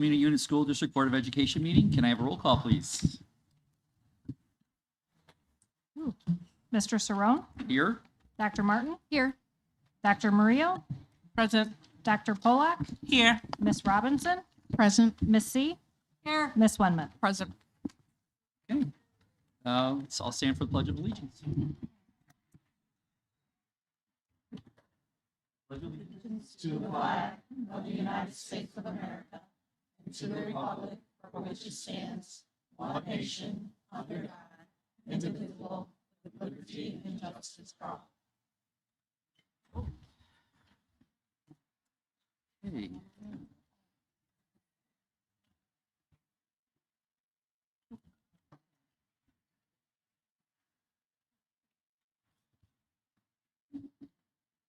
Community Unit School District Board of Education meeting. Can I have a roll call, please? Mr. Cerrone, Here. Dr. Martin, Here. Dr. Murillo, Present. Dr. Polak, Here. Miss Robinson, Present. Miss C, Here. Miss Wenman. Present. Okay. Let's all stand for the Pledge of Allegiance. Pledge of Allegiance to the flag of the United States of America and to the republic for which it stands, one nation, under God, indivisible, with liberty and justice for all. Okay.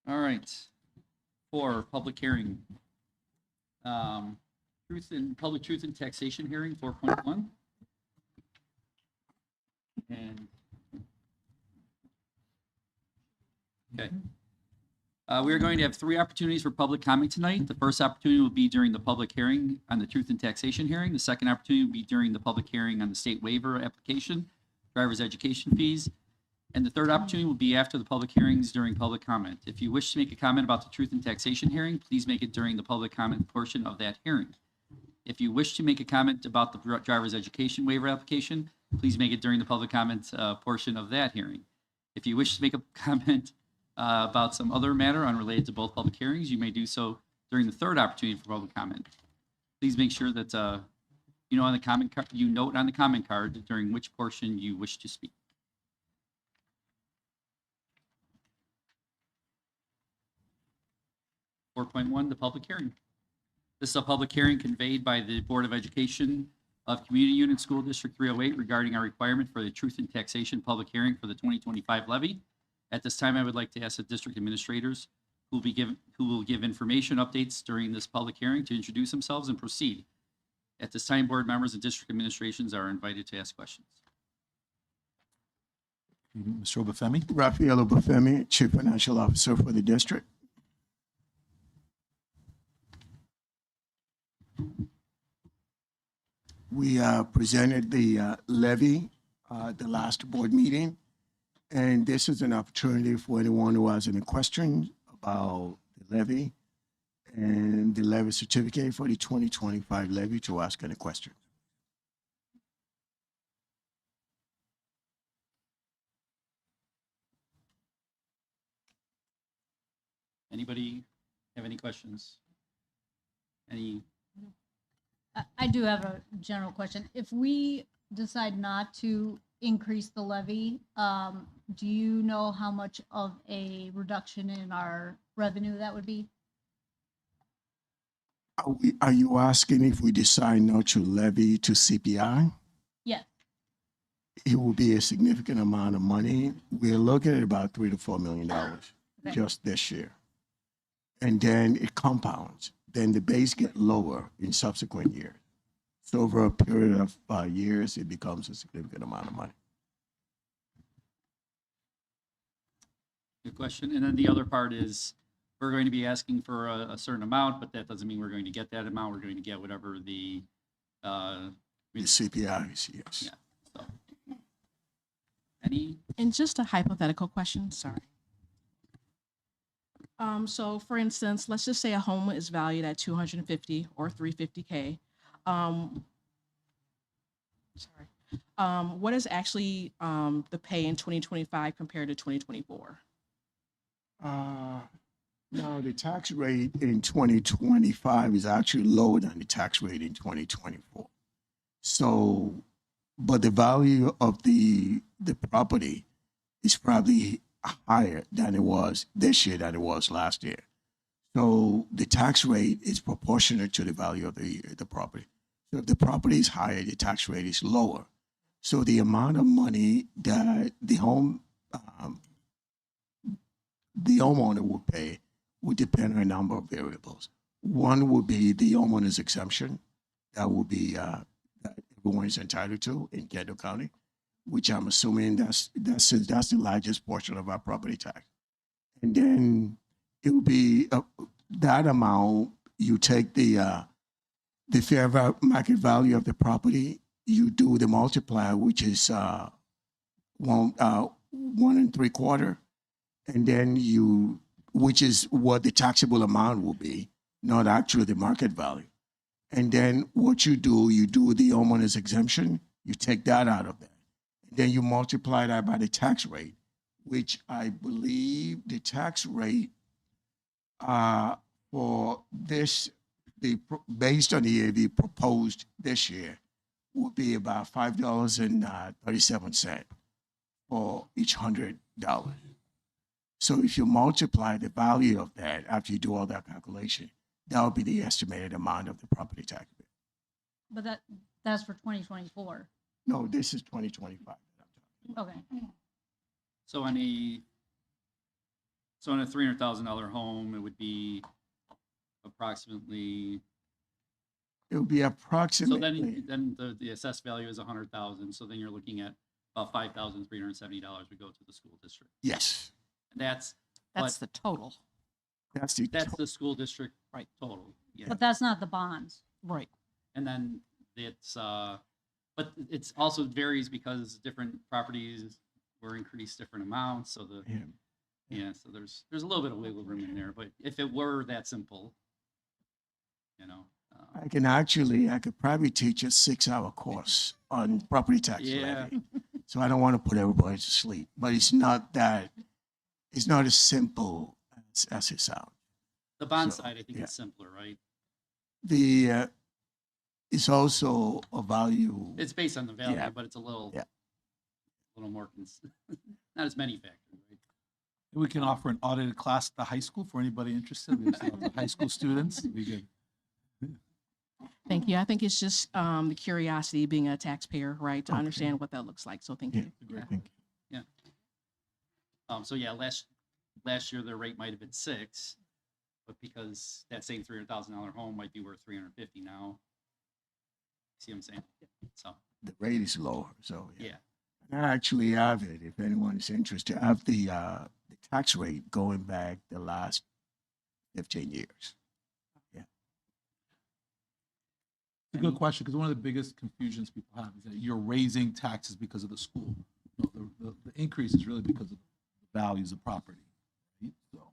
All right. For public hearing. Public truth and taxation hearing 4.1. And okay. We are going to have 3 opportunities for public comment tonight. The first opportunity will be during the public hearing on the truth and taxation hearing. The second opportunity will be during the public hearing on the state waiver application, driver's education fees. And the third opportunity will be after the public hearings during public comment. If you wish to make a comment about the truth and taxation hearing, please make it during the public comment portion of that hearing. If you wish to make a comment about the driver's education waiver application, please make it during the public comment portion of that hearing. If you wish to make a comment about some other matter unrelated to both public hearings, you may do so during the third opportunity for public comment. Please make sure that you note on the comment card during which portion you wish to speak. The public hearing. This is a public hearing conveyed by the Board of Education of Community Unit School District 308 regarding our requirement for the truth and taxation public hearing for the 2025 levy. At this time, I would like to ask the district administrators who will give information updates during this public hearing to introduce themselves and proceed. At this time, board members and district administrations are invited to ask questions. Mr. Obafemi? Raphael Obafemi, Chief Financial Officer for the district. We presented the levy the last board meeting, and this is an opportunity for anyone who has any questions about the levy and the levy certificate for the 2025 levy to ask any questions. Anybody have any questions? I do have a general question. If we decide not to increase the levy, do you know how much of a reduction in our revenue that would be? Are you asking if we decide not to levy to CPI? Yes. It will be a significant amount of money. We're looking at about $3 to $4 million just this year. And then it compounds. Then the base gets lower in subsequent years. So over a period of 5 years, it becomes a significant amount of money. Good question. And then the other part is we're going to be asking for a certain amount, but that doesn't mean we're going to get that amount. We're going to get whatever the CPI is, yes. Yeah. So. Any? And just a hypothetical question, sorry. So for instance, let's just say a home is valued at 250 or 350K. What is actually the pay in 2025 compared to 2024? No, the tax rate in 2025 is actually lower than the tax rate in 2024. So, but the value of the property is probably higher than it was this year than it was last year. So the tax rate is proportionate to the value of the property. So if the property is higher, the tax rate is lower. So the amount of money that the homeowner will pay would depend on a number of variables. One would be the homeowner's exemption. That would be that everyone is entitled to in Kendall County, which I'm assuming that's the largest portion of our property tax. And then it would be that amount, you take the the market value of the property, you do the multiplier, which is 1.75, and then which is what the taxable amount will be, not actually the market value. And then what you do the homeowner's exemption, you take that out of that. Then you multiply that by the tax rate, which I believe the tax rate for this, based on the AV proposed this year, would be about $5.37 for each $100. So if you multiply the value of that after you do all that calculation, that would be the estimated amount of the property tax bill. But that's for 2024. No, this is 2025. Okay. So on a $300,000 home, it would be approximately. It would be So approximately, then the assessed value is 100,000. So then you're looking at about $5,370 would go to the school district. yes, And that's That's the total. that's the school district Right. total. Yeah. But that's not the bonds. Right. And then it's but it's also varies because different properties were increased different amounts. So so there's a little bit of wiggle room in there. But if it were that simple, you know. I could probably teach a 6-hour course on property tax Yeah. levy. So I don't want to put everybody to sleep, but it's not as simple as it sounds. The bond So, side, I think, yeah. is simpler, right? It's also a value. It's based on the value, Yeah. but it's a little Yeah. more, not as many factors, right? We can offer an audited class at the high school for anybody interested. We have lots of high school students. We could. Thank you. I think it's just the curiosity being a taxpayer, right, to Okay. understand what that looks like. So thank Yeah. you. Yeah. Thank you. So yeah, last year the rate might have been 6, but because that same $300,000 home might be worth 350 now. See what I'm saying? So The rate is lower, so yeah, And I actually have it, if anyone is interested. I have the tax rate going back the last 15 years. It's a good question, because one of the biggest confusions people have is that you're raising taxes because of the school. No, the increase is really because of the values of property. Right? So,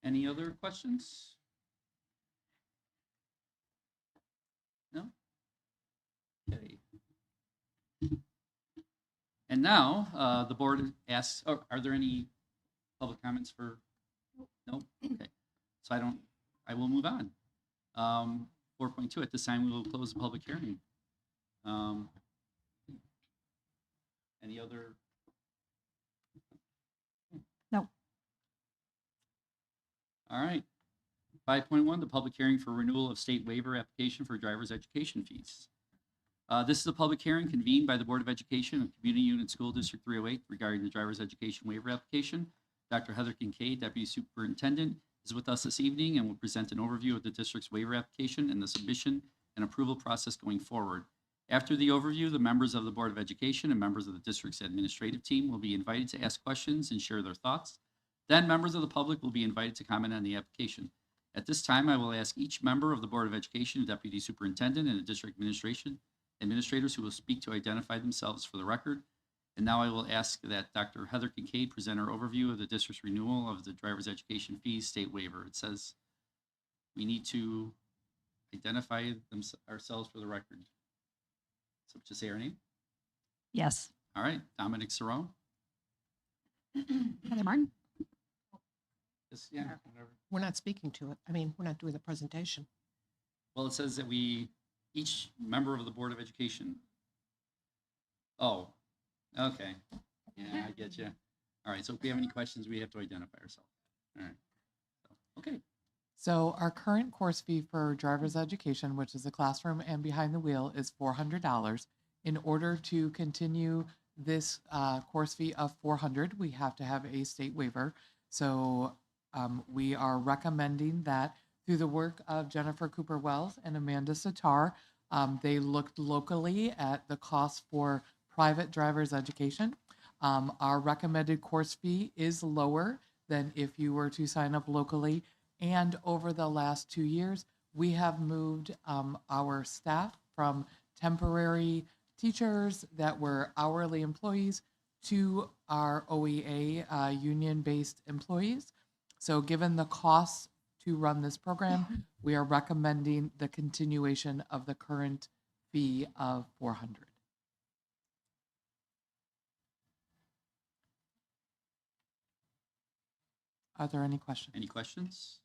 any other questions? No? Okay. And now, the board asks, are there any public comments for? No? Okay. So I will move on. 4.2, at this time, we will close the public hearing. Any other? No. All right. 5.1, the public hearing for renewal of state waiver application for driver's education fees. This is a public hearing convened by the Board of Education of Community Unit School District 308 regarding the driver's education waiver application. Dr. Heather Kincaid, Deputy Superintendent, is with us this evening and will present an overview of the district's waiver application and the submission and approval process going forward. After the overview, the members of the Board of Education and members of the district's administrative team will be invited to ask questions and share their thoughts. Then members of the public will be invited to comment on the application. At this time, I will ask each member of the Board of Education, Deputy Superintendent, and the district administrators who will speak to identify themselves for the record. And now I will ask that Dr. Heather Kincaid present her overview of the district's renewal of the driver's education fees state waiver. It says we need to identify ourselves for the record. So just say our name. Yes. All right, Dominic Cerrone. Heather Martin? Just, yeah, whatever. We're not speaking to it. I mean, we're not doing the presentation. Well, it says that each member of the Board of Education. Oh, okay. Yeah, I get you. All right, so if we have any questions, we have to identify ourselves. All right. Okay. So our current course fee for driver's education, which is the classroom and behind the wheel, is $400. In order to continue this course fee of $400, we have to have a state waiver. So we are recommending that through the work of Jennifer Cooper Wells and Amanda Sitar, they looked locally at the cost for private driver's education. Our recommended course fee is lower than if you were to sign up locally. And over the last 2 years, we have moved our staff from temporary teachers that were hourly employees to our OEA union-based employees. So given the costs to run this program, we are recommending the continuation of the current fee of $400. Are there any questions? Any questions?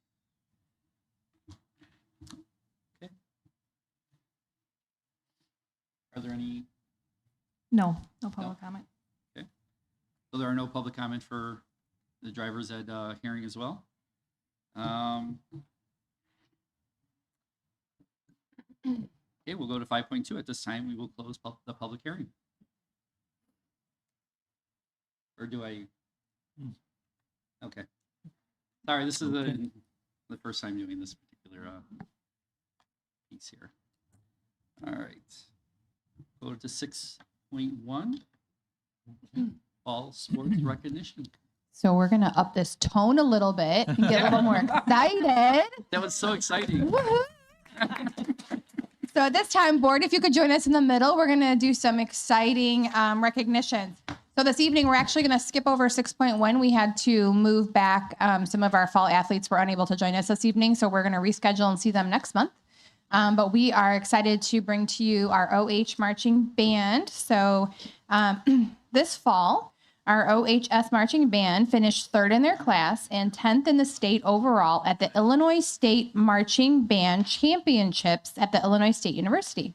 Okay. Are there any, No, no public comment. so there are no public comment for the driver's ed hearing as well? Okay, we'll go to 5.2. At this time, we will close the public hearing. Or do I? Okay. Sorry, this is the first time doing this particular piece here. All right. Go to 6.1. Fall sports recognition. So we're going to up this tone a little bit and get a little more excited. That was so exciting. Woohoo! So at this time, board, if you could join us in the middle, we're going to do some exciting recognitions. So this evening, we're actually going to skip over 6.1. We had to move back. Some of our fall athletes were unable to join us this evening, so we're going to reschedule and see them next month. But we are excited to bring to you our OH marching band. So this fall, our OHS marching band finished 3rd in their class and 10th in the state overall at the Illinois State Marching Band Championships at the Illinois State University,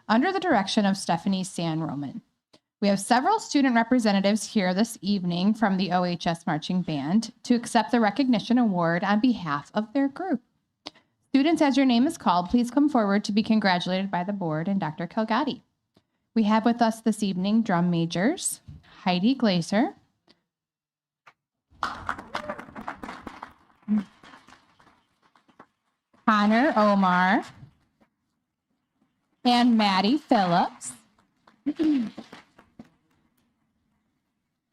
under the direction of Stephanie San Roman. We have several student representatives here this evening from the OHS marching band to accept the recognition award on behalf of their group. Students, as your name is called, please come forward to be congratulated by the board and Dr. Kelgati. We have with us this evening drum majors, Heidi Glaser, Connor Omar, and Maddie Phillips,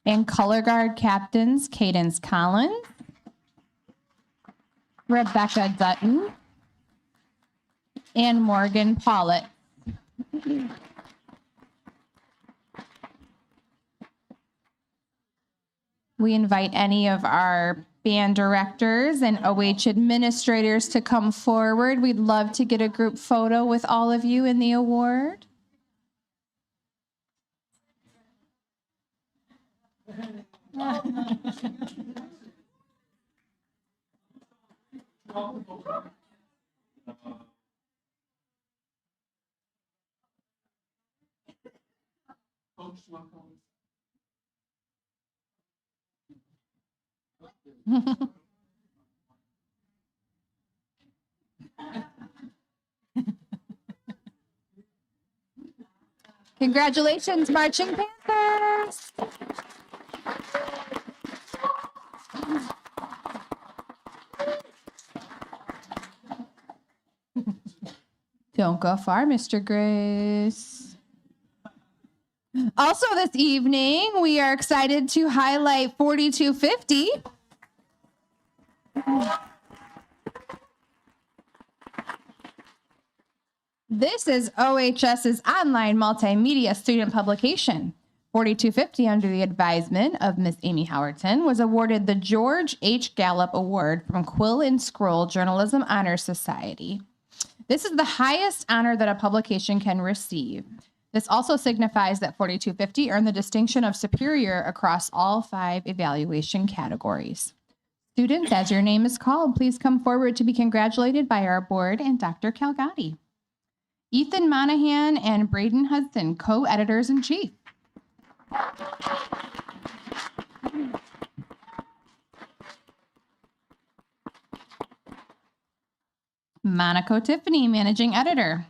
and color guard captains Cadence Collins, Rebecca Dutton, and Morgan Pollitt. We invite any of our band directors and OH administrators to come forward. We'd love to get a group photo with all of you in the award. Congratulations, Marching Panthers! Don't go far, Mr. Grace. Also this evening, we are excited to highlight 4250. This is OHS's online multimedia student publication. 4250, under the advisement of Miss Amy Howerton, was awarded the George H. Gallup Award from Quill and Scroll Journalism Honor Society. This is the highest honor that a publication can receive. This also signifies that 4250 earned the distinction of superior across all 5 evaluation categories. Students, as your name is called, please come forward to be congratulated by our board and Dr. Kelgati. Ethan Monahan and Braden Hudson, co-editors-in-chief. Monaco Tiffany, managing editor.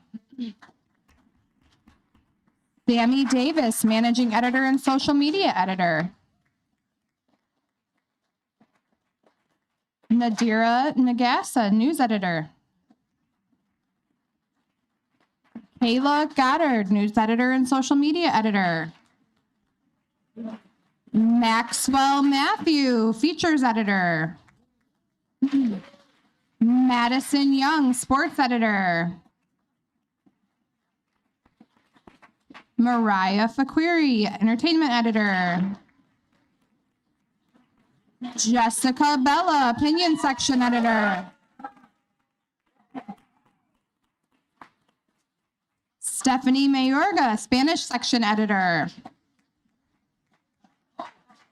Sammy Davis, managing editor and social media editor. Nadira Nagasa, news editor. Kayla Goddard, news editor and social media editor. Maxwell Matthew, features editor. Madison Young, sports editor. Mariah Fakiri, entertainment editor. Jessica Bella, opinion section editor. Stephanie Mayorga, Spanish section editor.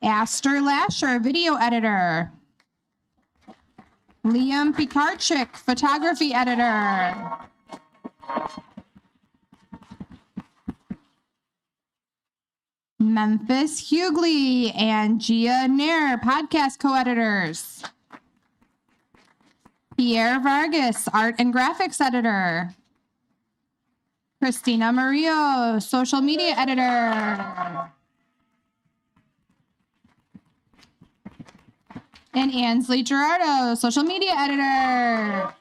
Aster Lasher, video editor. Liam Pikarczyk, photography editor. Memphis Hughley and Gia Nair, podcast co-editors. Pierre Vargas, art and graphics editor. Christina Murillo, social media editor. And Ansley Gerardo, social media editor.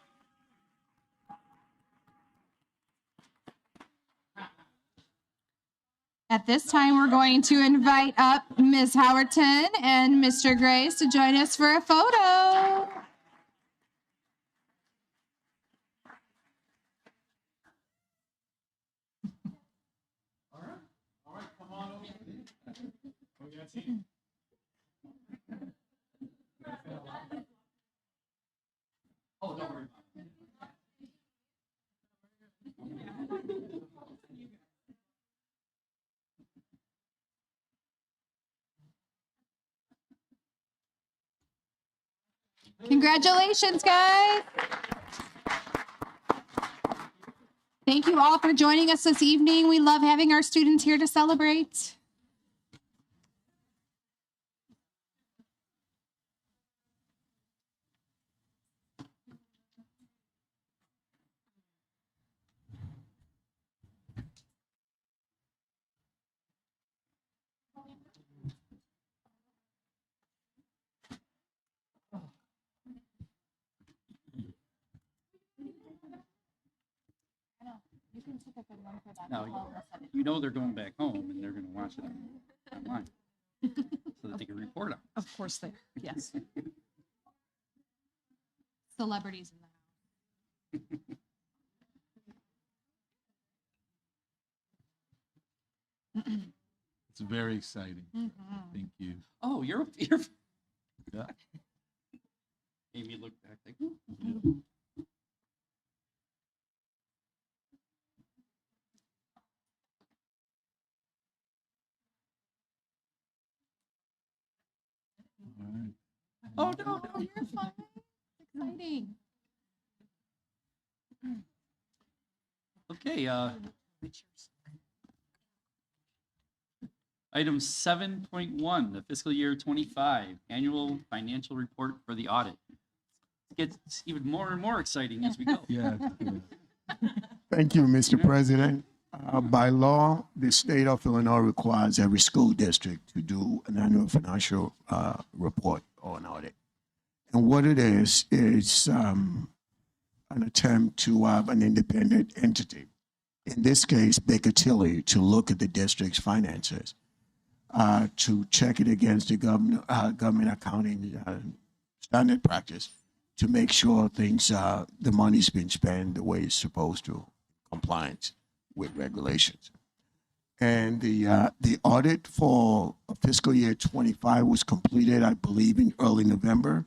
At this time, we're going to invite up Ms. Howerton and Mr. Grace to join us for a photo. Oh, don't worry. Congratulations, guys. Thank you all for joining us this evening. We love having our students here to celebrate. Now, you know they're going back home and they're going to watch it online so that they can report on it. Of course they, yes. Celebrities in the house. It's very exciting. Thank you. Oh, you're Yeah. Amy looked back like, ooh. All right. Oh, no, no. You're fine. Exciting. Okay, item 7.1, the fiscal year 25 annual financial report for the audit. It gets even more and more exciting as we go. Yeah. Yeah. Thank you, Mr. President. By law, the state of Illinois requires every school district to do an annual financial report or an audit. And what it is an attempt to have an independent entity, in this case, Baker Tilly, to look at the district's finances, to check it against the government accounting standard practice, to make sure things, the money's been spent the way it's supposed to, compliance with regulations. And the audit for fiscal year 25 was completed, I believe, in early November,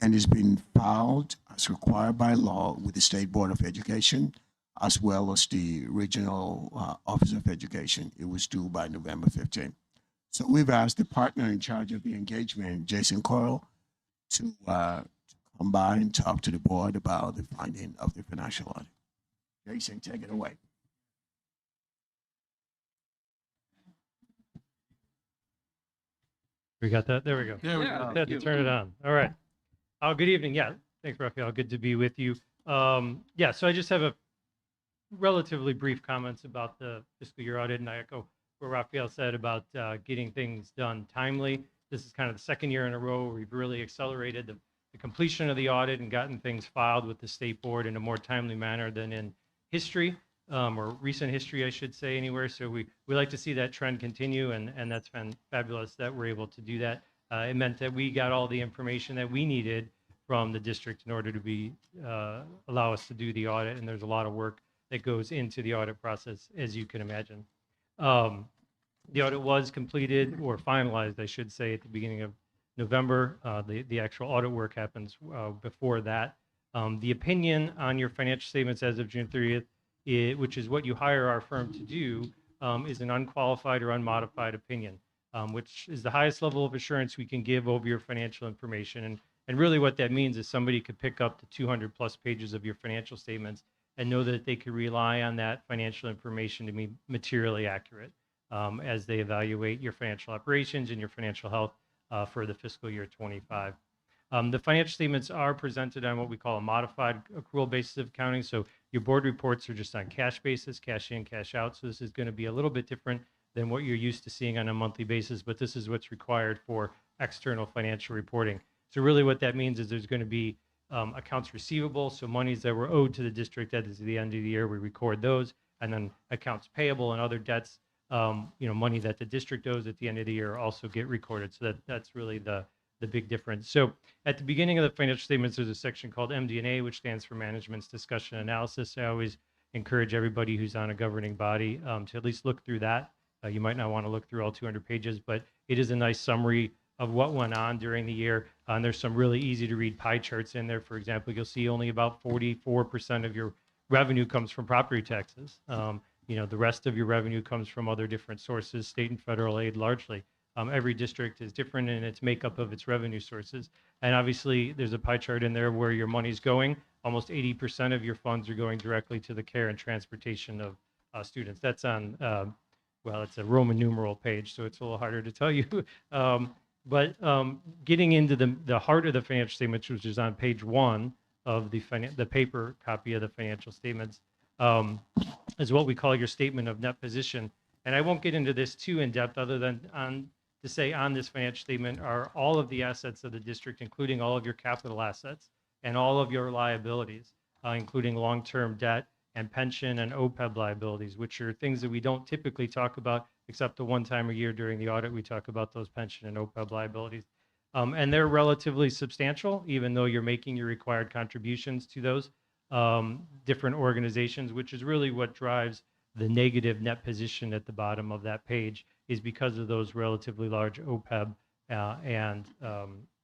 and has been filed as required by law with the State Board of Education, as well as the Regional Office of Education. It was due by November 15th. So we've asked the partner in charge of the engagement, Jason Coyle, to come by and talk to the board about the finding of the financial audit. Jason, take it away. We got that. There we go. There we Yeah. go. I had to turn it on. All right. Good evening. Yeah. Thanks, Raphael. Good to be with you. Yeah. So I just have a relatively brief comments about the fiscal year audit, and I echo what Raphael said about getting things done timely. This is kind of the second year in a row where we've really accelerated the completion of the audit and gotten things filed with the state board in a more timely manner than in history, or recent history, I should say, anywhere. So we like to see that trend continue, and that's been fabulous that we're able to do that. It meant that we got all the information that we needed from the district in order to be allow us to do the audit. And there's a lot of work that goes into the audit process, as you can imagine. The audit was completed or finalized, I should say, at the beginning of November. The actual audit work happens before that. The opinion on your financial statements as of June 30th, which is what you hire our firm to do, is an unqualified or unmodified opinion, which is the highest level of assurance we can give over your financial information. And really what that means is somebody could pick up the 200 plus pages of your financial statements and know that they could rely on that financial information to be materially accurate as they evaluate your financial operations and your financial health for the fiscal year 25. The financial statements are presented on what we call a modified accrual basis of accounting. So your board reports are just on cash basis, cash in, cash out. So this is going to be a little bit different than what you're used to seeing on a monthly basis, but this is what's required for external financial reporting. So really what that means is there's going to be accounts receivable, so monies that were owed to the district at the end of the year, we record those, and then accounts payable and other debts, money that the district owes at the end of the year also get recorded. So that's really the big difference. So at the beginning of the financial statements, there's a section called MD&A, which stands for Management's Discussion Analysis. I always encourage everybody who's on a governing body to at least look through that. You might not want to look through all 200 pages, but it is a nice summary of what went on during the year. And there's some really easy to read pie charts in there. For example, you'll see only about 44% of your revenue comes from property taxes. The rest of your revenue comes from other different sources, state and federal aid largely. Every district is different in its makeup of its revenue sources. And obviously there's a pie chart in there where your money's going. Almost 80% of your funds are going directly to the care and transportation of students. That's on, it's a Roman numeral page, so it's a little harder to tell you. But getting into the heart of the financial statements, which is on page 1 of the paper copy of the financial statements, is what we call your statement of net position. And I won't get into this too in depth other than to say on this financial statement are all of the assets of the district, including all of your capital assets and all of your liabilities, including long-term debt and pension and OPEB liabilities, which are things that we don't typically talk about, except the one time a year during the audit, we talk about those pension and OPEB liabilities. And they're relatively substantial, even though you're making your required contributions to those different organizations, which is really what drives the negative net position at the bottom of that page, is because of those relatively large OPEB and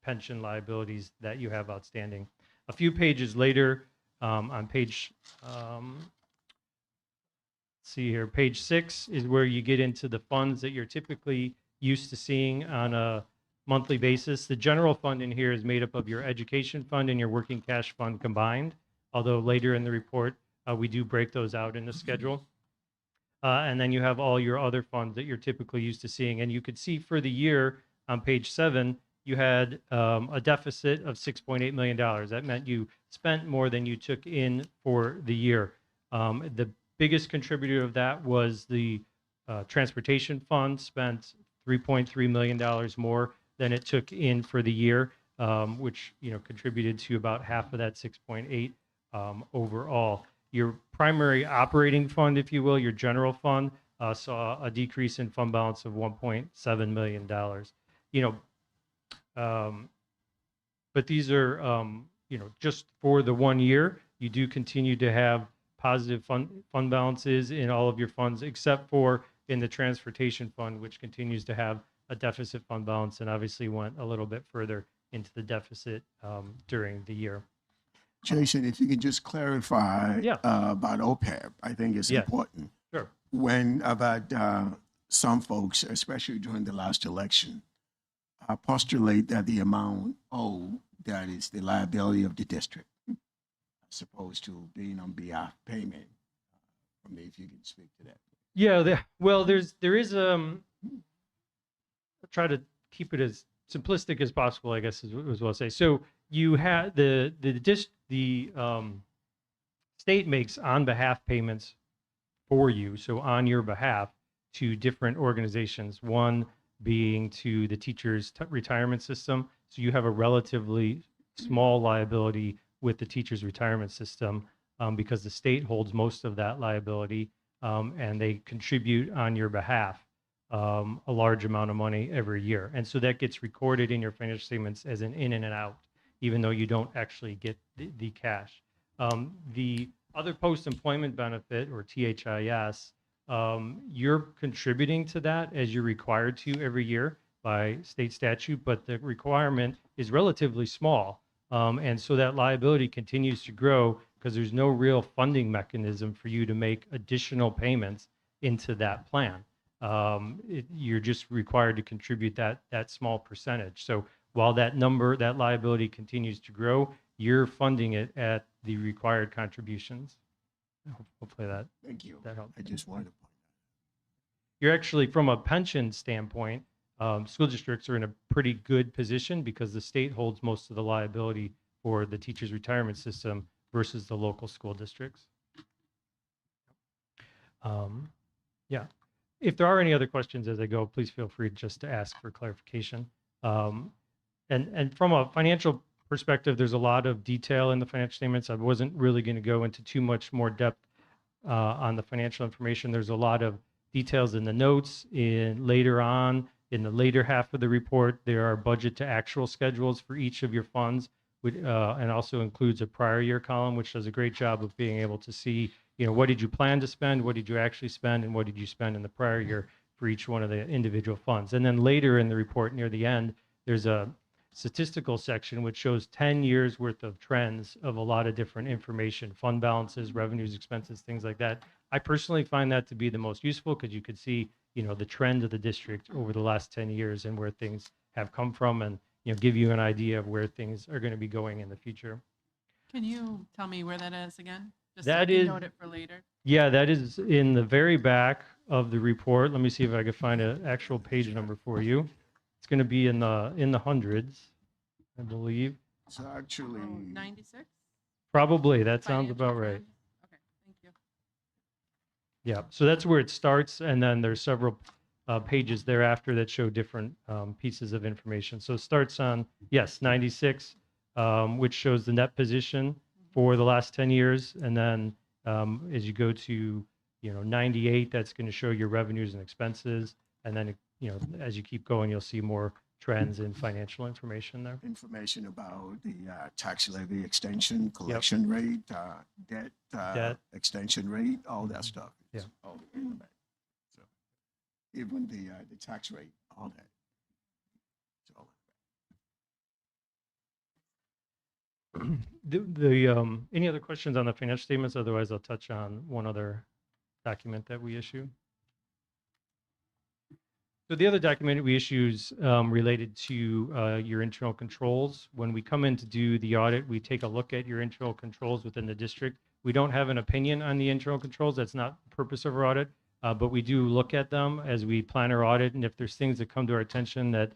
pension liabilities that you have outstanding. A few pages later, on page, see here, page 6 is where you get into the funds that you're typically used to seeing on a monthly basis. The general fund in here is made up of your education fund and your working cash fund combined, although later in the report, we do break those out in the schedule. And then you have all your other funds that you're typically used to seeing. And you could see for the year on page 7, you had a deficit of $6.8 million. That meant you spent more than you took in for the year. The biggest contributor of that was the transportation fund spent $3.3 million more than it took in for the year, which contributed to about half of that 6.8 overall. Your primary operating fund, if you will, your general fund, saw a decrease in fund balance of $1.7 million. But these are, just for the 1 year, you do continue to have positive fund balances in all of your funds, except for in the transportation fund, which continues to have a deficit fund balance and obviously went a little bit further into the deficit during the year. Jason, if you could just clarify about OPEB, I think it's important. Sure. When I've had some folks, especially during the last election, postulate that the amount owed, that is the liability of the district, as opposed to being on behalf payment. If you can speak to that. Yeah, there is I'll try to keep it as simplistic as possible, I guess is what I'll say. So you had the state makes on behalf payments for you, so on your behalf, to different organizations, one being to the teachers' retirement system. So you have a relatively small liability with the teachers' retirement system because the state holds most of that liability and they contribute on your behalf a large amount of money every year. And so that gets recorded in your financial statements as an in and an out. even though you don't actually get the cash. The other post-employment benefit, or THIS, you're contributing to that as you're required to every year by state statute, but the requirement is relatively small. And so that liability continues to grow because there's no real funding mechanism for you to make additional payments into that plan. You're just required to contribute that small percentage. So while that liability continues to grow, you're funding it at the required contributions. Hopefully Thank you. that helps. I just wanted to point You're actually, from a pension standpoint, school districts are in a pretty good position because the state holds most of the liability for the teachers' retirement system versus the local school districts. Yeah. If there are any other questions as I go, please feel free just to ask for clarification. And from a financial perspective, there's a lot of detail in the financial statements. I wasn't really going to go into too much more depth on the financial information. There's a lot of details in the notes. Later on, in the later half of the report, there are budget to actual schedules for each of your funds, and also includes a prior year column, which does a great job of being able to see, what did you plan to spend, what did you actually spend, and what did you spend in the prior year for each one of the individual funds. And then later in the report, near the end, there's a statistical section which shows 10 years worth of trends of a lot of different information, fund balances, revenues, expenses, things like that. I personally find that to be the most useful because you could see, the trend of the district over the last 10 years and where things have come from, and, give you an idea of where things are going to be going in the future. Can you tell me where that is again? Just That so I can is- note it for later. Yeah, that is in the very back of the report. Let me see if I can find an actual page number for you. It's going to be in the hundreds, I believe. out. It's actually, 96? Probably. That sounds Financial about right. trends? Okay, thank you. Yeah. So that's where it starts, and then there's several pages thereafter that show different pieces of information. So it starts on 96, which shows the net position for the last 10 years, and then as you go to 98, that's going to show your revenues and expenses, and then as you keep going, you'll see more trends in financial information there. information about the tax levy extension, collection rate, debt Debt. extension rate, all that stuff. Yeah. It's all in the back. So even the tax rate, all that. It's all Any other questions on the financial statements? Otherwise, I'll touch on one other document that we issue. So the other document we issue is related to your internal controls. When we come in to do the audit, we take a look at your internal controls within the district. We don't have an opinion on the internal controls. That's not the purpose of our audit, but we do look at them as we plan our audit. And if there's things that come to our attention that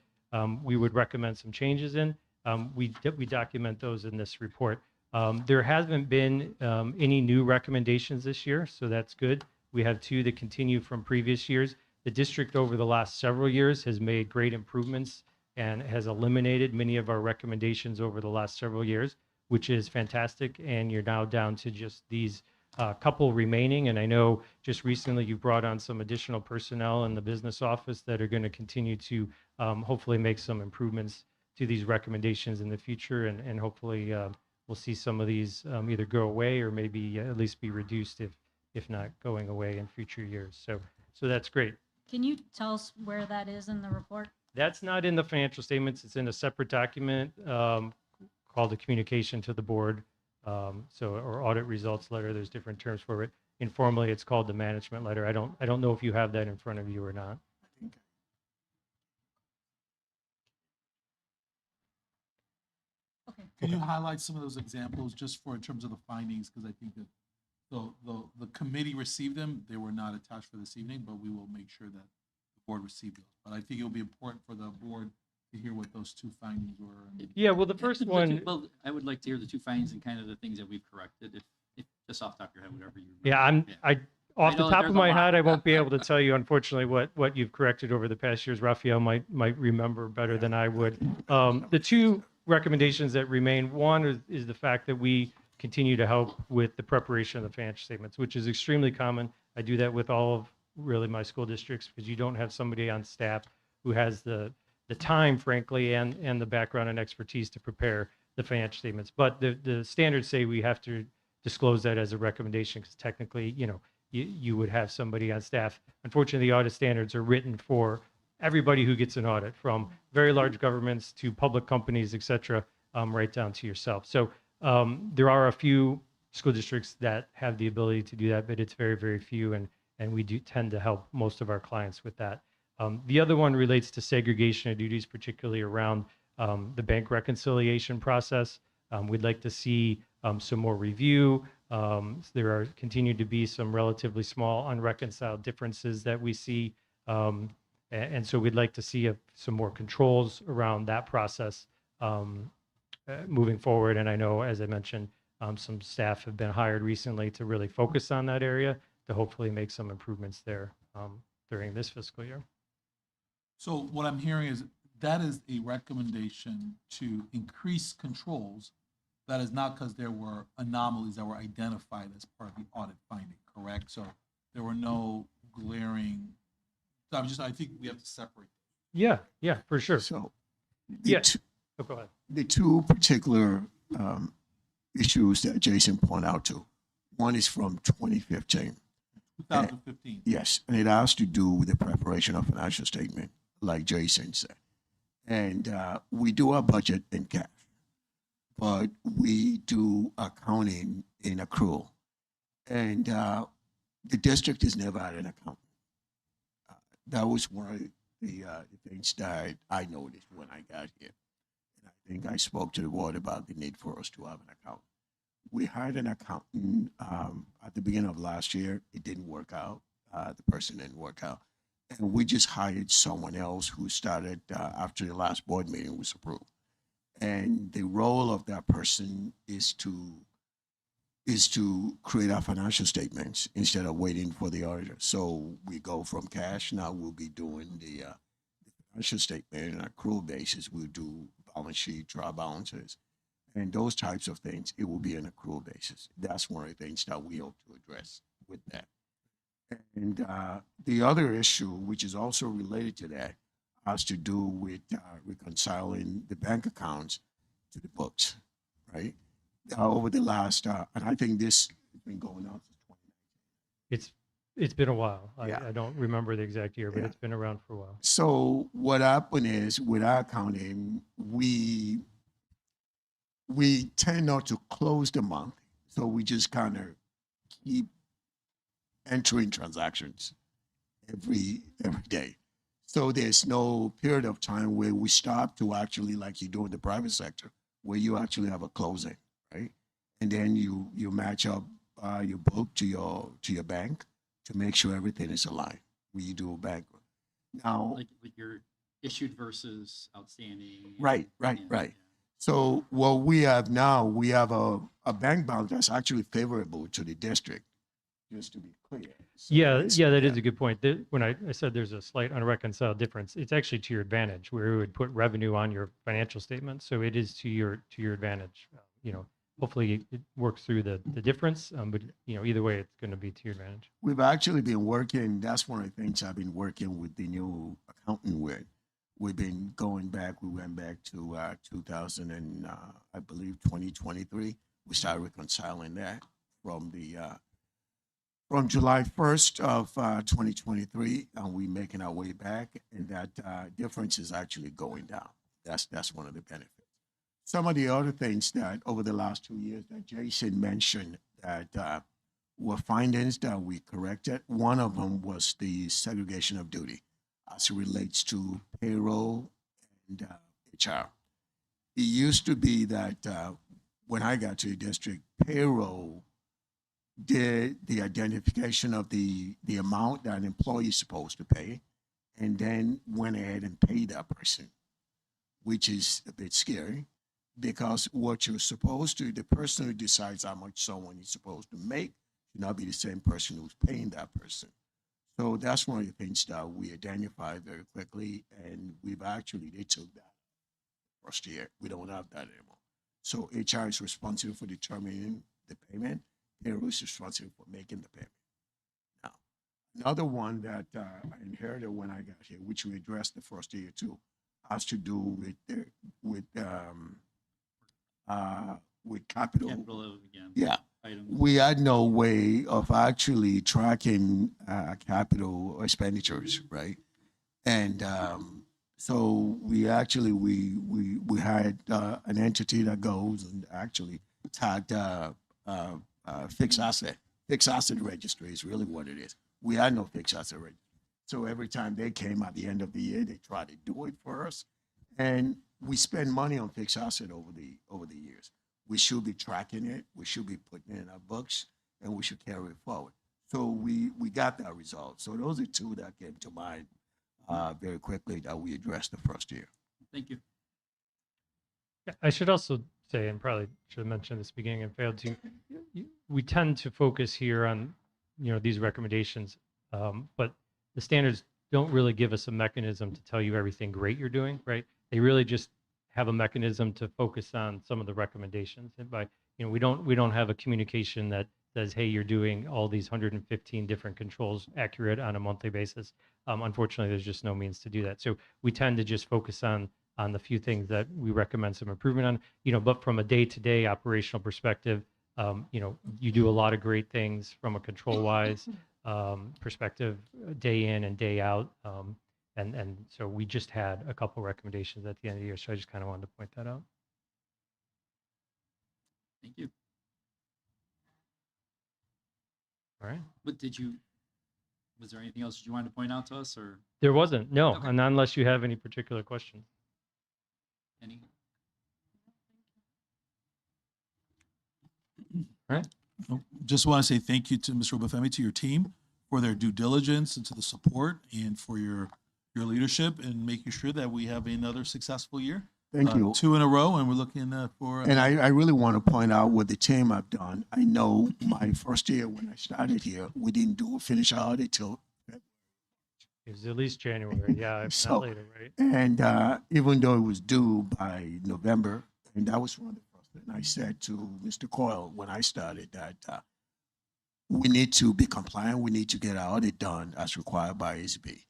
we would recommend some changes in, we document those in this report. There hasn't been any new recommendations this year, so that's good. We have 2 that continue from previous years. The district over the last several years has made great improvements and has eliminated many of our recommendations over the last several years, which is fantastic. And you're now down to just these couple remaining. And I know just recently you brought on some additional personnel in the business office that are going to continue to hopefully make some improvements to these recommendations in the future. And hopefully we'll see some of these either go away or maybe at least be reduced if not going away in future years. So that's great. Can you tell us where that is in the report? That's not in the financial statements. It's in a separate document called the communication to the board. Or audit results letter. There's different terms for it. Informally, it's called the management letter. I don't know if you have that in front of you or not. Okay. Can you highlight some of those examples just in terms of the findings? Because I think that the committee received them. They were not attached for this evening, but we will make sure that the board received those. But I think it'll be important for the board to hear what those 2 findings were. Yeah, well, the first one, Well, I would like to hear the 2 findings and kind of the things that we've corrected, if just off the top of your head, whatever you remember. yeah, off the know top there's of a my lot. head, I won't be able to tell you, unfortunately, what you've corrected over the past years. Raphael might remember better than I would. The 2 recommendations that remain, one is the fact that we continue to help with the preparation of the financial statements, which is extremely common. I do that with all of really my school districts because you don't have somebody on staff who has the time, frankly, and the background and expertise to prepare the financial statements. But the standards say we have to disclose that as a recommendation because technically, you would have somebody on staff. Unfortunately, the audit standards are written for everybody who gets an audit, from very large governments to public companies, et cetera, right down to yourself. So there are a few school districts that have the ability to do that, but it's very, very few, and we do tend to help most of our clients with that. The other one relates to segregation of duties, particularly around the bank reconciliation process. We'd like to see some more review. There are continue to be some relatively small unreconciled differences that we see. And so we'd like to see some more controls around that process moving forward. And I know, as I mentioned, some staff have been hired recently to really focus on that area to hopefully make some improvements there during this fiscal year. So what I'm hearing is that is a recommendation to increase controls. That is not because there were anomalies that were identified as part of the audit finding, correct? So there were no glaring, I think we have to separate. Yeah, for sure. So Yeah. Go ahead. the two particular issues that Jason pointed out to, one is from 2015. 2015. Yes, and it has to do with the preparation of financial statement, like Jason said. And we do our budget in cash, but we do accounting in accrual. And the district has never had an accountant. That was one of the things that I noticed when I got here. And I think I spoke to the board about the need for us to have an accountant. We hired an accountant at the beginning of last year. It didn't work out. The person didn't work out. And we just hired someone else who started after the last board meeting was approved. And the role of that person is to create our financial statements instead of waiting for the auditor. So we go from cash. Now we'll be doing the financial statement on an accrual basis. We'll do balance sheet, trial balances, and those types of things. It will be an accrual basis. That's one of the things that we hope to address with that. And the other issue, which is also related to that, has to do with reconciling the bank accounts to the books, right? Over the last, and I think this has been going on since 2019. It's been a while. Yeah. I don't remember the exact year, but Yeah. it's been around for a while. So what happened is with our accounting, we tend not to close the month. So we just kind of keep entering transactions every day. So there's no period of time where we stop to actually, like you do in the private sector, where you actually have a closing, right? And then you match up your book to your bank to make sure everything is aligned when you do a bank. Now, Like your issued versus outstanding. right. Yeah. So what we have now, we have a bank balance that's actually favorable to the district, just to be clear. So Yeah, it's- that is a good point. When I said there's a slight unreconciled difference, it's actually to your advantage, where we would put revenue on your financial statement. So it is to your advantage. Hopefully it works through the difference, but either way, it's going to be to your advantage. We've actually been working, that's one of the things I've been working with the new accountant with. We've been going back, we went back to 2000 and I believe 2023. We started reconciling that from July 1st of 2023, and we're making our way back, and that difference is actually going down. That's one of the benefits. Some of the other things that over the last 2 years that Jason mentioned that were findings that we corrected. One of them was the segregation of duty as it relates to payroll and HR. It used to be that when I got to the district, payroll did the identification of the amount that an employee is supposed to pay, and then went ahead and paid that person, which is a bit scary because what you're supposed to, the person who decides how much someone is supposed to make should not be the same person who's paying that person. So that's one of the things that we identified very quickly, and they took that first year. We don't have that anymore. So HR is responsible for determining the payment. Payroll is responsible for making the payment. Now, another one that I inherited when I got here, which we addressed the first year too, has to do with with capital. Capital again. Yeah. Items. We had no way of actually tracking capital expenditures, right? And so we actually we had an entity that goes and actually tagged fixed asset registry is really what it is. We had no fixed asset registry, so every time they came at the end of the year, they tried to do it for us, and we spend money on fixed asset over the years. We should be tracking it. We should be putting it in our books, and we should carry it forward. So we got that result. So those are two that came to mind very quickly that we addressed the first year. Thank you. Yeah, I should also say, and probably should have mentioned this beginning and failed to, we tend to focus here on, these recommendations, but the standards don't really give us a mechanism to tell you everything great you're doing, right? They really just have a mechanism to focus on some of the recommendations. And by, we don't have a communication that says, hey, you're doing all these 115 different controls accurate on a monthly basis. Unfortunately, there's just no means to do that. So we tend to just focus on the few things that we recommend some improvement on, but from a day-to-day operational perspective, you do a lot of great things from a control-wise perspective, day in and day out. And so we just had a couple recommendations at the end of the year. So I just kind of wanted to point that out. Thank you. All right. Was there anything else that you wanted to point out to us, or There wasn't, no, Okay. and unless you have any particular questions. any? Just want to say thank you to Mr. Obafemi, to your team, for their due diligence and to the support, and for your leadership in making sure that we have another successful year. Thank you. 2 in a row, and we're looking for. And I really want to point out what the team have done. I know my first year when I started here, we didn't do a finish audit till, It was at least January, yeah, if So- not later, right? and even though it was due by November, and that was one of the first things I said to Mr. Coyle when I started that we need to be compliant. We need to get our audit done as required by SB.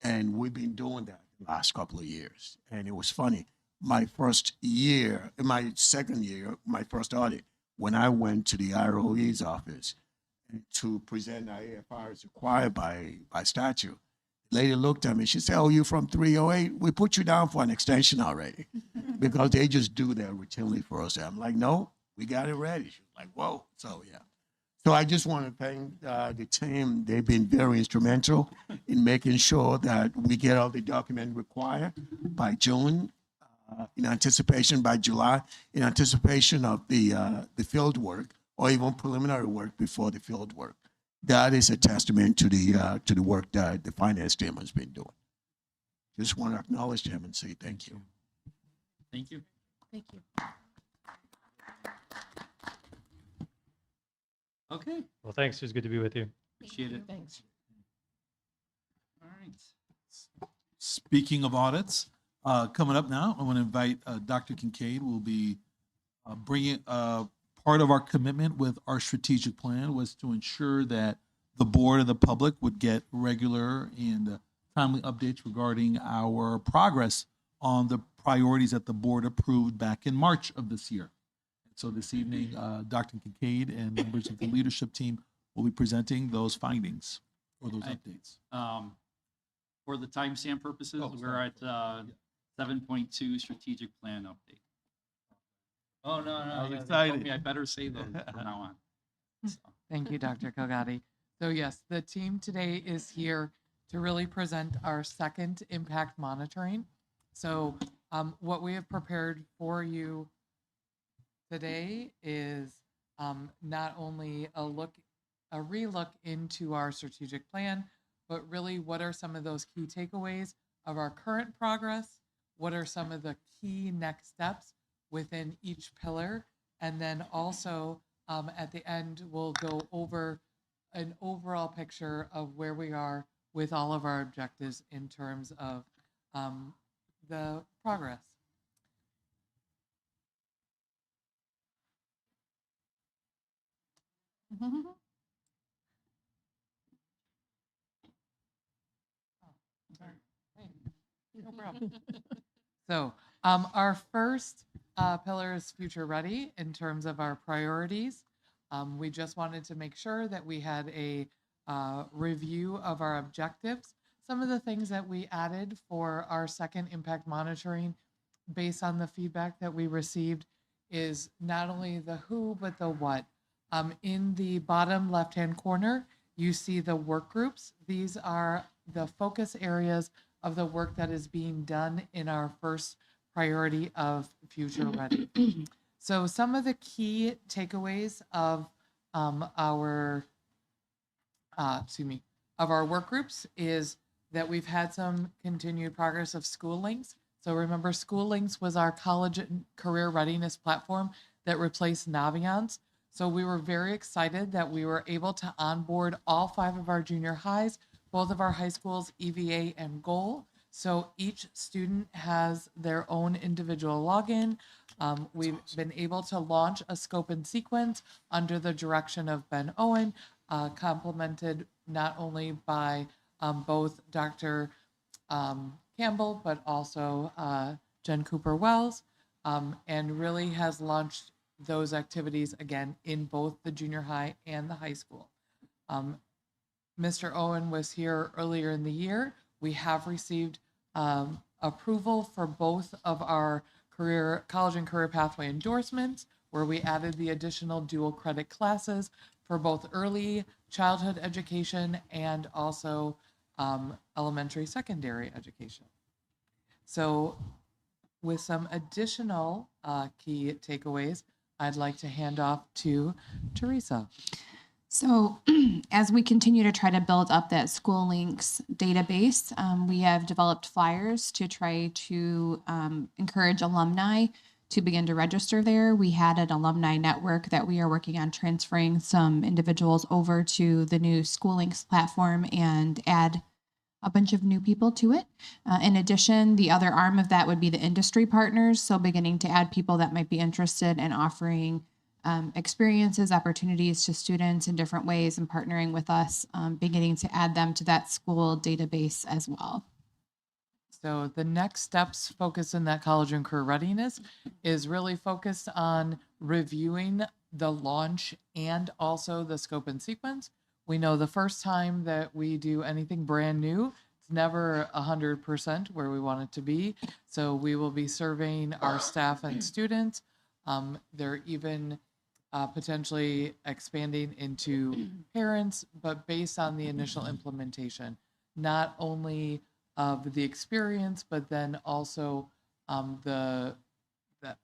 And we've been doing that the last couple of years. And it was funny. My first year, in my second year, my first audit, when I went to the ROE's office to present our AFR as required by statute, the lady looked at me. She said, "Oh, you from 308? We put you down for an extension already," because they just do that routinely for us. I'm like, "No, we got it ready." She was like, "Whoa!" So yeah. So I just want to thank the team. They've been very instrumental in making sure that we get all the document required by June, in anticipation by July, in anticipation of the field work or even preliminary work before the field work. That is a testament to the work that the finance team has been doing. Just want to acknowledge them and say thank you. Thank you. Thank you. Okay, Well, thanks, it was good to be with you. appreciate it. Thanks. All right. Speaking of audits, coming up now, I want to invite Dr. Kincaid. Will be bringing part of our commitment with our strategic plan was to ensure that the board and the public would get regular and timely updates regarding our progress on the priorities that the board approved back in March of this year. So this evening, Dr. Kincaid and members of the leadership team will be presenting those findings or those updates. For the timestamp purposes, Oh, we're sorry. at 7.2 strategic plan update. Oh, no, I was yeah, they told excited. me I better say those from now on. So, Thank you, Dr. Kogati. So yes, the team today is here to really present our second impact monitoring. So what we have prepared for you today is not only a relook into our strategic plan, but really what are some of those key takeaways of our current progress? What are some of the key next steps within each pillar? And then also at the end, we'll go over an overall picture of where we are with all of our objectives in terms of the progress. No problem. So our first pillar is future ready in terms of our priorities. We just wanted to make sure that we had a review of our objectives. Some of the things that we added for our second impact monitoring based on the feedback that we received is not only the who, but the what. In the bottom left-hand corner, you see the work groups. These are the focus areas of the work that is being done in our first priority of future ready. So some of the key takeaways of our work groups is that we've had some continued progress of School Links. So remember, School Links was our college and career readiness platform that replaced Naviance. So we were very excited that we were able to onboard all 5 of our junior highs, both of our high schools, EVA and Goal. So each student has their own individual login. We've been able to launch a scope and sequence under the direction of Ben Owen, complemented not only by both Dr. Campbell, but also Jen Cooper Wells, and really has launched those activities again in both the junior high and the high school. Mr. Owen was here earlier in the year. We have received approval for both of our college and career pathway endorsements, where we added the additional dual credit classes for both early childhood education and also elementary, secondary education. So with some additional key takeaways, I'd like to hand off to Teresa. So as we continue to try to build up that School Links database, we have developed flyers to try to encourage alumni to begin to register there. We had an alumni network that we are working on transferring some individuals over to the new School Links platform and add a bunch of new people to it. In addition, the other arm of that would be the industry partners. So beginning to add people that might be interested in offering experiences, opportunities to students in different ways and partnering with us, beginning to add them to that school database as well. So the next steps focused in that college and career readiness is really focused on reviewing the launch and also the scope and sequence. We know the first time that we do anything brand new, it's never 100% where we want it to be. So we will be surveying our staff and students. They're even potentially expanding into parents, but based on the initial implementation, not only of the experience, but then also the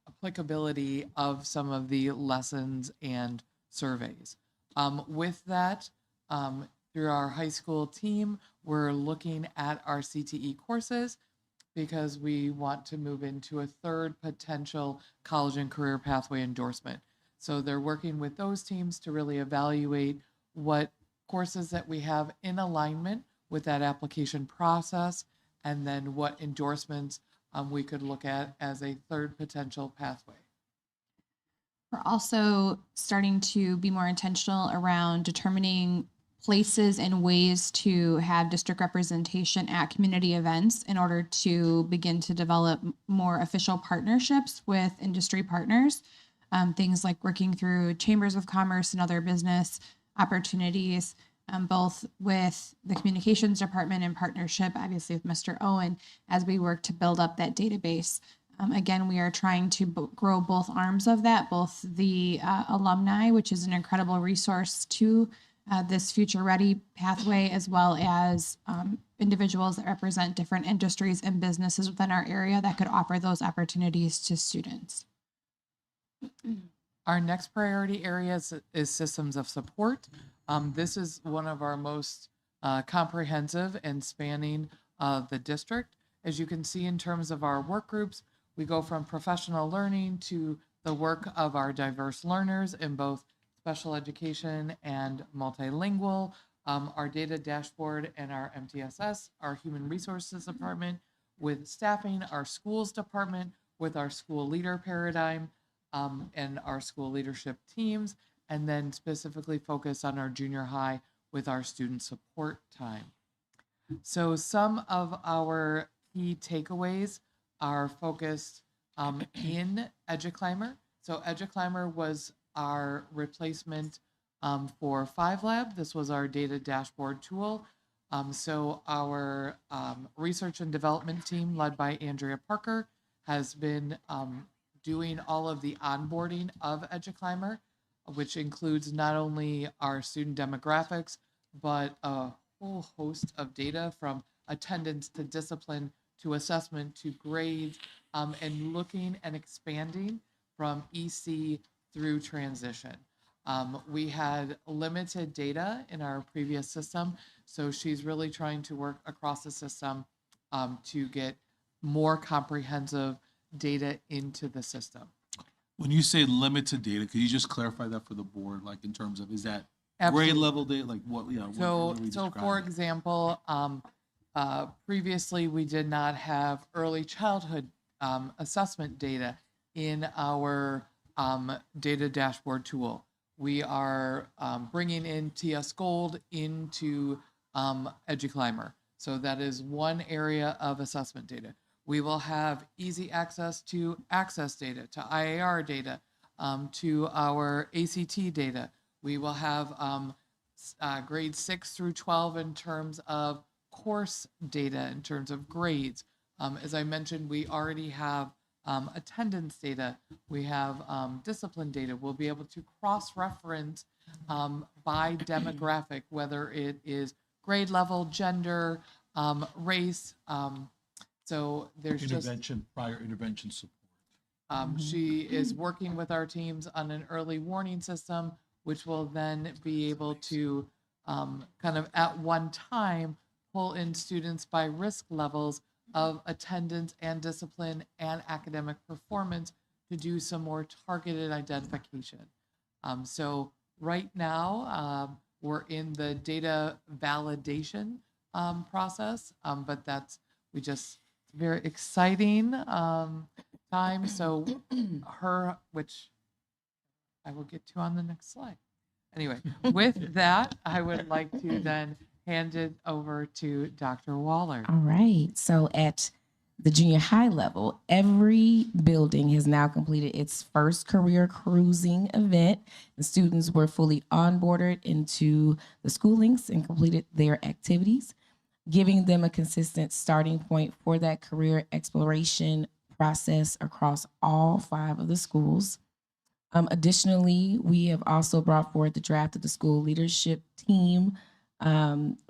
applicability of some of the lessons and surveys. With that, through our high school team, we're looking at our CTE courses because we want to move into a third potential college and career pathway endorsement. So they're working with those teams to really evaluate what courses that we have in alignment with that application process, and then what endorsements we could look at as a third potential pathway. We're also starting to be more intentional around determining places and ways to have district representation at community events in order to begin to develop more official partnerships with industry partners. Things like working through chambers of commerce and other business opportunities, both with the communications department in partnership, obviously with Mr. Owen, as we work to build up that database. Again, we are trying to grow both arms of that, both the alumni, which is an incredible resource to this future ready pathway, as well as individuals that represent different industries and businesses within our area that could offer those opportunities to students. Our next priority area is systems of support. This is one of our most comprehensive and spanning the district. As you can see in terms of our work groups, we go from professional learning to the work of our diverse learners in both special education and multilingual, our data dashboard and our MTSS, our human resources department with staffing, our schools department with our school leader paradigm and our school leadership teams, and then specifically focus on our junior high with our student support time. So some of our key takeaways are focused in EduClimber. So EduClimber was our replacement for 5Lab. This was our data dashboard tool. So our research and development team, led by Andrea Parker, has been doing all of the onboarding of EduClimber, which includes not only our student demographics, but a whole host of data from attendance to discipline to assessment to grades, and looking and expanding from EC through transition. We had limited data in our previous system, so she's really trying to work across the system to get more comprehensive data into the system. When you say limited data, could you just clarify that for the board, like in terms of, is that Absolutely. grade level data, like what, So, what are we so for describing? example, previously we did not have early childhood assessment data in our data dashboard tool. We are bringing in TS Gold into EduClimber. So that is one area of assessment data. We will have easy access to access data, to IAR data, to our ACT data. We will have grades 6 through 12 in terms of course data, in terms of grades. As I mentioned, we already have attendance data. We have discipline data. We'll be able to cross-reference by demographic, whether it is grade level, gender, race. So there's Prior intervention support. She is working with our teams on an early warning system, which will then be able to kind of at one time pull in students by risk levels of attendance and discipline and academic performance to do some more targeted identification. So right now, we're in the data validation process, but we just very exciting time. So which I will get to on the next slide. Anyway, with that, I would like to then hand it over to Dr. Waller. All right. So at the junior high level, every building has now completed its first career cruising event. The students were fully onboarded into the school links and completed their activities, giving them a consistent starting point for that career exploration process across all 5 of the schools. Additionally, we have also brought forward the draft of the school leadership team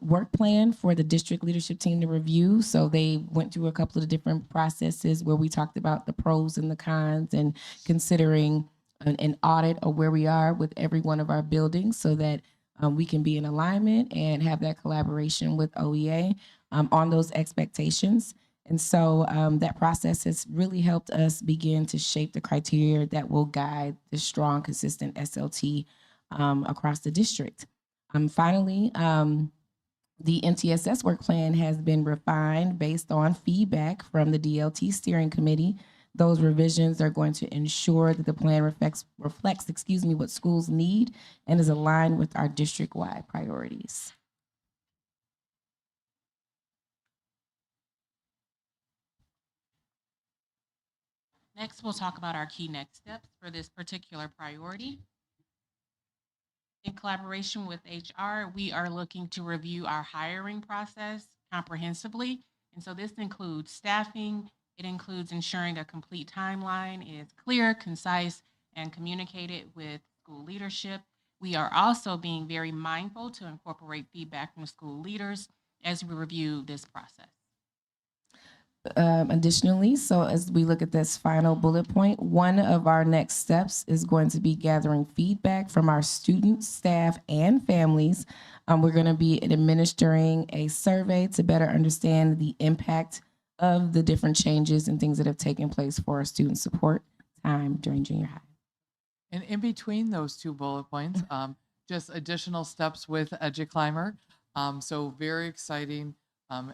work plan for the district leadership team to review. So they went through a couple of the different processes where we talked about the pros and the cons and considering an audit of where we are with every one of our buildings so that we can be in alignment and have that collaboration with OEA on those expectations. And so that process has really helped us begin to shape the criteria that will guide the strong, consistent SLT across the district. Finally, the MTSS work plan has been refined based on feedback from the DLT steering committee. Those revisions are going to ensure that the plan reflects what schools need and is aligned with our district-wide priorities. Next, we'll talk about our key next steps for this particular priority. In collaboration with HR, we are looking to review our hiring process comprehensively. And so this includes staffing. It includes ensuring a complete timeline is clear, concise, and communicated with school leadership. We are also being very mindful to incorporate feedback from school leaders as we review this process. Additionally, so as we look at this final bullet point, one of our next steps is going to be gathering feedback from our students, staff, and families. We're going to be administering a survey to better understand the impact of the different changes and things that have taken place for our student support time during junior high. And in between those 2 bullet points, just additional steps with EduClimber. So very exciting,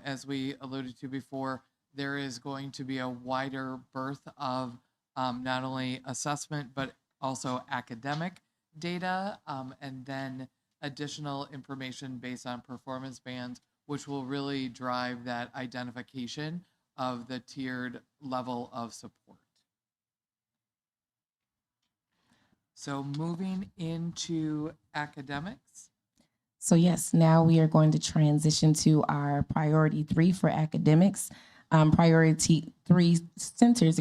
as we alluded to before. There is going to be a wider berth of not only assessment, but also academic data, and then additional information based on performance bands, which will really drive that identification of the tiered level of support. So moving into academics. So yes, now we are going to transition to our priority 3 for academics. Priority 3 centers,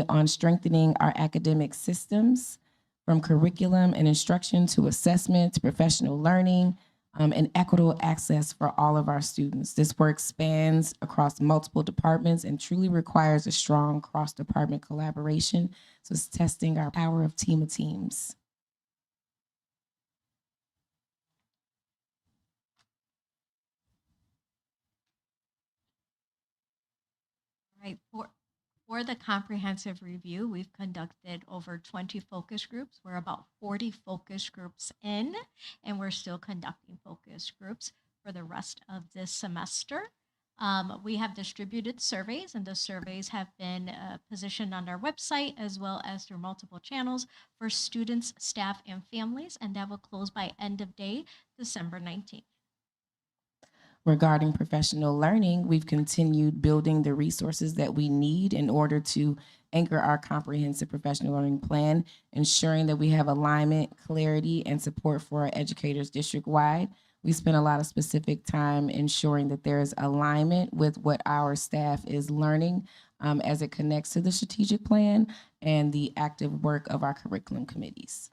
on strengthening our academic systems from curriculum and instruction to assessment to professional learning and equitable access for all of our students. This work spans across multiple departments and truly requires a strong cross-department collaboration. So it's testing our power of team of teams. Right. For the comprehensive review, we've conducted over 20 focus groups. We're about 40 focus groups in, and we're still conducting focus groups for the rest of this semester. We have distributed surveys, and the surveys have been positioned on our website as well as through multiple channels for students, staff, and families, and that will close by end of day, December 19th. Regarding professional learning, we've continued building the resources that we need in order to anchor our comprehensive professional learning plan, ensuring that we have alignment, clarity, and support for our educators district-wide. We spend a lot of specific time ensuring that there is alignment with what our staff is learning as it connects to the strategic plan and the active work of our curriculum committees.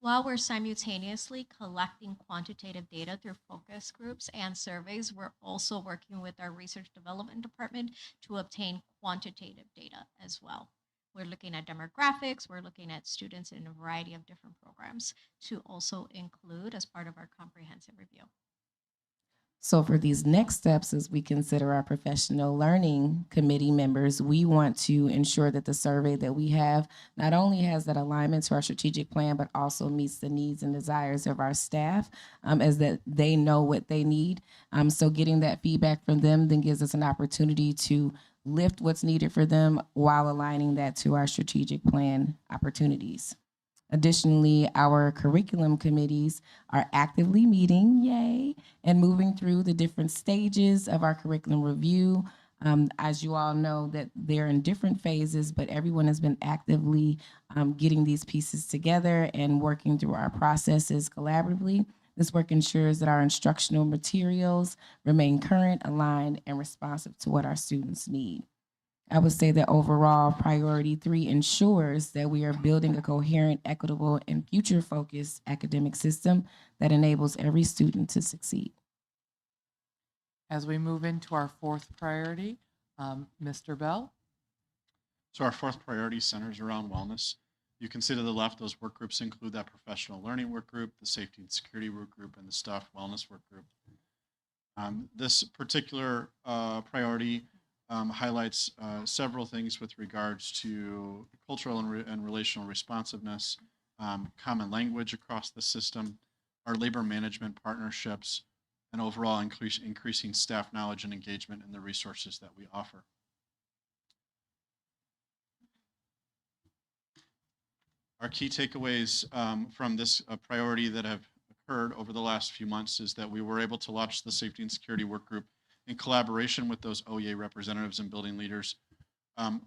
While we're simultaneously collecting quantitative data through focus groups and surveys, we're also working with our research development department to obtain quantitative data as well. We're looking at demographics, we're looking at students in a variety of different programs to also include as part of our comprehensive review. So for these next steps, as we consider our professional learning committee members, we want to ensure that the survey that we have not only has that alignment to our strategic plan, but also meets the needs and desires of our staff as that they know what they need. So getting that feedback from them then gives us an opportunity to lift what's needed for them while aligning that to our strategic plan opportunities. Additionally, our curriculum committees are actively meeting, yay, and moving through the different stages of our curriculum review. As you all know, that they're in different phases, but everyone has been actively getting these pieces together and working through our processes collaboratively. This work ensures that our instructional materials remain current, aligned, and responsive to what our students need. I would say that overall, priority 3 ensures that we are building a coherent, equitable, and future-focused academic system that enables every student to succeed. As we move into our 4th priority, Mr. Bell. So our 4th priority centers around wellness. You can see to the left, those work groups include that professional learning work group, the safety and security work group, and the staff wellness work group. This particular priority highlights several things with regards to cultural and relational responsiveness, common language across the system, our labor management partnerships, and overall increasing staff knowledge and engagement in the resources that we offer. Our key takeaways from this priority that have occurred over the last few months is that we were able to launch the safety and security work group in collaboration with those OEA representatives and building leaders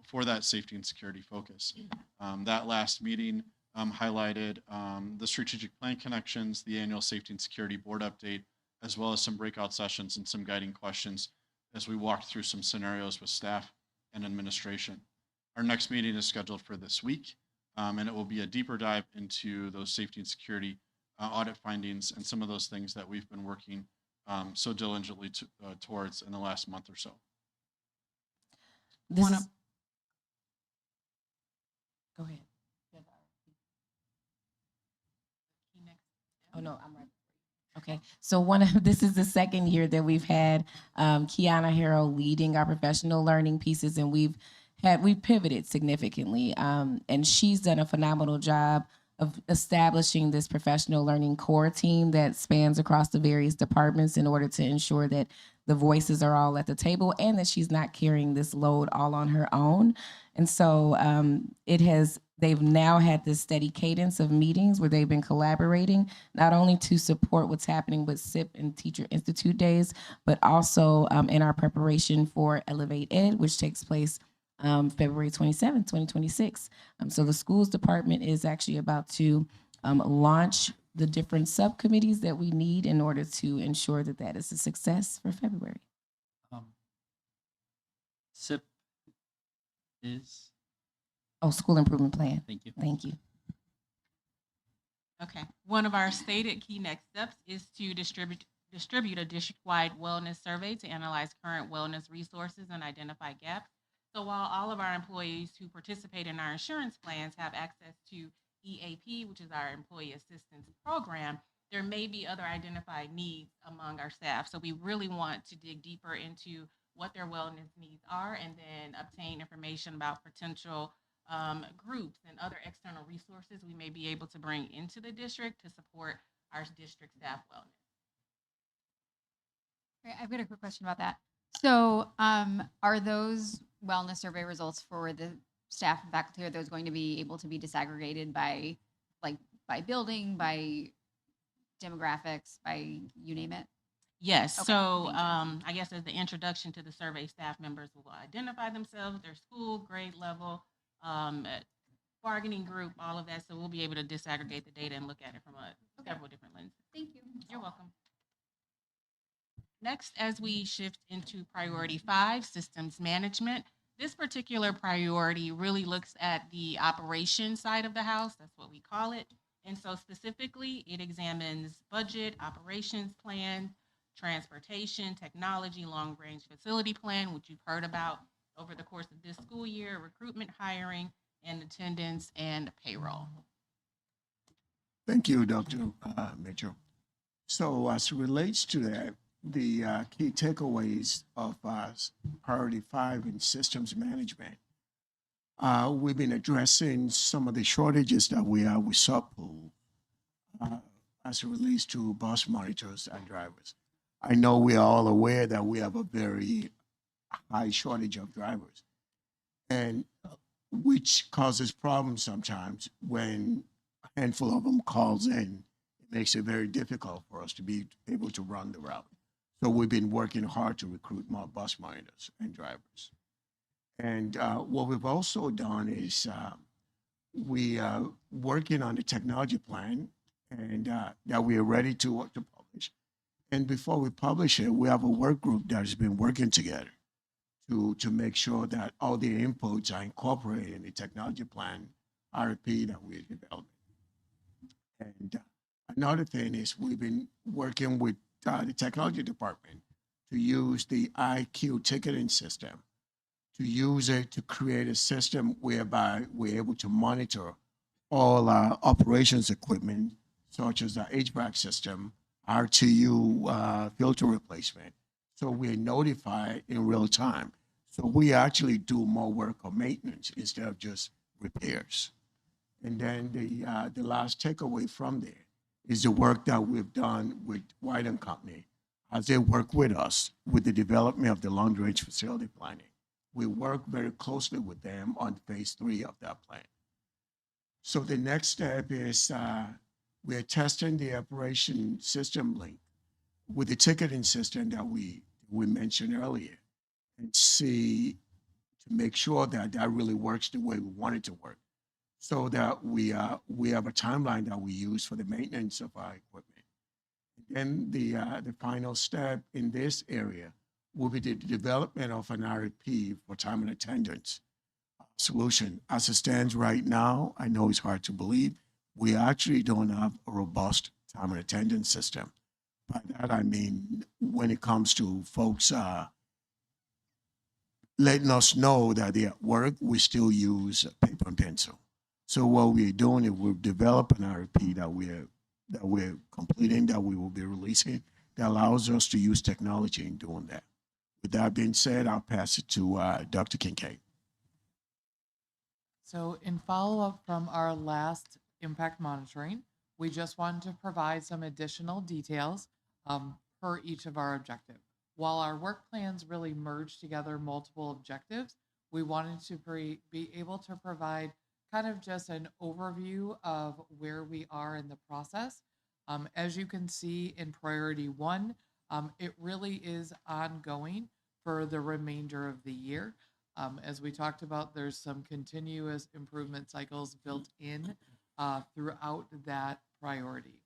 for that safety and security focus. That last meeting highlighted the strategic plan connections, the annual safety and security board update, as well as some breakout sessions and some guiding questions as we walked through some scenarios with staff and administration. Our next meeting is scheduled for this week, and it will be a deeper dive into those safety and security audit findings and some of those things that we've been working so diligently towards in the last month or so. Go ahead. Oh, no, I'm right. Okay, so this is the second year that we've had Kiana Harrell leading our professional learning pieces, and we've pivoted significantly, and she's done a phenomenal job of establishing this professional learning core team that spans across the various departments in order to ensure that the voices are all at the table and that she's not carrying this load all on her own. And so they've now had this steady cadence of meetings where they've been collaborating, not only to support what's happening with SIP and Teacher Institute days, but also in our preparation for Elevate Ed, which takes place February 27th, 2026. So the schools department is actually about to launch the different subcommittees that we need in order to ensure that that is a success for February. SIP is, Oh, school improvement plan. thank you. Thank you. Okay. One of our stated key next steps is to distribute a district-wide wellness survey to analyze current wellness resources and identify gaps. So while all of our employees who participate in our insurance plans have access to EAP, which is our employee assistance program, there may be other identified needs among our staff. So we really want to dig deeper into what their wellness needs are and then obtain information about potential groups and other external resources we may be able to bring into the district to support our district staff wellness. Okay, I've got a quick question about that. So are those wellness survey results for the staff and faculty, are those going to be able to be disaggregated by building, by demographics, by you name it? Yes. Okay, So thank you. I guess as the introduction to the survey, staff members will identify themselves, their school, grade level, bargaining group, all of that. So we'll be able to disaggregate the data and look at it from several different lenses. Thank you. You're welcome. Next, as we shift into priority 5, systems management, this particular priority really looks at the operation side of the house. That's what we call it. And so specifically, it examines budget, operations plan, transportation, technology, long-range facility plan, which you've heard about over the course of this school year, recruitment, hiring, and attendance, and payroll. Thank you, Dr. Mitchell. So as it relates to that, the key takeaways of priority 5 in systems management, we've been addressing some of the shortages that we have with subpool as it relates to bus monitors and drivers. I know we are all aware that we have a very high shortage of drivers, and which causes problems sometimes when a handful of them calls in. It makes it very difficult for us to be able to run the route. So we've been working hard to recruit more bus monitors and drivers. And what we've also done is we are working on the technology plan, and that we are ready to publish. And before we publish it, we have a work group that has been working together to make sure that all the inputs are incorporated in the technology plan RFP that we're developing. And another thing is we've been working with the technology department to use the IQ ticketing system, to use it to create a system whereby we're able to monitor all our operations equipment, such as the HVAC system, RTU filter replacement. So we're notified in real time. So we actually do more work on maintenance instead of just repairs. And then the last takeaway from there is the work that we've done with White & Company as they work with us with the development of the long-range facility planning. We work very closely with them on phase 3 of that plan. So the next step is we're testing the operation system link with the ticketing system that we mentioned earlier, and see to make sure that that really works the way we want it to work, so that we have a timeline that we use for the maintenance of our equipment. And the final step in this area will be the development of an RFP for time and attendance solution. As it stands right now, I know it's hard to believe, we actually don't have a robust time and attendance system. By that, I mean, when it comes to folks letting us know that they're at work, we still use paper and pencil. So what we're doing is we've developed an RFP that we're completing, that we will be releasing, that allows us to use technology in doing that. With that being said, I'll pass it to Dr. Kincaid. So in follow-up from our last impact monitoring, we just wanted to provide some additional details per each of our objectives. While our work plans really merge together multiple objectives, we wanted to be able to provide kind of just an overview of where we are in the process. As you can see in priority 1, it really is ongoing for the remainder of the year. As we talked about, there's some continuous improvement cycles built in throughout that priority.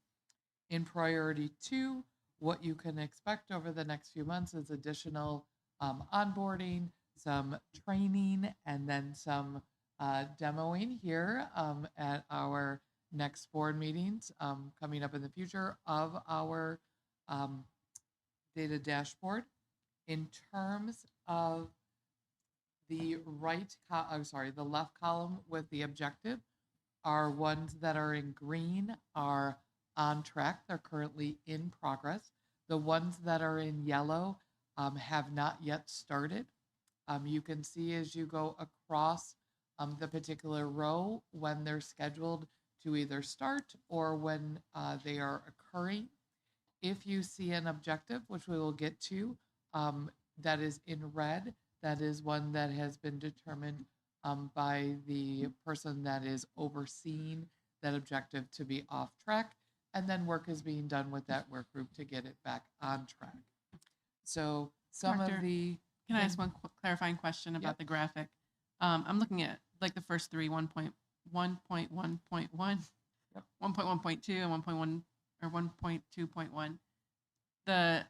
In priority 2, what you can expect over the next few months is additional onboarding, some training, and then some demoing here at our next board meetings coming up in the future of our data dashboard. In terms of the the left column with the objective, our ones that are in green are on track. They're currently in progress. The ones that are in yellow have not yet started. You can see as you go across the particular row when they're scheduled to either start or when they are occurring. If you see an objective, which we will get to, that is in red, that is one that has been determined by the person that is overseeing that objective to be off track, and then work is being done with that work group to get it back on track. So some Doctor, of the... Can I ask one clarifying question about the graphic? I'm looking at like the first three, 1.1.1.1, 1.1.2, and 1.1 or 1.2.1. The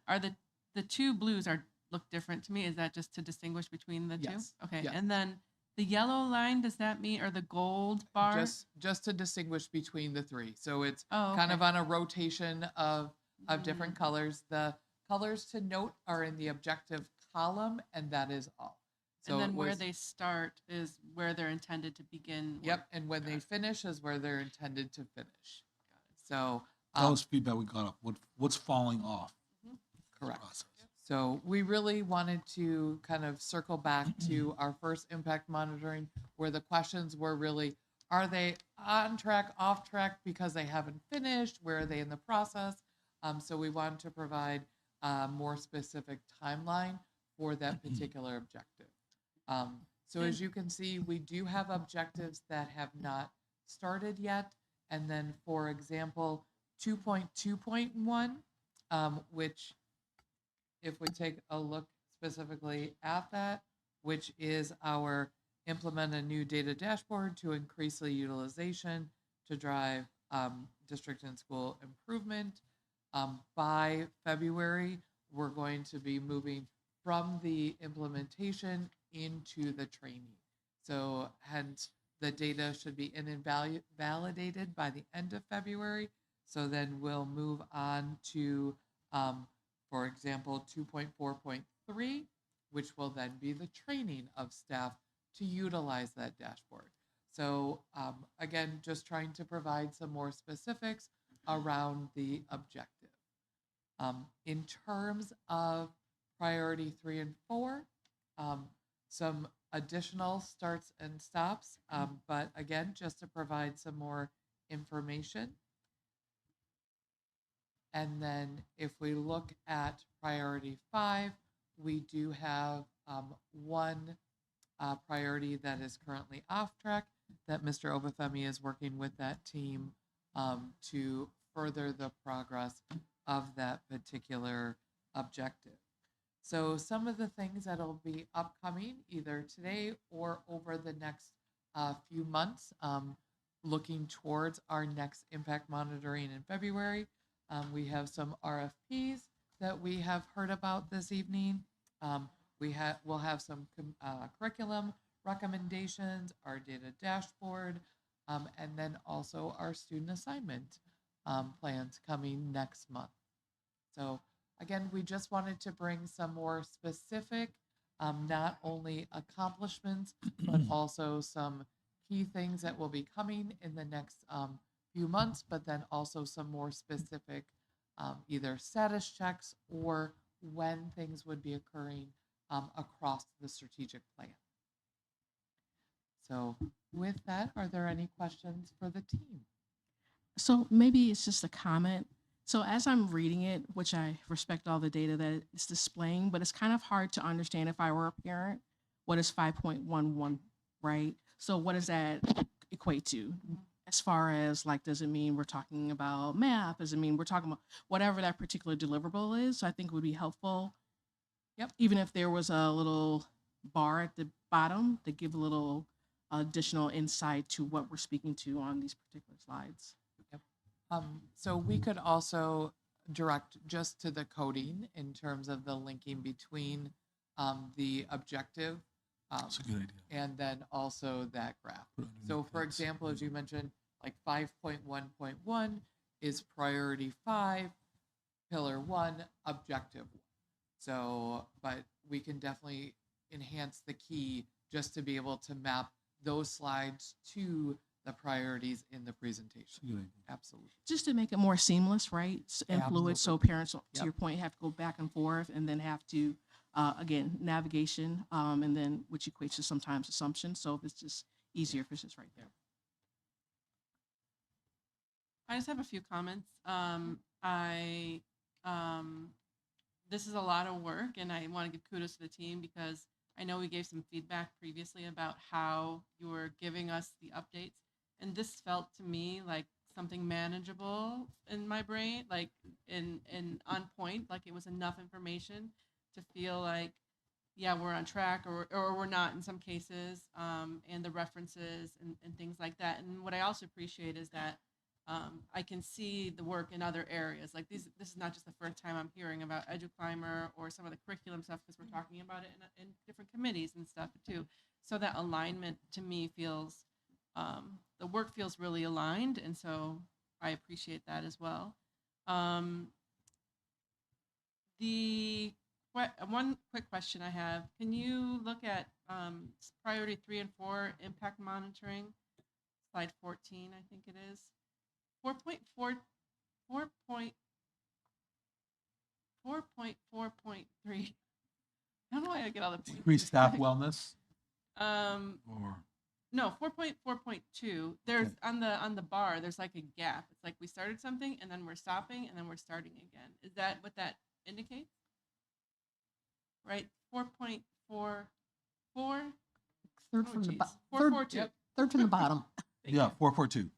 two blues look different to me. Is that just to distinguish between the Yes. two? Okay. Yeah. And then the yellow line, does that mean, or the gold bar? Just to distinguish between the three. So it's Oh, kind of okay. on a rotation of different colors. The colors to note are in the objective column, and that is all. So And then it where was- they start is where they're intended to begin. Yep, and when they finish is where they're intended to finish. So That was feedback we got up. What's falling off? correct. Process. So we really wanted to kind of circle back to our first impact monitoring, where the questions were really, are they on track, off track because they haven't finished? Where are they in the process? So we wanted to provide a more specific timeline for that particular objective. So as you can see, we do have objectives that have not started yet. And then, for example, 2.2.1, which if we take a look specifically at that, which is our implement a new data dashboard to increase the utilization to drive district and school improvement. By February, we're going to be moving from the implementation into the training. So hence the data should be in and validated by the end of February. So then we'll move on to, for example, 2.4.3, which will then be the training of staff to utilize that dashboard. So again, just trying to provide some more specifics around the objective. In terms of priority 3 and 4, some additional starts and stops, but again, just to provide some more information. And then if we look at priority 5, we do have one priority that is currently off track that Mr. Obafemi is working with that team to further the progress of that particular objective. So some of the things that'll be upcoming either today or over the next few months, looking towards our next impact monitoring in February. We have some RFPs that we have heard about this evening. We'll have some curriculum recommendations, our data dashboard, and then also our student assignment plans coming next month. So again, we just wanted to bring some more specific, not only accomplishments, but also some key things that will be coming in the next few months, but then also some more specific either status checks or when things would be occurring across the strategic plan. So with that, are there any questions for the team? So maybe it's just a comment. So as I'm reading it, which I respect all the data that it's displaying, but it's kind of hard to understand if I were a parent, what is 5.11, right? So what does that equate to? As far as like, does it mean we're talking about math? Does it mean we're talking about whatever that particular deliverable is? So I think it would be helpful. Yep. Even if there was a little bar at the bottom to give a little additional insight to what we're speaking to on these particular slides. So we could also direct just to the coding in terms of the linking between the objective That's a good idea. and then also that graph. Put it underneath So for that. example, as you mentioned, like 5.1.1 is priority 5, pillar 1, objective 1. So, but we can definitely enhance the key just to be able to map those slides to the priorities in the presentation. Good idea. Absolutely. Just to make it more seamless, right? And fluid, so Absolutely. parents, to Yep. your point, have to go back and forth and then have to, again, navigation, and then which equates to sometimes assumptions. So if it's just easier if it's just right there. I just have a few comments. This is a lot of work, and I want to give kudos to the team because I know we gave some feedback previously about how you were giving us the updates, and this felt to me like something manageable in my brain, like in on point, like it was enough information to feel like, yeah, we're on track, or we're not in some cases, and the references and things like that. And what I also appreciate is that I can see the work in other areas. Like this is not just the first time I'm hearing about EduClimber or some of the curriculum stuff because we're talking about it in different committees and stuff too. So that alignment to me feels, the work feels really aligned. And so I appreciate that as well. One quick question I have, can you look at priority 3 and 4 impact monitoring, slide 14, I think it is. 4.4.3. I don't know why I get all the points. Increase staff wellness Um, or no, 4.4.2. There's Okay. on the bar. There's like a gap. It's like we started something and then we're stopping and then we're starting again. Is that what that indicates? Right. 4.44. Third from the geez. bottom. 442. Third from the bottom. yeah, 442.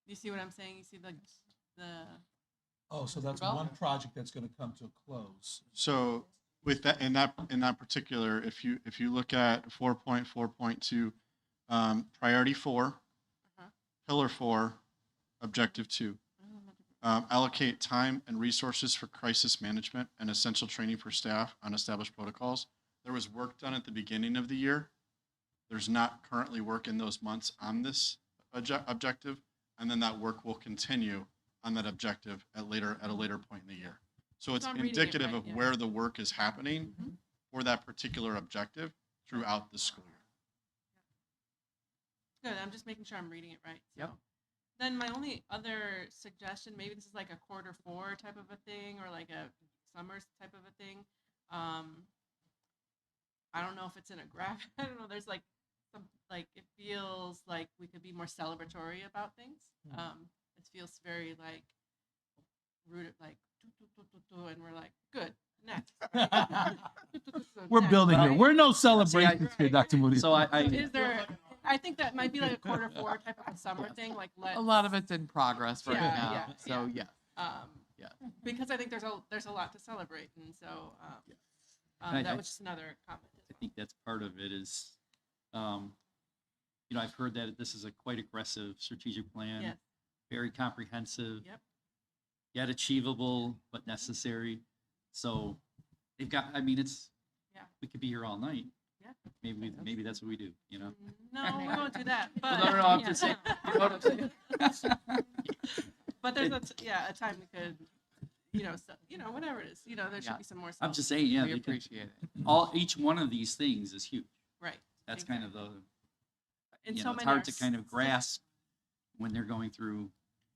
You see what I'm saying? You see the Oh, so that's one project that's going to come to a close. So with that, in that particular, if you look at 4.4.2, priority 4, pillar 4, objective 2, allocate time and resources for crisis management and essential training for staff on established protocols. There was work done at the beginning of the year. There's not currently work in those months on this objective, and then that work will continue on that objective at a later point in the year. So it's I'm reading it indicative right, of yeah. where the work is happening for that particular objective throughout the school year. Good. I'm just making sure I'm reading it right. So. Then my only other suggestion, maybe this is like a quarter 4 type of a thing or like a summer type of a thing. I don't know if it's in a graph. I don't know. There's like some, like, it feels like we could be more celebratory about things. It feels very like rooted, like, and we're like, good, next. We're building here. We're no celebrations here, Right. Dr. Moody. So Is there? I think that might be like a quarter 4 type of a summer thing. Like A lot of it's in progress right Yeah, now. yeah, So yeah. yeah. Because I think there's a lot to celebrate, and so that was just another comment. I think that's part of it is, I've heard that this is a quite aggressive strategic plan, Yes. very comprehensive, Yep. yet achievable, but necessary. So they've got, it's, Yeah. we could be here all night. Yeah. Maybe that's what we do, No, we won't do that. But No, I'm just saying, you know what I'm saying? But there's a time we could, whatever it is, there should be some more stuff. I'm just saying, yeah. We because appreciate it. each one of these things is huge. Right. That's kind of the, And it's so many hard are to kind of grasp when they're going through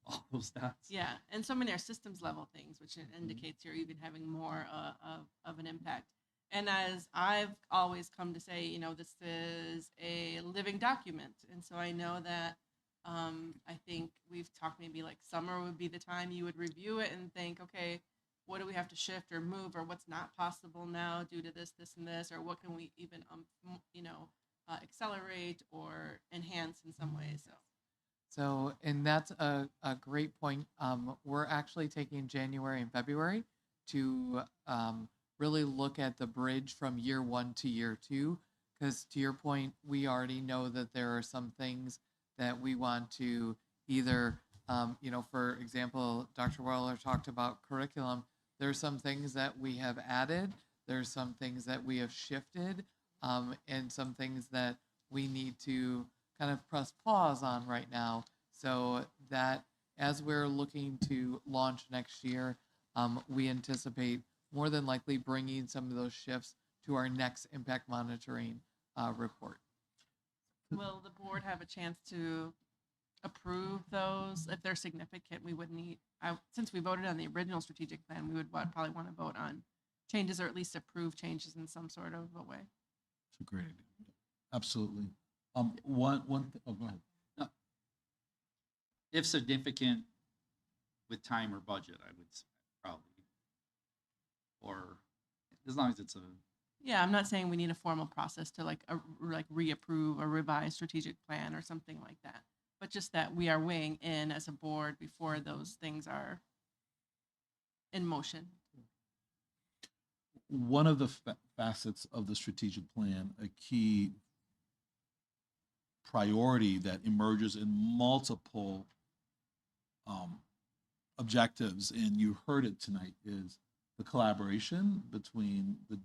all those dots. Yeah, and so many are systems level things, which indicates you're even having more of an impact. And as I've always come to say, this is a living document. And so I know that I think we've talked maybe like summer would be the time you would review it and think, okay, what do we have to shift or move or what's not possible now due to this, this, and this, or what can we even, accelerate or enhance in some ways. So, and that's a great point. We're actually taking January and February to really look at the bridge from year one to year two. Because to your point, we already know that there are some things that we want to either, for example, Dr. Weiler talked about curriculum. There are some things that we have added. There's some things that we have shifted, and some things that we need to kind of press pause on right now. So that as we're looking to launch next year, we anticipate more than likely bringing some of those shifts to our next impact monitoring report. Will the board have a chance to approve those? If they're significant, we would need, since we voted on the original strategic plan, we would probably want to vote on changes, or at least approve changes in some sort of a way. It's a great idea. Absolutely. Oh, go ahead. If significant with time or budget, I would say probably, or as long as it's a. Yeah, I'm not saying we need a formal process to like reapprove or revise strategic plan or something like that, but just that we are weighing in as a board before those things are in motion. One of the facets of the strategic plan, a key priority that emerges in multiple objectives, and you heard it tonight, is the collaboration between the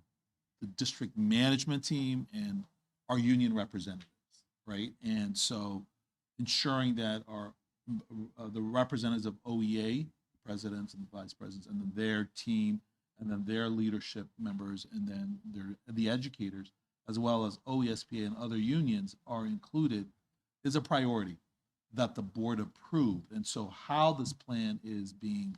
district management team and our union representatives, right? And so ensuring that the representatives of OEA, presidents and vice presidents, and then their team, and then their leadership members, and then the educators, as well as OESPA and other unions are included, is a priority that the board approved. And so how this plan is being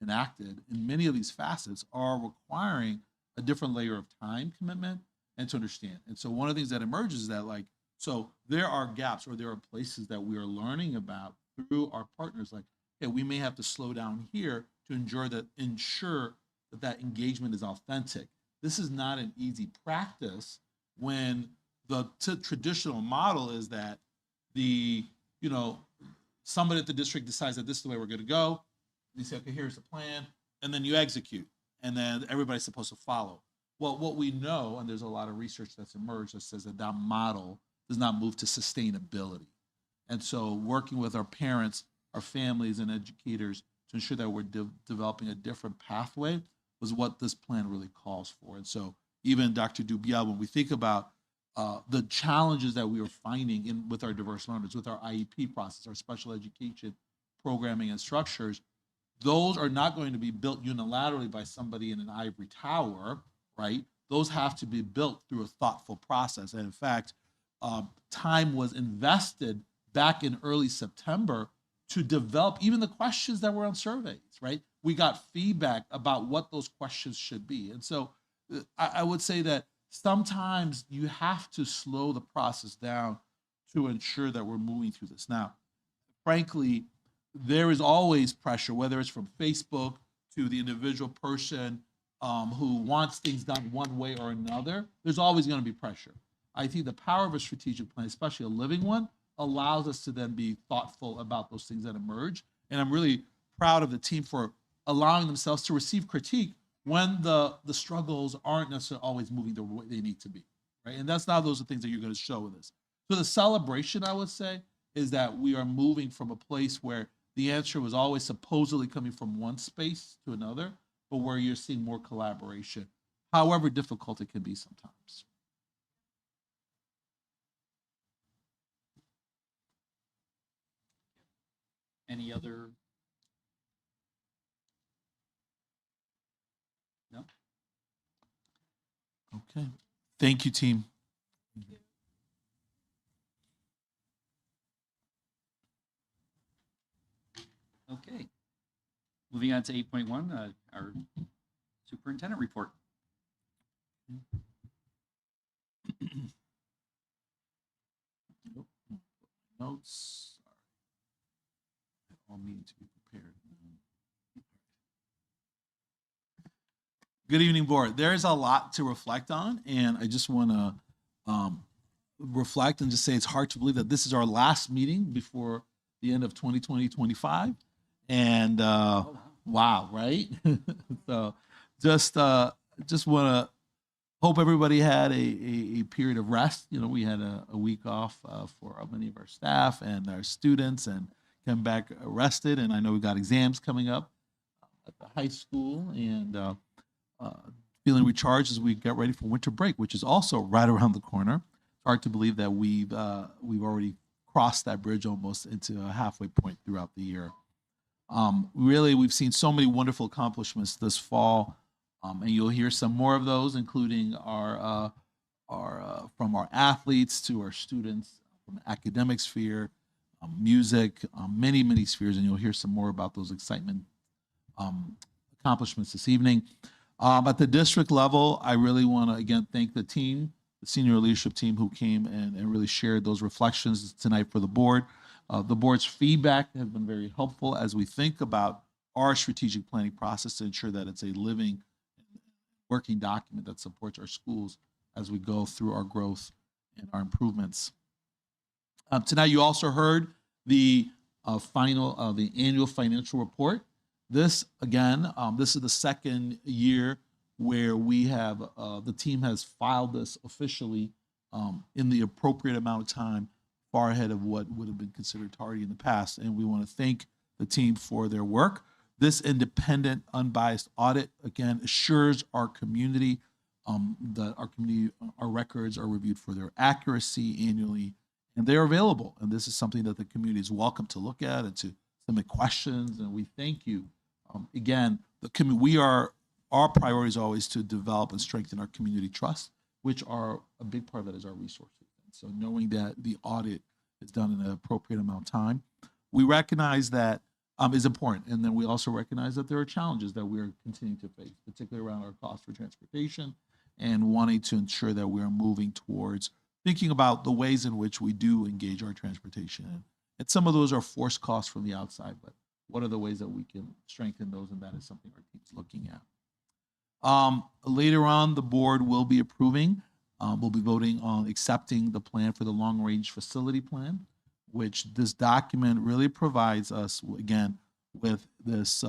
enacted in many of these facets are requiring a different layer of time commitment and to understand. And so one of the things that emerges is that so there are gaps, or there are places that we are learning about through our partners, hey, we may have to slow down here to ensure that engagement is authentic. This is not an easy practice when the traditional model is that somebody at the district decides that this is the way we're going to go. You say, okay, here's the plan, and then you execute, and then everybody's supposed to follow. Well, what we know, and there's a lot of research that's emerged that says that model does not move to sustainability. And so working with our parents, our families, and educators to ensure that we're developing a different pathway was what this plan really calls for. And so even Dr. Dubiel, when we think about the challenges that we are finding with our diverse learners, with our IEP process, our special education programming and structures, those are not going to be built unilaterally by somebody in an ivory tower, right? Those have to be built through a thoughtful process. And in fact, time was invested back in early September to develop even the questions that were on surveys, right? We got feedback about what those questions should be. And so I would say that sometimes you have to slow the process down to ensure that we're moving through this. Now, frankly, there is always pressure, whether it's from Facebook to the individual person who wants things done one way or another. There's always going to be pressure. I think the power of a strategic plan, especially a living one, allows us to then be thoughtful about those things that emerge. And I'm really proud of the team for allowing themselves to receive critique when the struggles aren't necessarily always moving the way they need to be, right? And those are things that you're going to show with this. So the celebration, I would say, is that we are moving from a place where the answer was always supposedly coming from one space to another, but where you're seeing more collaboration, however difficult it can be sometimes. Any other? No? Okay. Thank you, team. Okay. Moving on to 8.1, our superintendent report. Notes. All need to be prepared. Good evening, board. There's a lot to reflect on, and I just want to reflect and just say it's hard to believe that this is our last meeting before the end of 2020-25. And wow, right? So just just want to hope everybody had a period of rest. You know, we had a week off for many of our staff and our students, and come back rested. And I know we got exams coming up at the high school, and feeling recharged as we get ready for winter break, which is also right around the corner. It's hard to believe that we've already crossed that bridge almost into a halfway point throughout the year. Really, we've seen so many wonderful accomplishments this fall, and you'll hear some more of those, including our from our athletes to our students, from the academic sphere, music, many spheres, and you'll hear some more about those excitement accomplishments this evening. At the district level, I really want to again thank the team, the senior leadership team who came and really shared those reflections tonight for the board. The board's feedback has been very helpful as we think about our strategic planning process to ensure that it's a living, working document that supports our schools as we go through our growth and our improvements. Tonight, you also heard the the annual financial report. This, again, this is the second year where we have, the team has filed this officially in the appropriate amount of time, far ahead of what would have been considered tardy in the past. And we want to thank the team for their work. This independent, unbiased audit, again, assures our community that our records are reviewed for their accuracy annually, and they're available. And this is something that the community is welcome to look at and to submit questions. And we thank you. Again, our priority is always to develop and strengthen our community trust, which are a big part of that is our resources. So knowing that the audit is done in an appropriate amount of time, we recognize that is important. And then we also recognize that there are challenges that we're continuing to face, particularly around our cost for transportation and wanting to ensure that we're moving towards thinking about the ways in which we do engage our transportation. And some of those are forced costs from the outside, but what are the ways that we can strengthen those? And that is something our team's looking at. Later on, the board will be approving, we'll be voting on accepting the plan for the long-range facility plan, which this document really provides us, again, with this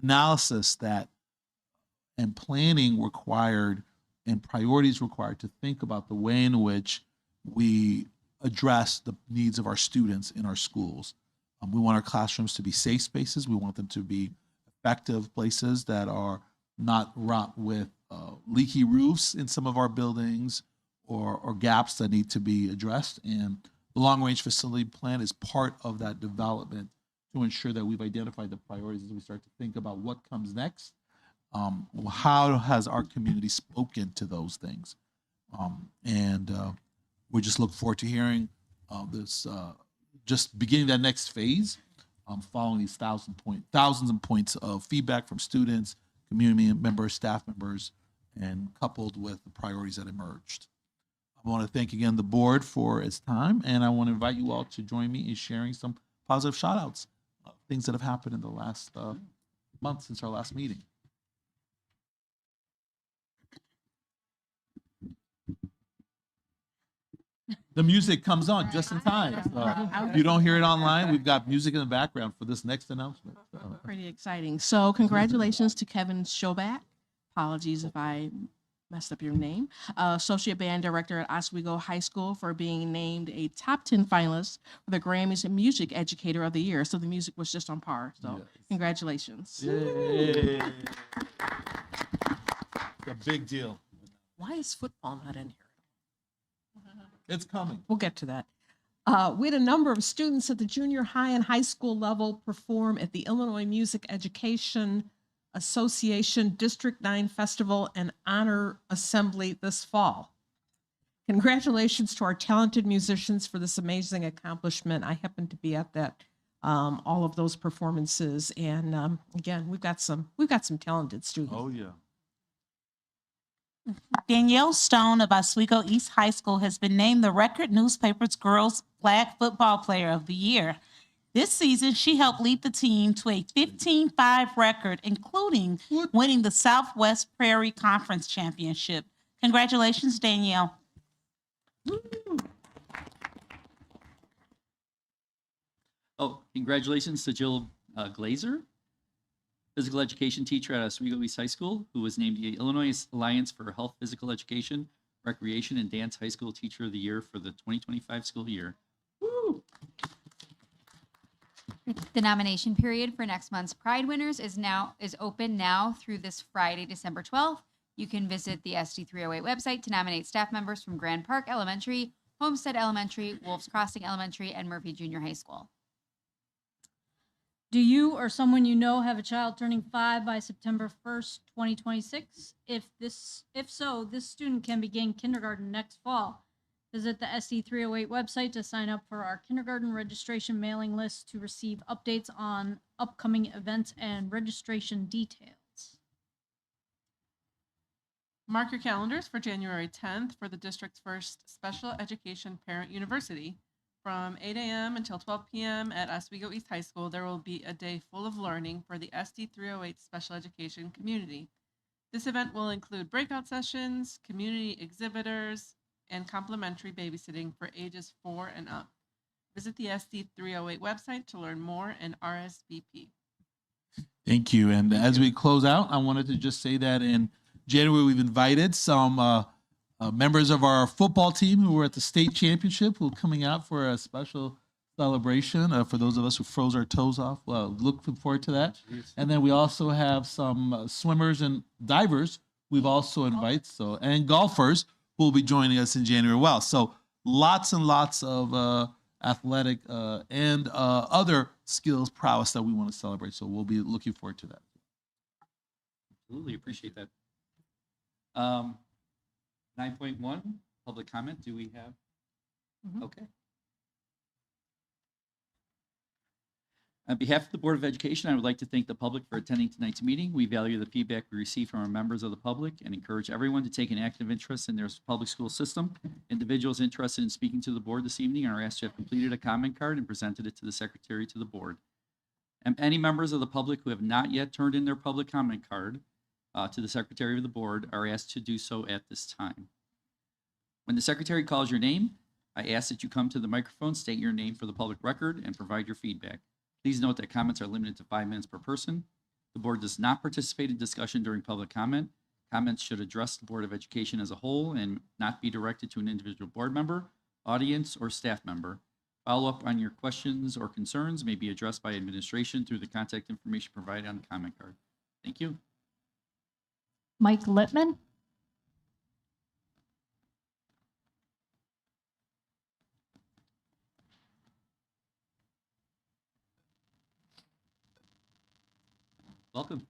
analysis that and planning required and priorities required to think about the way in which we address the needs of our students in our schools. We want our classrooms to be safe spaces. We want them to be effective places that are not wrought with leaky roofs in some of our buildings or gaps that need to be addressed. And the long-range facility plan is part of that development to ensure that we've identified the priorities as we start to think about what comes next. How has our community spoken to those things? We just look forward to hearing this, just beginning that next phase, following these thousands of points of feedback from students, community members, staff members, and coupled with the priorities that emerged. I want to thank again the board for its time, and I want to invite you all to join me in sharing some positive shout outs, things that have happened in the last month since our last meeting. The music comes on just in time. So if you don't hear it online, we've got music in the background for this next announcement. Pretty exciting. So congratulations to Kevin Schoback. Apologies if I messed up your name. Associate Band Director at Oswego High School for being named a top 10 finalist for the Grammys Music Educator of the Year. So the music was just on par. So congratulations. Yay. It's a big deal. Why is football not in here? It's coming. We'll get to that. We had a number of students at the junior high and high school level perform at the Illinois Music Education Association District 9 Festival and Honor Assembly this fall. Congratulations to our talented musicians for this amazing accomplishment. I happened to be at that, all of those performances, and again, we've got some talented students. Oh yeah. Danielle Stone of Oswego East High School has been named the Record Newspaper's Girls Flag Football Player of the Year. This season, she helped lead the team to a 15-5 record, including winning the Southwest Prairie Conference Championship. Congratulations, Danielle. Oh, congratulations to Jill Glazer. physical education teacher at Oswego East High School, who was named the Illinois Alliance for Health, Physical Education, Recreation, and Dance High School Teacher of the Year for the 2025 school year. Woo! The nomination period for next month's Pride winners is open now through this Friday, December 12th. You can visit the SD308 website to nominate staff members from Grand Park Elementary, Homestead Elementary, Wolves Crossing Elementary, and Murphy Junior High School. Do you or someone you know have a child turning 5 by September 1st, 2026? If so, this student can begin kindergarten next fall. Visit the SD308 website to sign up for our kindergarten registration mailing list to receive updates on upcoming events and registration details. Mark your calendars for January 10th for the district's first Special Education Parent University. From 8 a.m. until 12 p.m. at Oswego East High School, there will be a day full of learning for the SD308 special education community. This event will include breakout sessions, community exhibitors, and complimentary babysitting for ages 4 and up. Visit the SD308 website to learn more and RSVP. Thank you. And as we close out, I wanted to just say that in January, we've invited some members of our football team who were at the state championship who are coming out for a special celebration for those of us who froze our toes off. Well, looking forward to that. And then we also have some swimmers and divers we've also invited, and golfers who will be joining us in January. Well, so lots and lots of athletic and other skills prowess that we want to celebrate. So we'll be looking forward to that. Absolutely appreciate that. 9.1, public comment. Do we have? Okay. On behalf of the Board of Education, I would like to thank the public for attending tonight's meeting. We value the feedback we receive from our members of the public and encourage everyone to take an active interest in their public school system. Individuals interested in speaking to the board this evening are asked to have completed a comment card and presented it to the secretary to the board. And any members of the public who have not yet turned in their public comment card to the secretary of the board are asked to do so at this time. When the secretary calls your name, I ask that you come to the microphone, state your name for the public record, and provide your feedback. Please note that comments are limited to 5 minutes per person. The board does not participate in discussion during public comment. Comments should address the Board of Education as a whole and not be directed to an individual board member, audience, or staff member. Follow-up on your questions or concerns may be addressed by administration through the contact information provided on the comment card. Thank you. Mike Littman. Welcome.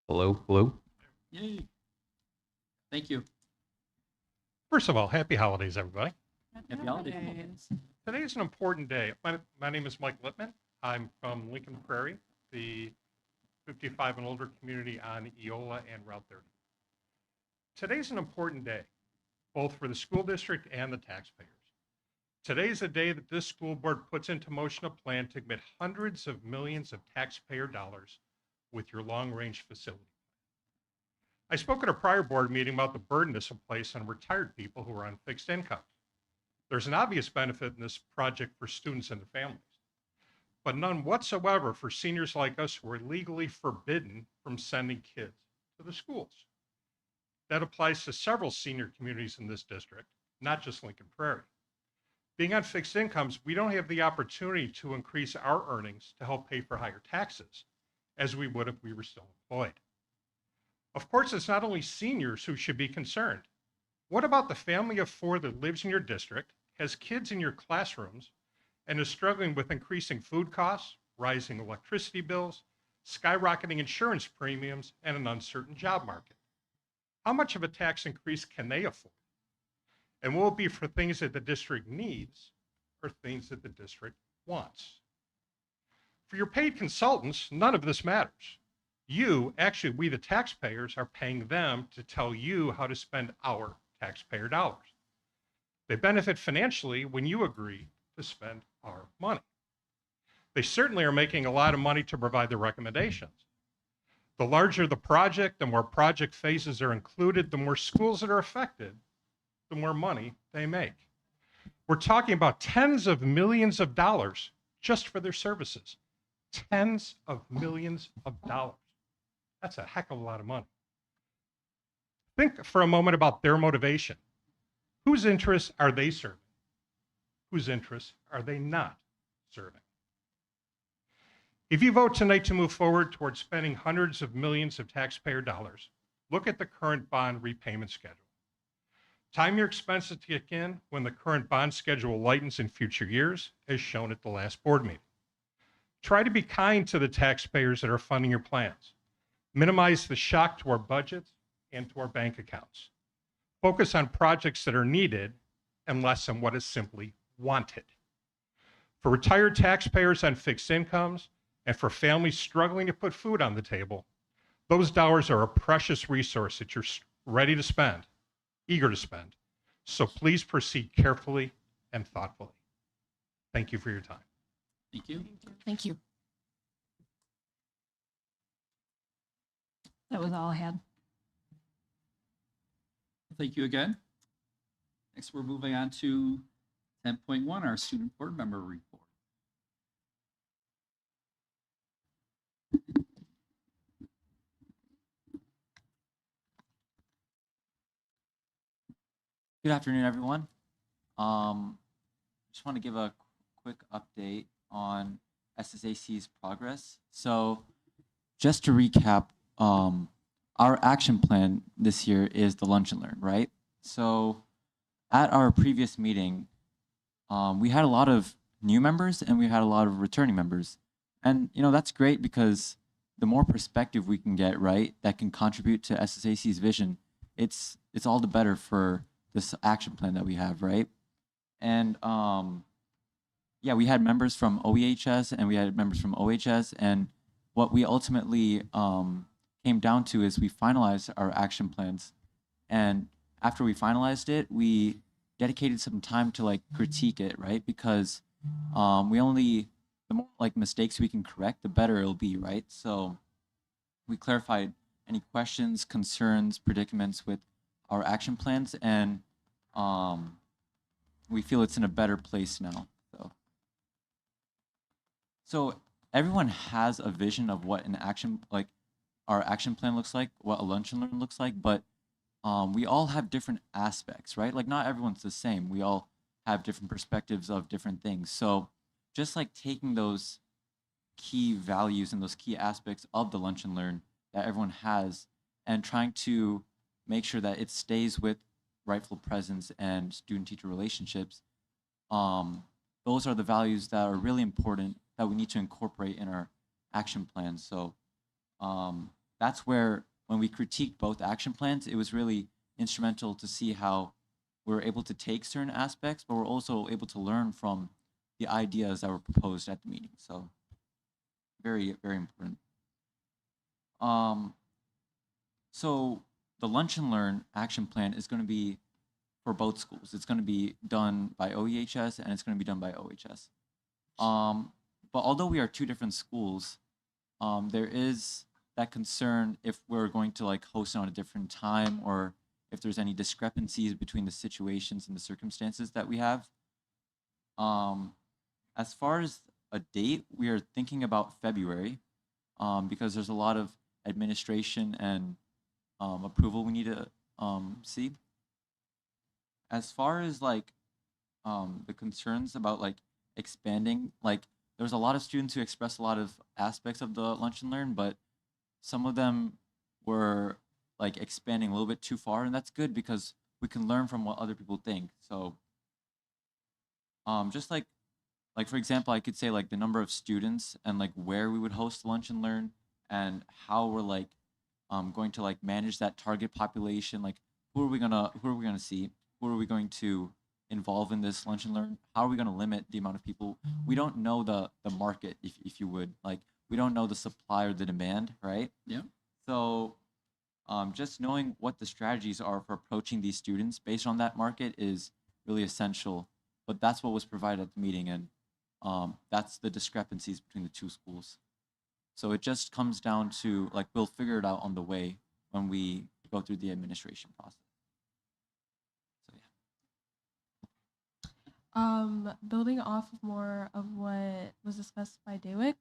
Hello. Yay. Thank you. First of all, happy holidays, everybody. Happy holidays. Today is an important day. My name is Mike Littman. I'm from Lincoln Prairie, the 55 and older community on Eola and Route 30. Today's an important day, both for the school district and the taxpayers. Today is a day that this school board puts into motion a plan to commit hundreds of millions of taxpayer dollars with your long-range facility. I spoke at a prior board meeting about the burden this will place on retired people who are on fixed income. There's an obvious benefit in this project for students and their families, but none whatsoever for seniors like us who are legally forbidden from sending kids to the schools. That applies to several senior communities in this district, not just Lincoln Prairie. Being on fixed incomes, we don't have the opportunity to increase our earnings to help pay for higher taxes, as we would if we were still employed. Of course, it's not only seniors who should be concerned. What about the family of 4 that lives in your district, has kids in your classrooms, and is struggling with increasing food costs, rising electricity bills, skyrocketing insurance premiums, and an uncertain job market? How much of a tax increase can they afford? And will it be for things that the district needs or things that the district wants? For your paid consultants, none of this matters. Actually, we the taxpayers are paying them to tell you how to spend our taxpayer dollars. They benefit financially when you agree to spend our money. They certainly are making a lot of money to provide the recommendations. The larger the project, the more project phases are included, the more schools that are affected, the more money they make. We're talking about tens of millions of dollars just for their services. Tens of millions of dollars. That's a heck of a lot of money. Think for a moment about their motivation. Whose interests are they serving? Whose interests are they not serving? If you vote tonight to move forward towards spending hundreds of millions of taxpayer dollars, look at the current bond repayment schedule. Time your expenses to kick in when the current bond schedule lightens in future years, as shown at the last board meeting. Try to be kind to the taxpayers that are funding your plans. Minimize the shock to our budgets and to our bank accounts. Focus on projects that are needed and less on what is simply wanted. For retired taxpayers on fixed incomes and for families struggling to put food on the table, those dollars are a precious resource that you're ready to spend, eager to spend. So please proceed carefully and thoughtfully. Thank you for your time. Thank you. Thank you. That was all I had. Thank you again. Next, we're moving on to 10.1, our student board member report. Good afternoon, everyone. Just want to give a quick update on SSAC's progress. So just to recap, our action plan this year is the Lunch and Learn, right? So at our previous meeting, we had a lot of new members and we had a lot of returning members. And, you know, that's great because the more perspective we can get, right, that can contribute to SSAC's vision, it's all the better for this action plan that we have, right? And yeah, we had members from OEHS and we had members from OHS, and what we ultimately came down to is we finalized our action plans, and after we finalized it, we dedicated some time to like critique it, right? Because the more like mistakes we can correct, the better it'll be, right? So we clarified any questions, concerns, predicaments with our action plans, and we feel it's in a better place now. So everyone has a vision of what an action, like our action plan looks like, what a Lunch and Learn looks like, but we all have different aspects, right? Like not everyone's the same. We all have different perspectives of different things. So just like taking those key values and those key aspects of the Lunch and Learn that everyone has and trying to make sure that it stays with rightful presence and student-teacher relationships, those are the values that are really important that we need to incorporate in our action plans. So that's where, when we critiqued both action plans, it was really instrumental to see how we were able to take certain aspects, but we're also able to learn from the ideas that were proposed at the meeting. So very, very important. So the Lunch and Learn action plan is going to be for both schools. It's going to be done by OEHS and it's going to be done by OHS. But although we are two different schools, there is that concern if we're going to like host it on a different time or if there's any discrepancies between the situations and the circumstances that we have. As far as a date, we are thinking about February because there's a lot of administration and approval we need to see. As far as like the concerns about like expanding, like there's a lot of students who expressed a lot of aspects of the Lunch and Learn, but some of them were like expanding a little bit too far, and that's good because we can learn from what other people think. So just like for example, I could say like the number of students and like where we would host Lunch and Learn and how we're like going to like manage that target population. Like who are we gonna see? Who are we going to involve in this Lunch and Learn? How are we going to limit the amount of people? We don't know the market, if you would. Like we don't know the supply or the demand, right? Yeah. So just knowing what the strategies are for approaching these students based on that market is really essential. But that's what was provided at the meeting, and that's the discrepancies between the two schools. So it just comes down to, like, we'll figure it out on the way when we go through the administration process. So yeah. Building off of more of what was discussed by Daywick,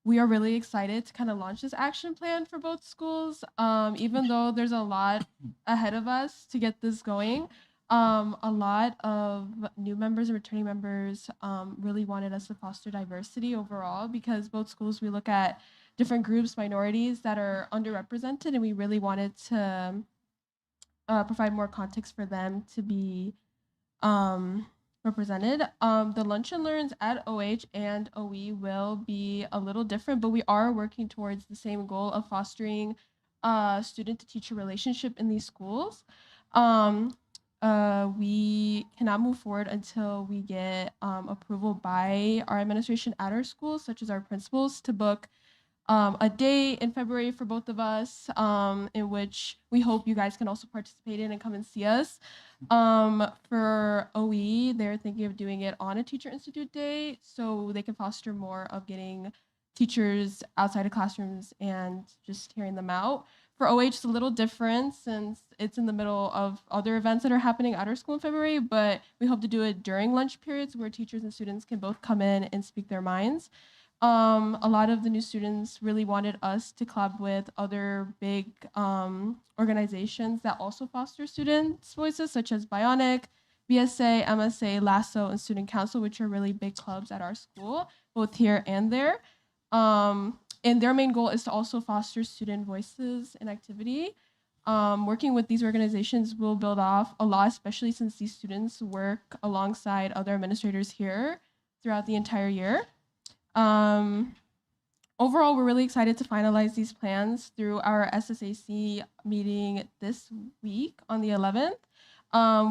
we are really excited to kind of launch this action plan for both schools. Even though there's a lot ahead of us to get this going, a lot of new members and returning members really wanted us to foster diversity overall, because both schools, we look at different groups, minorities that are underrepresented, and we really wanted to provide more context for them to be represented. The lunch and learns at OH and OE will be a little different, but we are working towards the same goal of fostering student to teacher relationship in these schools. We cannot move forward until we get approval by our administration at our schools, such as our principals, to book a day in February for both of us, in which we hope you guys can also participate in and come and see us. For OE, they're thinking of doing it on a Teacher Institute Day, so they can foster more of getting teachers outside of classrooms and just hearing them out. For OH, it's a little different since it's in the middle of other events that are happening at our school in February, but we hope to do it during lunch periods where teachers and students can both come in and speak their minds. A lot of the new students really wanted us to collab with other big organizations that also foster students' voices, such as Bionic, BSA, MSA, LASSO, and Student Council, which are really big clubs at our school, both here and there. And their main goal is to also foster student voices and activity. Working with these organizations will build off a lot, especially since these students work alongside other administrators here throughout the entire year. Overall, we're really excited to finalize these plans through our SSAC meeting this week on the 11th.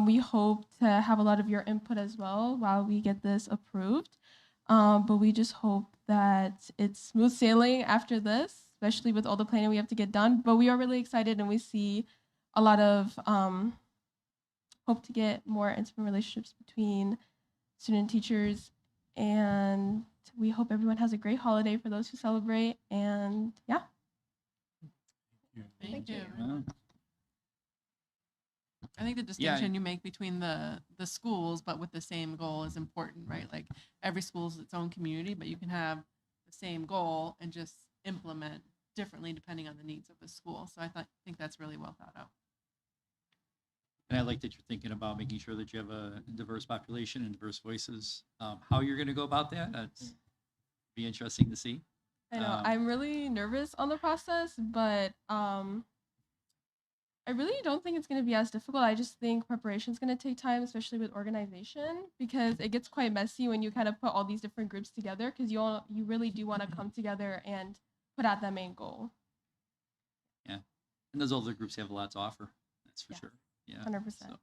We hope to have a lot of your input as well while we get this approved. But we just hope that it's smooth sailing after this, especially with all the planning we have to get done. But we are really excited, and we see a lot of hope to get more intimate relationships between student and teachers. And we hope everyone has a great holiday for those who celebrate. And yeah. Thank you. Wow. I think the distinction you make between the schools, but with the same goal, is important, right? Like every school is its own community, but you can have the same goal and just implement differently depending on the needs of the school. So I think that's really well thought out. And I like that you're thinking about making sure that you have a diverse population and diverse voices. How you're going to go about that, that's be interesting to see. I know I'm really nervous on the process, but I really don't think it's going to be as difficult. I just think preparation is going to take time, especially with organization, because it gets quite messy when you kind of put all these different groups together, because you really do want to come together and put out that main goal. Yeah. And those older groups have a lot to offer. That's for sure. Yeah. 100%. So,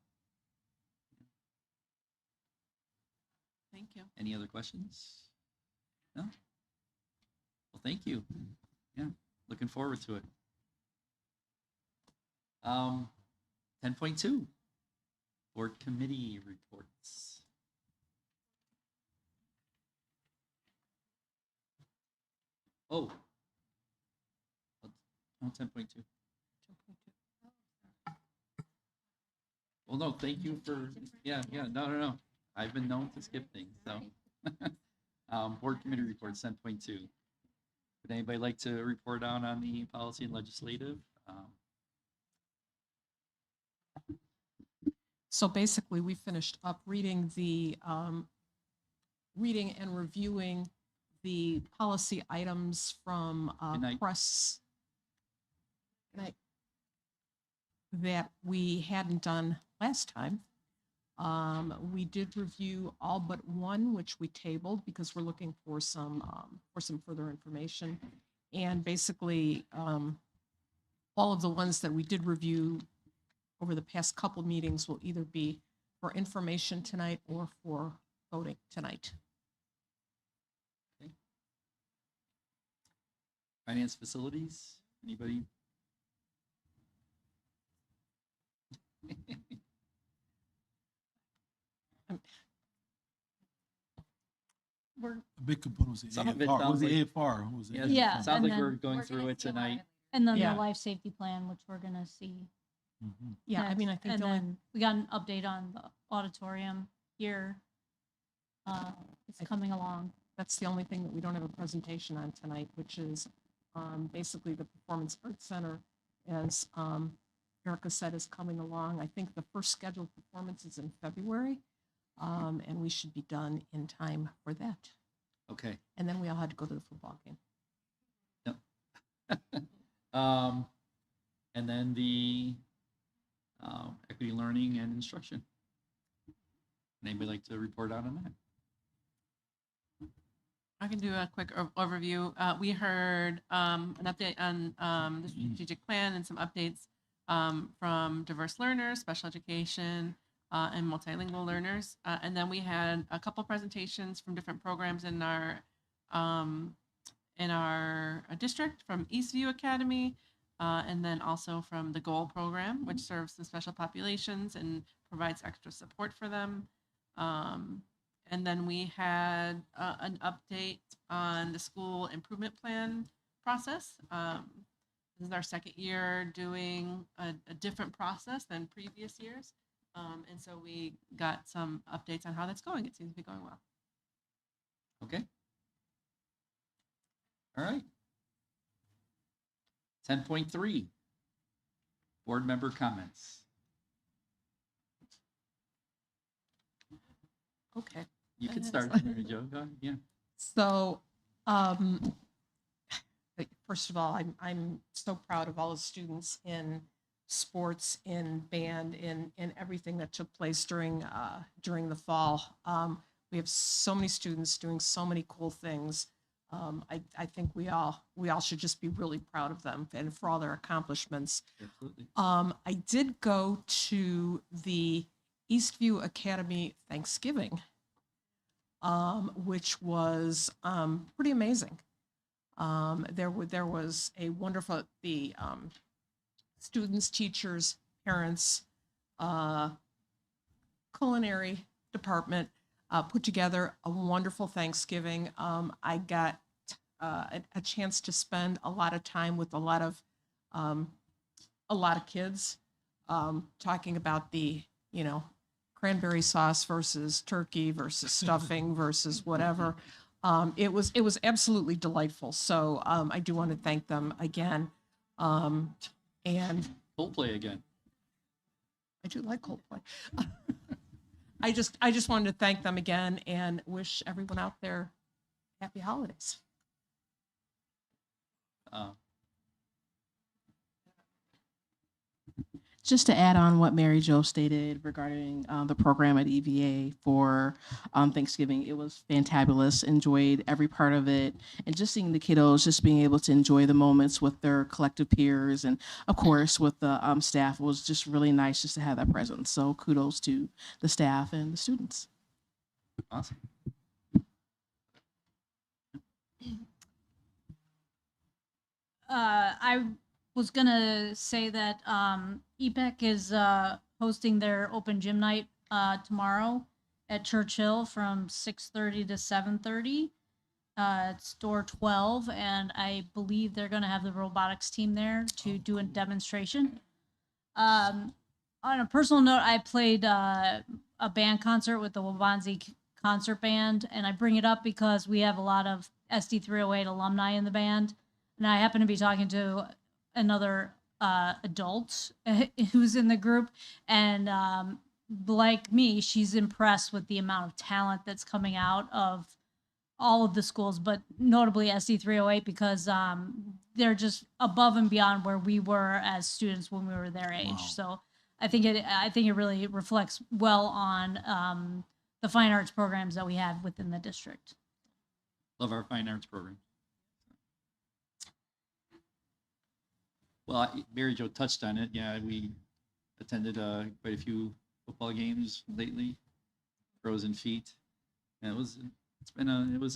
Thank you. any other questions? No? Well, thank you. Yeah. Looking forward to it. 10.2, board committee reports. Oh. Oh, 10.2. Well, no, thank you for, no. I've been known to skip things, so. Board committee reports, 10.2. Would anybody like to report down on the policy and legislative? So basically, we finished up reading reading and reviewing the policy items from press that we hadn't done last time. We did review all but one, which we tabled because we're looking for some further information. And basically, all of the ones that we did review over the past couple meetings will either be for information tonight or for voting tonight. Okay. Finance facilities, anybody? We're, A big component was the Some of it AFR. Was sounds the like- AFR? Was it Yeah, Yeah, sounds and like then we're going through it tonight. and then Yeah. the life safety plan, which we're gonna see. Yeah, I next. mean, I think and the only then we got an update on the auditorium here. It's coming along. That's the only thing that we don't have a presentation on tonight, which is basically the Performance Arts Center, as Erica said, is coming along. I think the first scheduled performance is in February, and we should be done in time for that. Okay. And then we all had to go to the football game. And then the equity learning and instruction. Anybody like to report out on that? I can do a quick overview. We heard an update on the strategic plan and some updates from diverse learners, special education, and multilingual learners. And then we had a couple presentations from different programs in our district, from Eastview Academy, and then also from the GOAL program, which serves the special populations and provides extra support for them. And then we had an update on the school improvement plan process. This is our second year doing a different process than previous years. And so we got some updates on how that's going. It seems to be going well. Okay. All right. 10.3, board member comments. Okay. You can start, Mary Jo. Go ahead. Yeah. So, first of all, I'm so proud of all the students in sports, in band, in everything that took place during the fall. We have so many students doing so many cool things. I think we all should just be really proud of them and for all their accomplishments. Absolutely. I did go to the Eastview Academy Thanksgiving, which was pretty amazing. There was a wonderful, the students, teachers, parents, culinary department put together a wonderful Thanksgiving. I got a chance to spend a lot of time with a lot of kids, talking about the, cranberry sauce versus turkey versus stuffing versus whatever. It was absolutely delightful. So I do want to thank them again. And Coldplay again. I do like Coldplay. I just wanted to thank them again and wish everyone out there happy holidays. Just to add on what Mary Jo stated regarding the program at EVA for Thanksgiving, it was fantabulous. Enjoyed every part of it, and just seeing the kiddos just being able to enjoy the moments with their collective peers, and of course with the staff. It was just really nice just to have that presence. So kudos to the staff and the students. Awesome. I was gonna say that EPEC is hosting their open gym night tomorrow at Churchill from 6:30 to 7:30. It's door 12, and I believe they're gonna have the robotics team there to do a demonstration. On a personal note, I played a band concert with the Wabanzi Concert Band, and I bring it up because we have a lot of SD308 alumni in the band, and I happen to be talking to another adult who's in the group, and like me, she's impressed with the amount of talent that's coming out of all of the schools, but notably SD308, because they're just above and beyond where we were as students when we were their age. Wow. So I think it really reflects well on the fine arts programs that we have within the district. Love our fine arts program. Well, Mary Jo touched on it. Yeah, we attended quite a few football games lately, Frozen Feet, and it was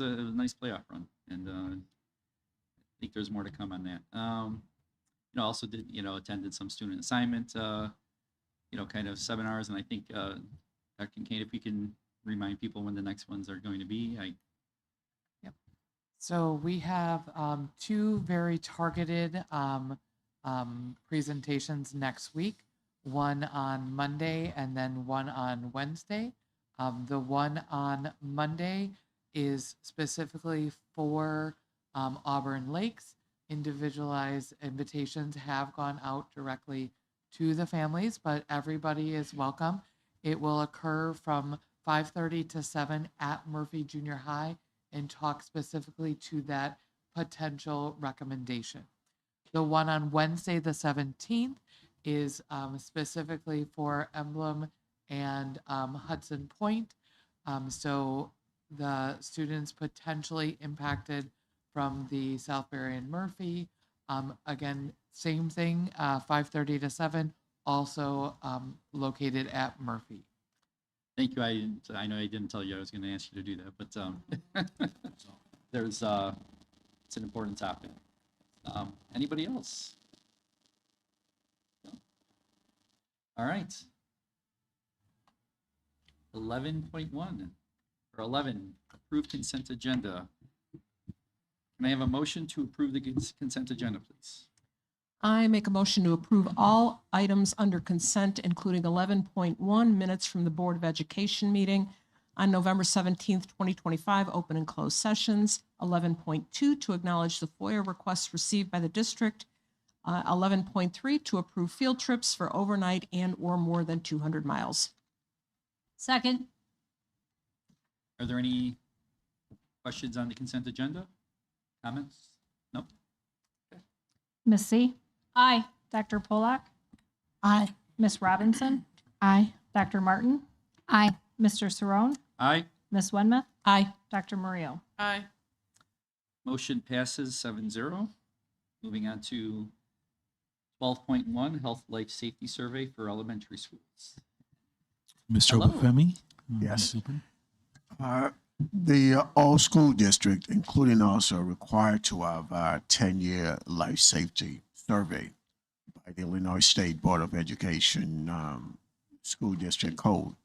a nice playoff run, and think there's more to come on that. Also did, attended some student assignment, kind of seminars, and I think, Dr. Kincaid, if we can remind people when the next ones are going to be, So we have two very targeted presentations next week, one on Monday and then one on Wednesday. The one on Monday is specifically for Auburn Lakes. Individualized invitations have gone out directly to the families, but everybody is welcome. It will occur from 5:30 to 7 at Murphy Junior High and talk specifically to that potential recommendation. The one on Wednesday, the 17th, is specifically for Emblem and Hudson Point. So the students potentially impacted from the Southbury and Murphy. Again, same thing, 5:30 to 7, also located at Murphy. thank you. I know I didn't tell you I was going to ask you to do that, but it's an important topic. Anybody else? No? All right. 11.1 or 11, approved consent agenda. Can I have a motion to approve the consent agenda, please? I make a motion to approve all items under consent, including 11.1 minutes from the Board of Education meeting on November 17th, 2025, open and closed sessions. 11.2 to acknowledge the FOIA requests received by the district. 11.3 to approve field trips for overnight and or more than 200 miles. Second. Are there any questions on the consent agenda? Comments? Nope. Miss C, Aye. Dr. Polak, Aye. Miss Robinson, Aye. Dr. Martin, Aye. Mr. Cerrone, Aye. Miss Wenmouth, Aye. Dr. Murillo. Aye. Motion passes 7-0. Moving on to 12.1, Health Life Safety Survey for elementary schools. Mr. Hello. Obafemi? Yes. Open. The all school district, including us, are required to have a 10-year life safety survey by the Illinois State Board of Education School District Code.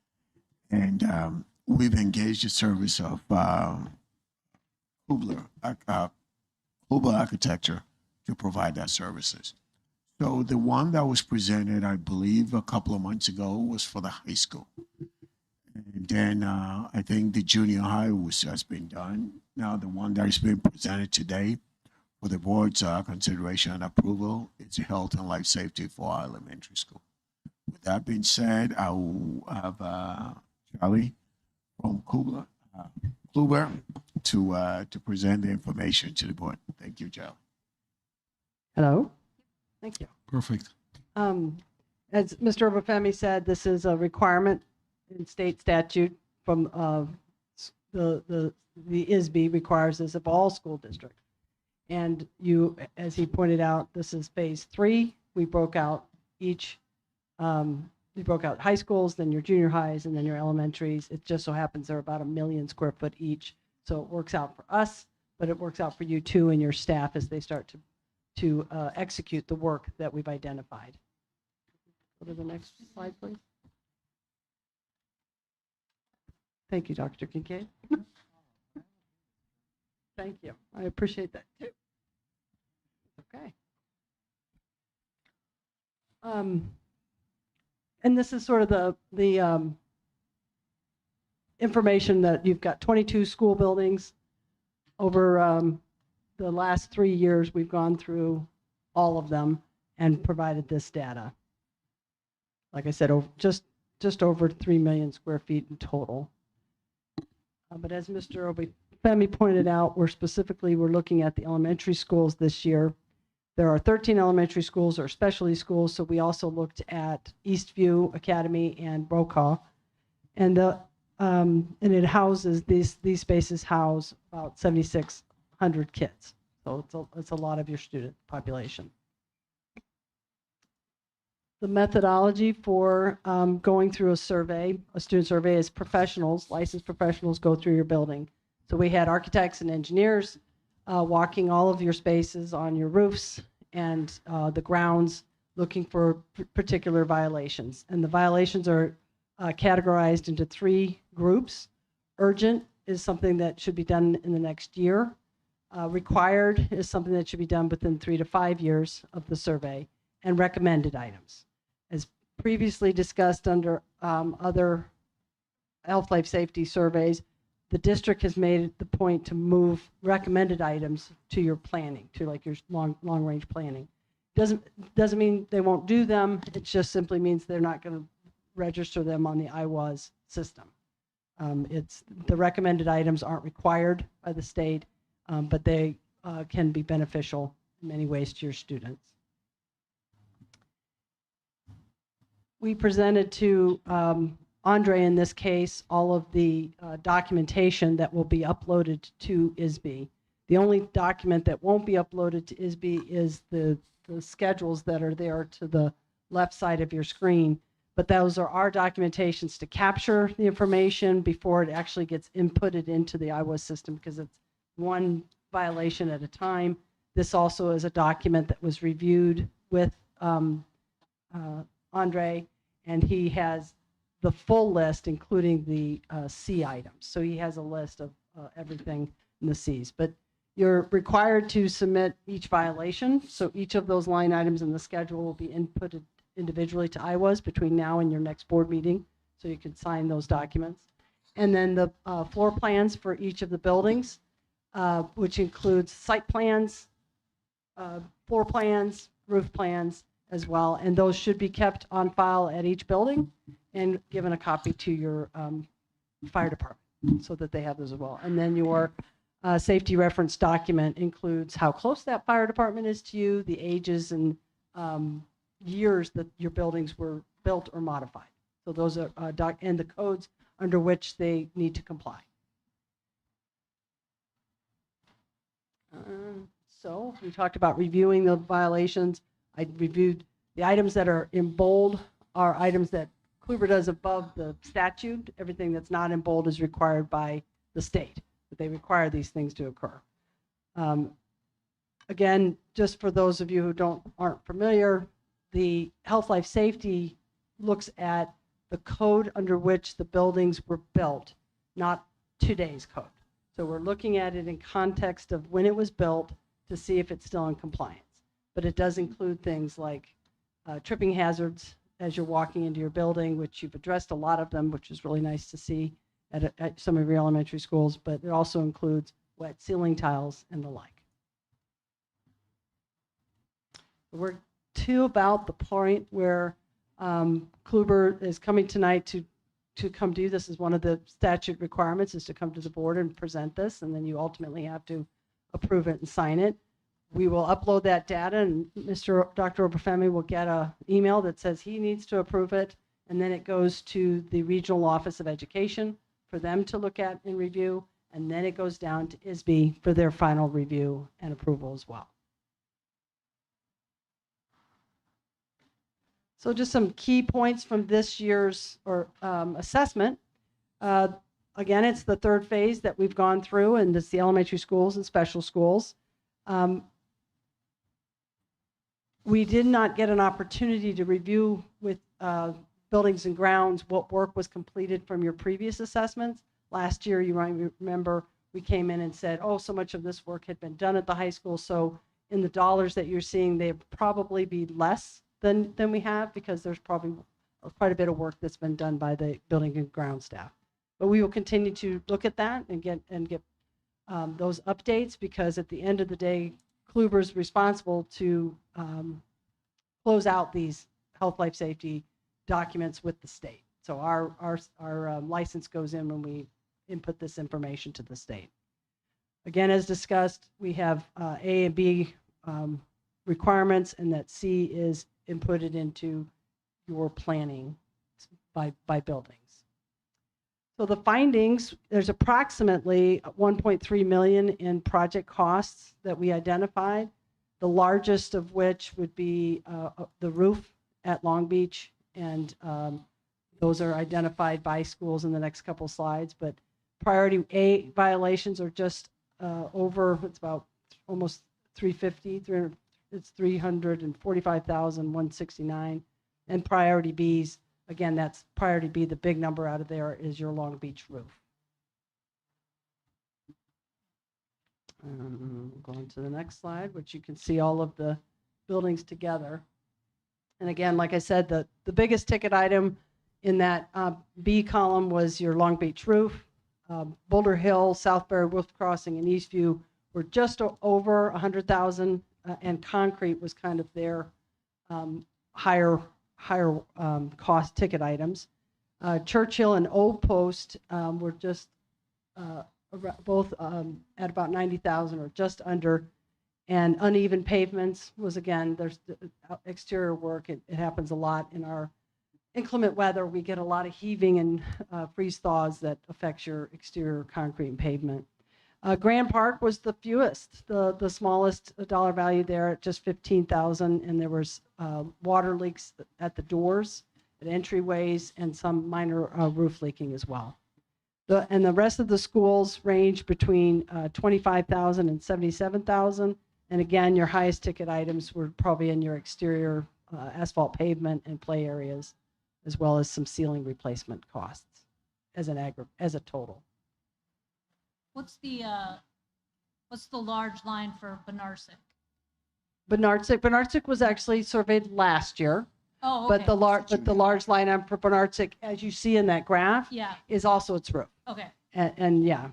And we've engaged the service of Hubler Architecture to provide that services. So the one that was presented, I believe, a couple of months ago was for the high school. And then I think the junior high has been done. Now the one that is being presented today for the board's consideration and approval is health and life safety for our elementary school. With that being said, I will have Charlie from Kluber to present the information to the board. Thank you, Charlie. Hello. Thank you. Perfect. As Mr. Obafemi said, this is a requirement in state statute from the ISB requires this of all school districts. And you, as he pointed out, this is phase 3. We broke out high schools, then your junior highs, and then your elementaries. It just so happens they're about 1 million square foot each. So it works out for us, but it works out for you too and your staff as they start to execute the work that we've identified. Go to the next slide, please. Thank you, Dr. Kincaid. Thank you. I appreciate that too. Okay. And this is sort of the information that you've got 22 school buildings. Over the last 3 years, we've gone through all of them and provided this data. Like I said, just over 3 million square feet in total. But as Mr. Obafemi pointed out, we're looking at the elementary schools this year. There are 13 elementary schools or specialty schools, so we also looked at Eastview Academy and Brokaw. And it houses, these spaces house about 7,600 kids. So it's a lot of your student population. The methodology for going through a student survey, is licensed professionals go through your building. So we had architects and engineers walking all of your spaces on your roofs and the grounds, looking for particular violations. And the violations are categorized into 3 groups. Urgent is something that should be done in the next year. Required is something that should be done within 3 to 5 years of the survey, and recommended items. As previously discussed under other health life safety surveys, the district has made it the point to move recommended items to your planning, to like your long range planning. Doesn't mean they won't do them. It just simply means they're not going to register them on the IWAS system. It's the recommended items aren't required by the state, but they can be beneficial in many ways to your students. We presented to Andre, in this case, all of the documentation that will be uploaded to ISB. The only document that won't be uploaded to ISB is the schedules that are there to the left side of your screen. But those are our documentations to capture the information before it actually gets inputted into the IWAS system, because it's one violation at a time. This also is a document that was reviewed with Andre, and he has the full list, including the C items. So he has a list of everything in the Cs. But you're required to submit each violation. So each of those line items in the schedule will be inputted individually to IWAS between now and your next board meeting, so you can sign those documents. And then the floor plans for each of the buildings, which includes site plans, floor plans, roof plans as well. And those should be kept on file at each building and given a copy to your fire department so that they have those as well. And then your safety reference document includes how close that fire department is to you, the ages and years that your buildings were built or modified. So those are and the codes under which they need to comply. So we talked about reviewing the violations. I reviewed the items that are in bold are items that Kluber does above the statute. Everything that's not in bold is required by the state, but they require these things to occur. Again, just for those of you who aren't familiar, the health life safety looks at the code under which the buildings were built, not today's code. So we're looking at it in context of when it was built to see if it's still in compliance. But it does include things like tripping hazards as you're walking into your building, which you've addressed a lot of them, which is really nice to see at some of your elementary schools. But it also includes wet ceiling tiles and the like. We're to about the point where Kluber is coming tonight to come do this. Is one of the statute requirements is to come to the board and present this, and then you ultimately have to approve it and sign it. We will upload that data, and Dr. Obafemi will get an email that says he needs to approve it, and then it goes to the Regional Office of Education for them to look at and review, and then it goes down to ISB for their final review and approval as well. So just some key points from this year's assessment. Again, it's the third phase that we've gone through, and it's the elementary schools and special schools. We did not get an opportunity to review with buildings and grounds what work was completed from your previous assessments. Last year, you might remember, we came in and said, oh, so much of this work had been done at the high school, so in the dollars that you're seeing, they'd probably be less than we have, because there's probably quite a bit of work that's been done by the building and ground staff. But we will continue to look at that and get those updates, because at the end of the day, Kluber's responsible to close out these health life safety documents with the state. So our license goes in when we input this information to the state. Again, as discussed, we have A and B requirements, and that C is inputted into your planning by buildings. So the findings, there's approximately 1.3 million in project costs that we identified, the largest of which would be the roof at Long Beach, and those are identified by schools in the next couple slides. But priority A violations are just it's about almost 350, 300, it's 345,169. And priority Bs, again, that's priority B, the big number out of there is your Long Beach roof. Going to the next slide, which you can see all of the buildings together. And again, like I said, the biggest ticket item in that B column was your Long Beach roof. Boulder Hill, Southbury, Wolf Crossing, and Eastview were just over 100,000, and concrete was kind of their higher cost ticket items. Churchill and Old Post were just both at about 90,000 or just under. And uneven pavements was, again, there's exterior work. It happens a lot in our inclement weather. We get a lot of heaving and freeze thaws that affects your exterior concrete and pavement. Grand Park was the fewest, the smallest dollar value there at just 15,000, and there was water leaks at the doors, at entryways, and some minor roof leaking as well. And the rest of the schools range between 25,000 and 77,000. And again, your highest ticket items were probably in your exterior asphalt pavement and play areas, as well as some ceiling replacement costs as a total. What's the large line for Benarsic? Benarsic was actually surveyed last year. Oh, okay. But the large line item for Benarsic, as you see in that graph, Yeah. is also its roof. Okay. And yeah,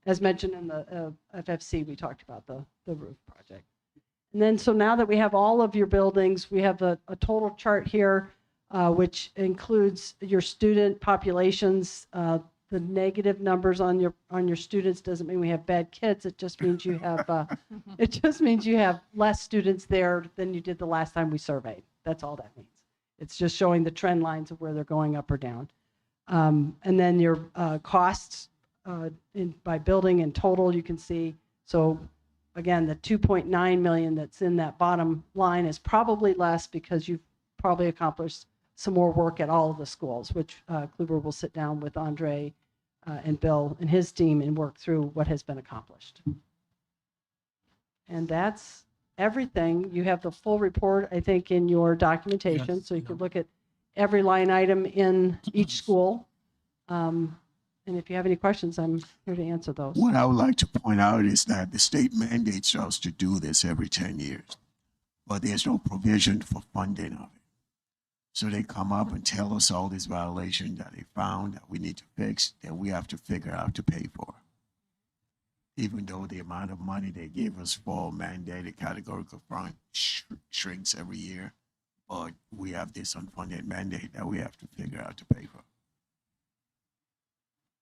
as mentioned in the FFC, we talked about the roof project. And then, so now that we have all of your buildings, we have a total chart here, which includes your student populations. The negative numbers on your students doesn't mean we have bad kids. It just means you have less students there than you did the last time we surveyed. That's all that means. It's just showing the trend lines of where they're going up or down. And then your costs by building in total, you can see. So again, the 2.9 million that's in that bottom line is probably less because you've probably accomplished some more work at all of the schools, which Kluber will sit down with Andre and Bill and his team and work through what has been accomplished. And that's everything. You have the full report, I think, in your documentation, Yes, so you could look at every line item in each school. And if you have any questions, I'm here to answer those. What I would like to point out is that the state mandates us to do this every 10 years, but there's no provision for funding of it. So they come up and tell us all these violations that they found that we need to fix, that we have to figure out to pay for. Even though the amount of money they give us for mandated categorical fund shrinks every year, but we have this unfunded mandate that we have to figure out to pay for.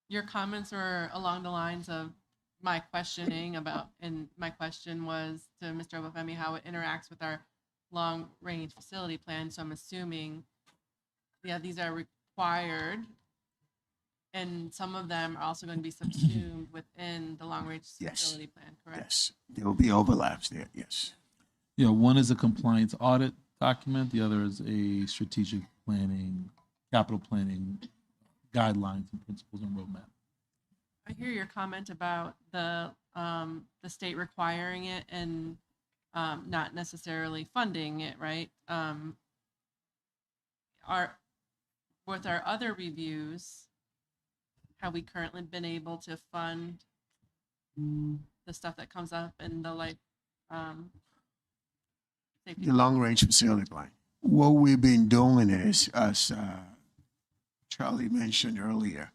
Your comments were along the lines of my questioning about, and my question was to Mr. Obafemi how it interacts with our long-range facility plan. So I'm assuming, yeah, these are required, and some of them are also going to be subsumed within the long-range facility plan, correct? Yes, there will be overlaps there, yes. Yeah, one is a compliance audit document. The other is a strategic planning, capital planning guidelines and principles and roadmap. I hear your comment about the state requiring it and not necessarily funding it, right? With our other reviews, have we currently been able to fund the stuff that comes up in the safety? The long-range facility plan. What we've been doing is, as Charlie mentioned earlier,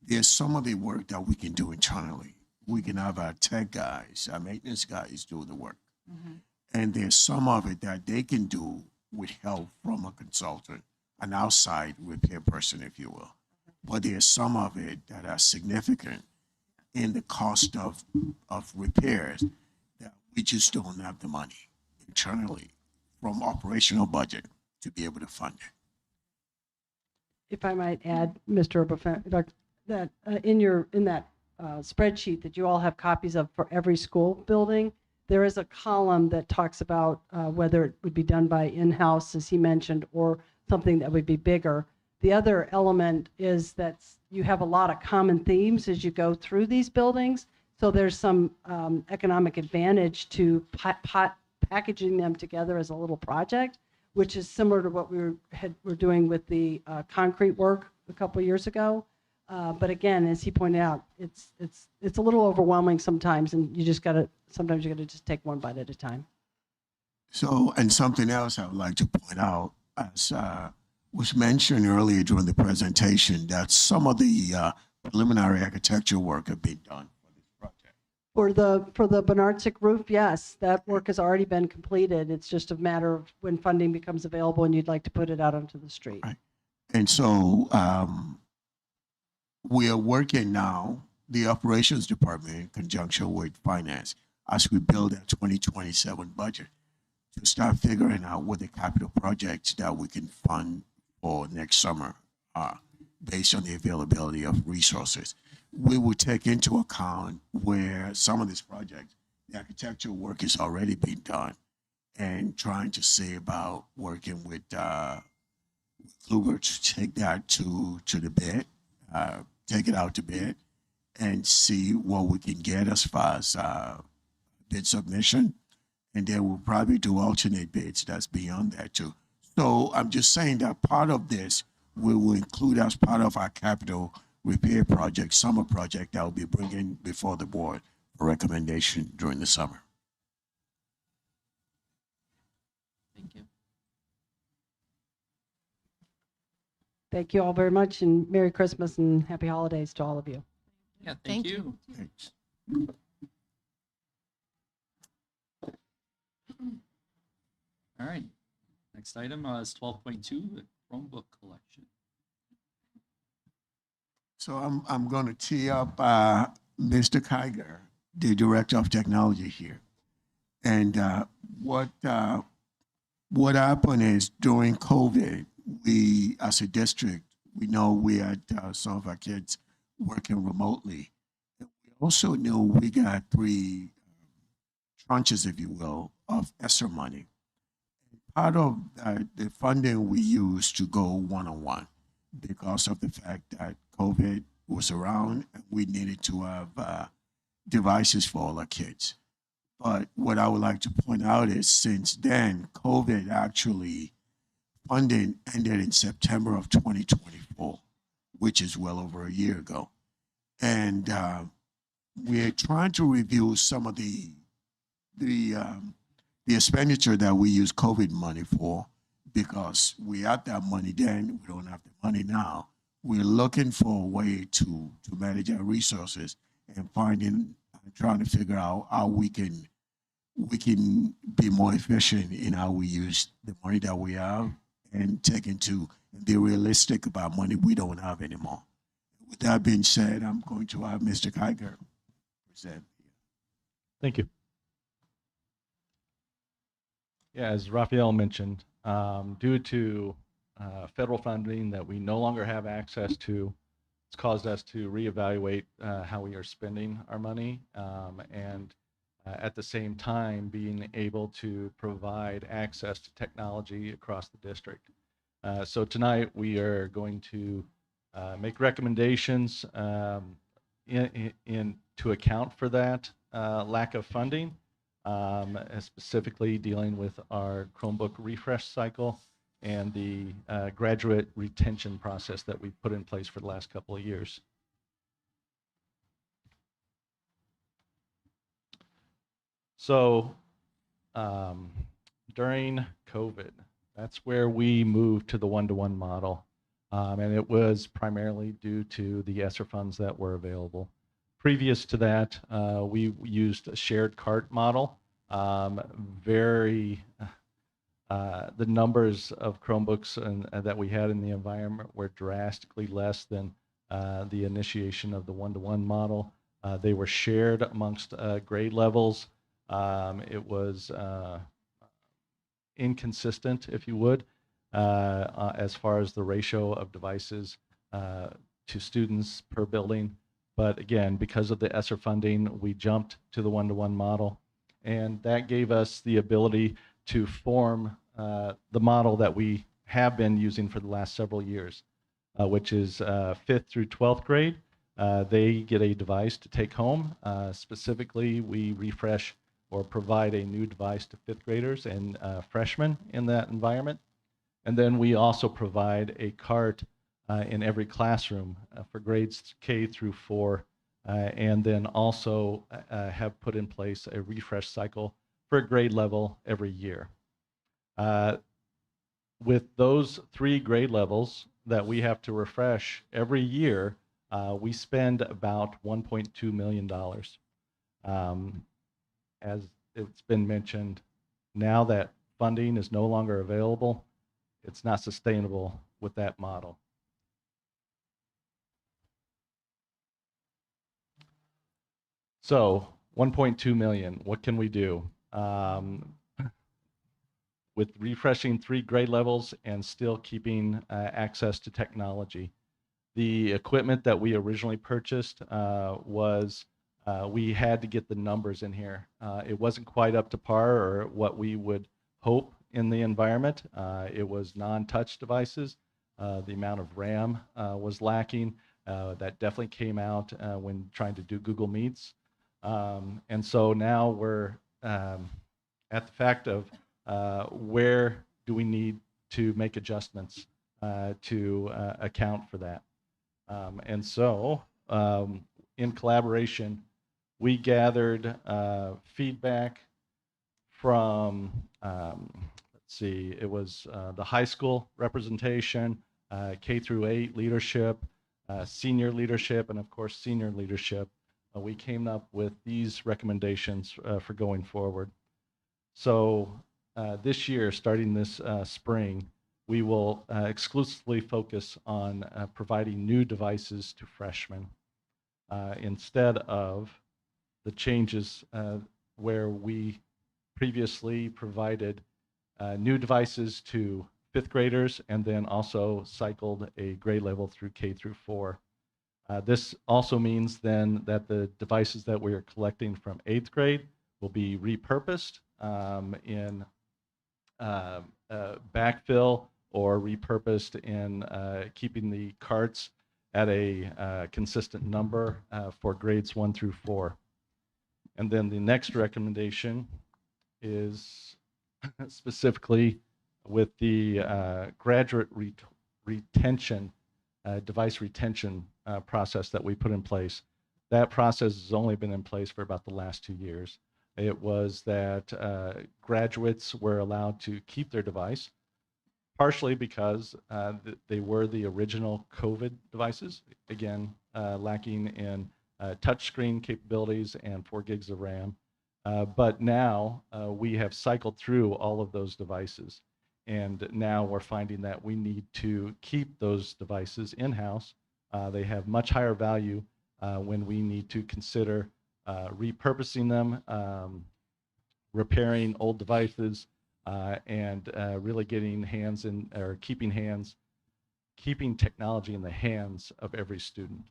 there's some of the work that we can do internally. We can have our tech guys, our maintenance guys do the work. Mm-hmm. And there's some of it that they can do with help from a consultant, an outside repair person, if you will. But there's some of it that are significant in the cost of repairs that we just don't have the money internally from operational budget to be able to fund it. If I might add, Mr. Obafemi, that in that spreadsheet that you all have copies of for every school building, there is a column that talks about whether it would be done by in-house, as he mentioned, or something that would be bigger. The other element is that you have a lot of common themes as you go through these buildings. So there's some economic advantage to packaging them together as a little project, which is similar to what we're doing with the concrete work a couple years ago. But again, as he pointed out, it's a little overwhelming sometimes, and sometimes you gotta just take one bite at a time. So, and something else I would like to point out, as was mentioned earlier during the presentation, that some of the preliminary architecture work have been done. For the Bernardsik roof, yes, that work has already been completed. It's just a matter of when funding becomes available and you'd like to put it out onto the street. Right. And so we are working now, the operations department in conjunction with finance, as we build our 2027 budget, to start figuring out what the capital projects that we can fund for next summer are, based on the availability of resources. We will take into account where some of these projects, the architectural work is already being done, and trying to see about working with Kluber to take that to the bid, take it out to bid, and see what we can get as far as bid submission. And then we'll probably do alternate bids that's beyond that too. So I'm just saying that part of this we will include as part of our capital repair project, summer project that will be bringing before the board for recommendation during the summer. Thank you. Thank you all very much, and Merry Christmas and Happy Holidays to all of you. Yeah, thank you. Thanks. All right. Next item is 12.2, the Chromebook collection. So I'm going to tee up Mr. Kiger, the Director of Technology here. And what happened is during COVID, we, as a district, we know we had some of our kids working remotely. We also knew we got 3 tranches, if you will, of ESSER money. Part of the funding we used to go one-on-one because of the fact that COVID was around and we needed to have devices for all our kids. But what I would like to point out is since then, COVID actually funding ended in September of 2024, which is well over a year ago. And we're trying to review some of the expenditure that we use COVID money for, because we had that money then, we don't have the money now. We're looking for a way to manage our resources and trying to figure out how we can be more efficient in how we use the money that we have and be realistic about money we don't have anymore. With that being said, I'm going to have Mr. Kiger present. Thank you. Yeah, as Raphael mentioned, due to federal funding that we no longer have access to, it's caused us to reevaluate how we are spending our money, and at the same time being able to provide access to technology across the district. So tonight we are going to make recommendations to account for that lack of funding, specifically dealing with our Chromebook refresh cycle and the graduate retention process that we've put in place for the last couple of years. So during COVID, that's where we moved to the one-to-one model. And it was primarily due to the ESSER funds that were available. Previous to that, we used a shared cart model. The numbers of Chromebooks that we had in the environment were drastically less than the initiation of the one-to-one model. They were shared amongst grade levels. It was inconsistent, if you would, as far as the ratio of devices to students per building. But again, because of the ESSER funding, we jumped to the one-to-one model. And that gave us the ability to form the model that we have been using for the last several years, which is 5th through 12th grade, they get a device to take home. Specifically, we refresh or provide a new device to fifth graders and freshmen in that environment. And then we also provide a cart in every classroom for grades K through 4, and then also have put in place a refresh cycle for a grade level every year. With those 3 grade levels that we have to refresh every year, we spend about $1.2 million. As it's been mentioned, now that funding is no longer available, it's not sustainable with that model. So 1.2 million, what can we do? With refreshing 3 grade levels and still keeping access to technology. The equipment that we originally purchased was we had to get the numbers in here. It wasn't quite up to par or what we would hope in the environment. It was non-touch devices. The amount of RAM was lacking. That definitely came out when trying to do Google Meets. And so now we're at the fact of where do we need to make adjustments to account for that. And so in collaboration, we gathered feedback from, let's see, it was the high school representation, K through 8 leadership, senior leadership, and of course, senior leadership. We came up with these recommendations for going forward. So this year, starting this spring, we will exclusively focus on providing new devices to freshmen instead of the changes where we previously provided new devices to fifth graders and then also cycled a grade level through K through 4. This also means then that the devices that we are collecting from 8th grade will be repurposed in backfill or repurposed in keeping the carts at a consistent number for grades 1 through 4. And then the next recommendation is specifically with the graduate retention, device retention process that we put in place. That process has only been in place for about the last 2 years. It was that graduates were allowed to keep their device, partially because they were the original COVID devices, again, lacking in touchscreen capabilities and 4 gigs of RAM. But now we have cycled through all of those devices. And now we're finding that we need to keep those devices in-house. They have much higher value when we need to consider repurposing them, repairing old devices, and really getting hands in, or keeping technology in the hands of every student.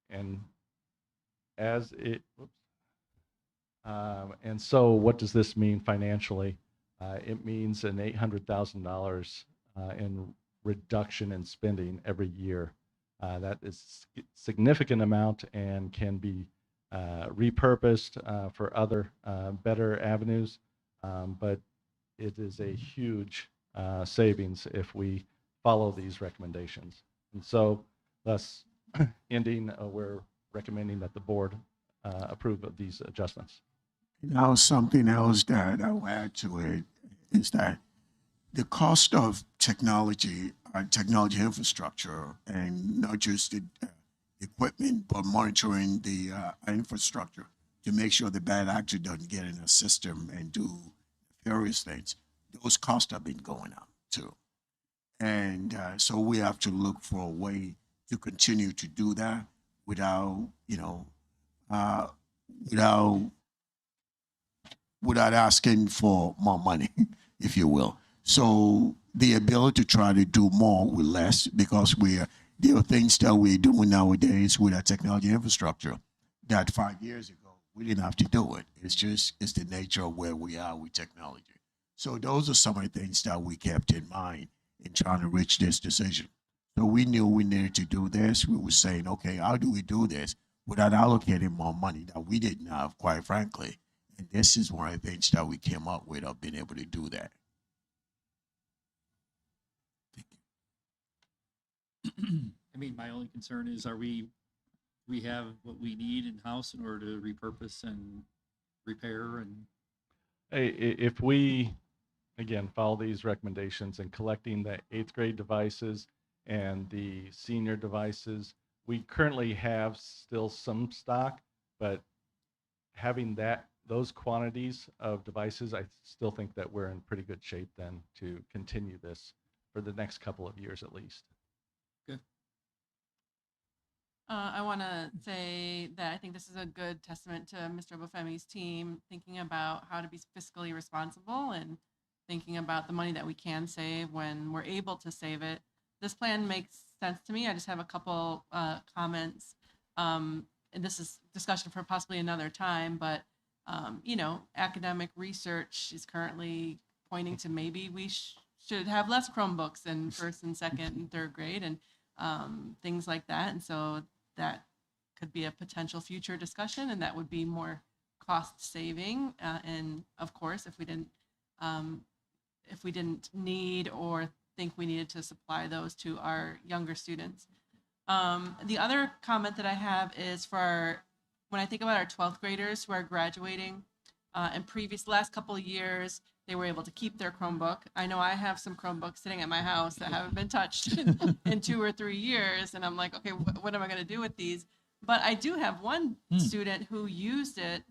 And as it, and so what does this mean financially? It means an $800,000 in reduction in spending every year. That is a significant amount and can be repurposed for other better avenues, but it is a huge savings if we follow these recommendations. And so thus ending, we're recommending that the board approve of these adjustments. Now, something else that I'll add to it is that the cost of technology, technology infrastructure, and not just the equipment, but monitoring the infrastructure to make sure the bad actor doesn't get in a system and do various things, those costs have been going up too. And so we have to look for a way to continue to do that without, without asking for more money, if you will. So the ability to try to do more with less, because there are things that we're doing nowadays with our technology infrastructure that 5 years ago we didn't have to do it. It's the nature of where we are with technology. So those are some of the things that we kept in mind in trying to reach this decision. So we knew we needed to do this. We were saying, okay, how do we do this without allocating more money that we didn't have, quite frankly? And this is one of the things that we came up with of being able to do that. I mean, my only concern is, we have what we need in-house in order to repurpose and repair and. If we, again, follow these recommendations and collecting the 8th grade devices and the senior devices, we currently have still some stock, but having those quantities of devices, I still think that we're in pretty good shape then to continue this for the next couple of years at least. Good. I want to say that I think this is a good testament to Mr. Obafemi's team thinking about how to be fiscally responsible and thinking about the money that we can save when we're able to save it. This plan makes sense to me. I just have a couple comments. And this is discussion for possibly another time, but you know, academic research is currently pointing to maybe we should have less Chromebooks in first and second and third grade and things like that. And so that could be a potential future discussion, and that would be more cost saving. And of course, if we didn't need or think we needed to supply those to our younger students. The other comment that I have is when I think about our 12th graders who are graduating, in last couple of years, they were able to keep their Chromebook. I know I have some Chromebooks sitting at my house that haven't been touched in 2 or 3 years. And I'm like, okay, what am I going to do with these? But I do have one student who used it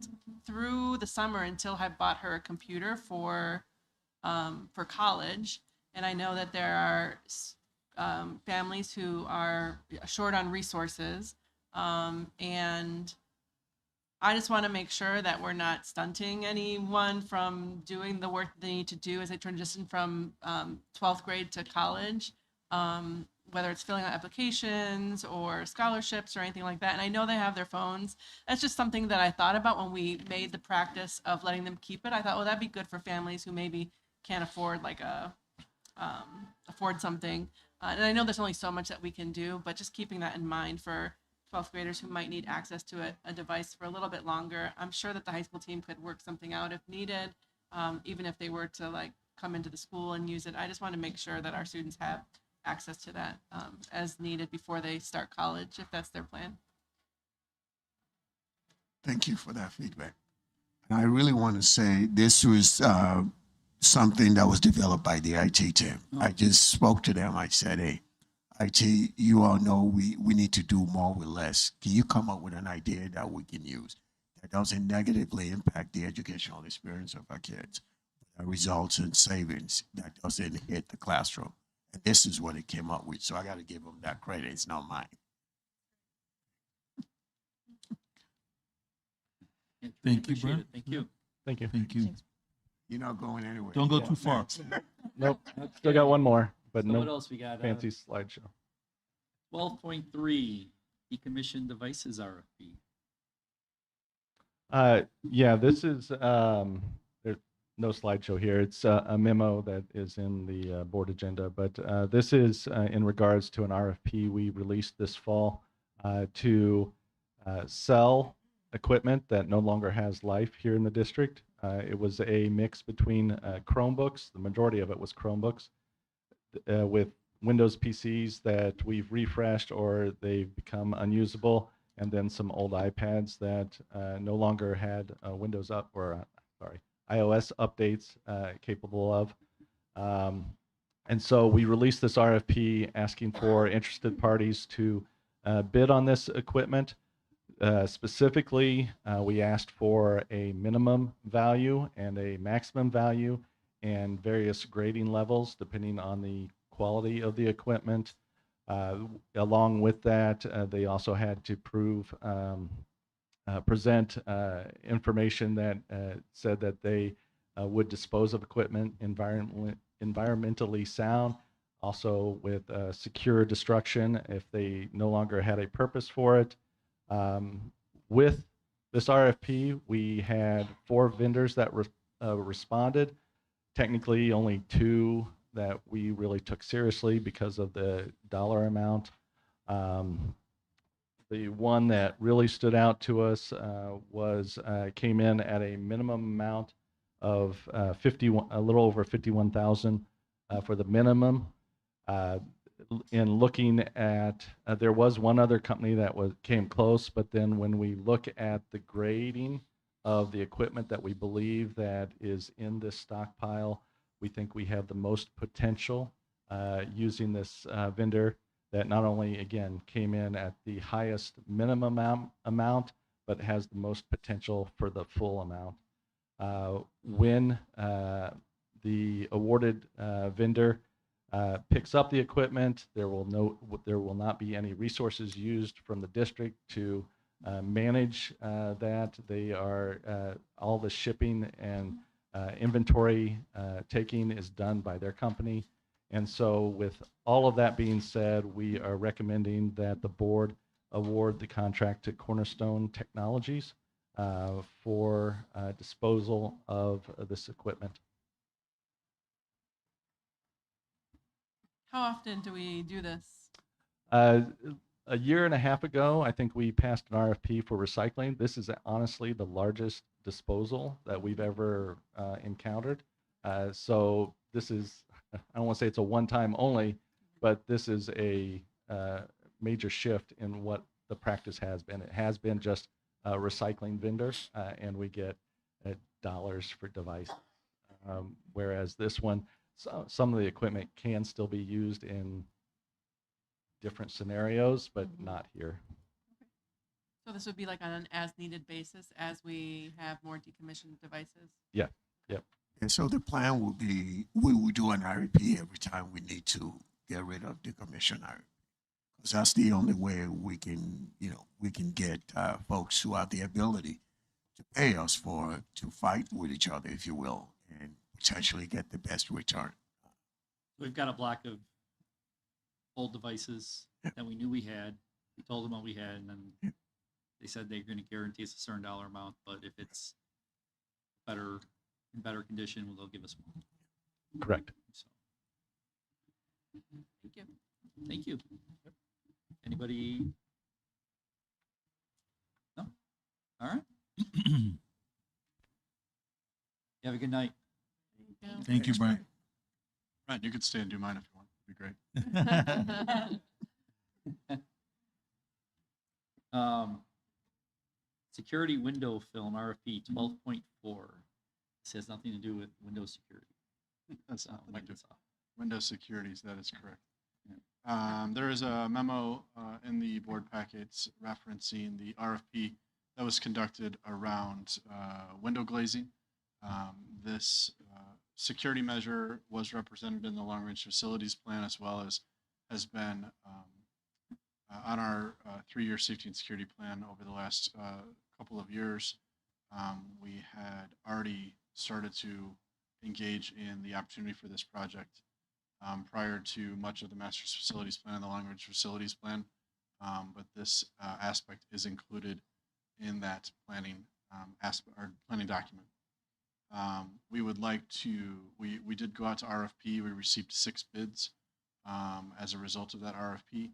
through the summer until I bought her a computer for college. And I know that there are families who are short on resources. And I just want to make sure that we're not stunting anyone from doing the work they need to do as they transition from 12th grade to college, whether it's filling out applications or scholarships or anything like that. And I know they have their phones. That's just something that I thought about when we made the practice of letting them keep it. I thought, well, that'd be good for families who maybe can't afford afford something. And I know there's only so much that we can do, but just keeping that in mind for 12th graders who might need access to a device for a little bit longer. I'm sure that the high school team could work something out if needed, even if they were to come into the school and use it. I just want to make sure that our students have access to that as needed before they start college, if that's their plan. Thank you for that feedback. And I really want to say this was something that was developed by the IT team. I just spoke to them. I said, hey, IT, you all know we need to do more with less. Can you come up with an idea that we can use that doesn't negatively impact the educational experience of our kids, that results in savings, that doesn't hit the classroom? And this is what it came up with. So I got to give them that credit. It's not mine. Thank you, Appreciate Brent. it. Thank you. Thank you. Thank you. You're not going anywhere. Don't go too far. Nope. Still got one more, but So no what else we got? fancy slideshow. 12.3, decommissioned devices RFP. Yeah, this is there's no slideshow here. It's a memo that is in the board agenda, but this is in regards to an RFP we released this fall to sell equipment that no longer has life here in the district. It was a mix between Chromebooks. The majority of it was Chromebooks with Windows PCs that we've refreshed or they've become unusable, and then some old iPads that no longer had Windows up or iOS updates capable of. And so we released this RFP asking for interested parties to bid on this equipment. Specifically, we asked for a minimum value and a maximum value and various grading levels depending on the quality of the equipment. Along with that, they also had to present information that said that they would dispose of equipment environmentally sound, also with secure destruction if they no longer had a purpose for it. With this RFP, we had 4 vendors that responded. Technically, only 2 that we really took seriously because of the dollar amount. The one that really stood out to us came in at a minimum amount of a little over 51,000 for the minimum. In looking at, there was one other company that came close, but then when we look at the grading of the equipment that we believe that is in this stockpile, we think we have the most potential using this vendor that not only, again, came in at the highest minimum amount, but has the most potential for the full amount. When the awarded vendor picks up the equipment, there will not be any resources used from the district to manage that. They are all the shipping and inventory taking is done by their company. And so with all of that being said, we are recommending that the board award the contract to Cornerstone Technologies for disposal of this equipment. How often do we do this? A year and a half ago, I think we passed an RFP for recycling. This is honestly the largest disposal that we've ever encountered. So this is, I don't want to say it's a one-time only, but this is a major shift in what the practice has been. It has been just recycling vendors, and we get dollars for device. Whereas this one, some of the equipment can still be used in different scenarios, but not here. So this would be like on an as-needed basis as we have more decommissioned devices? Yeah, yep. And so the plan will be, we will do an RFP every time we need to get rid of decommissioned RFP. Because that's the only way we can, we can get folks who have the ability to pay us to fight with each other, if you will, and potentially get the best return. We've got a block of old devices that we knew we had. We told them what we had, and then they said they're going to guarantee us a certain dollar amount, but if it's in better condition, they'll give us more. Correct. So, thank you. Thank you. Anybody? No? All right. You have a good night. Thank you, Brian. Right, you could stay and do mine if you want. It'd be great. Security window film RFP 12.4. This has nothing to do with Windows security. That's not Wipe this off. Windows securities, that is correct. There is a memo in the board packets referencing the RFP that was conducted around window glazing. This security measure was represented in the long-range facilities plan, as well as has been on our 3-year safety and security plan over the last couple of years. We had already started to engage in the opportunity for this project prior to much of the master's facilities plan and the long-range facilities plan, but this aspect is included in that planning aspect or planning document. We would like to, we did go out to RFP. We received 6 bids as a result of that RFP.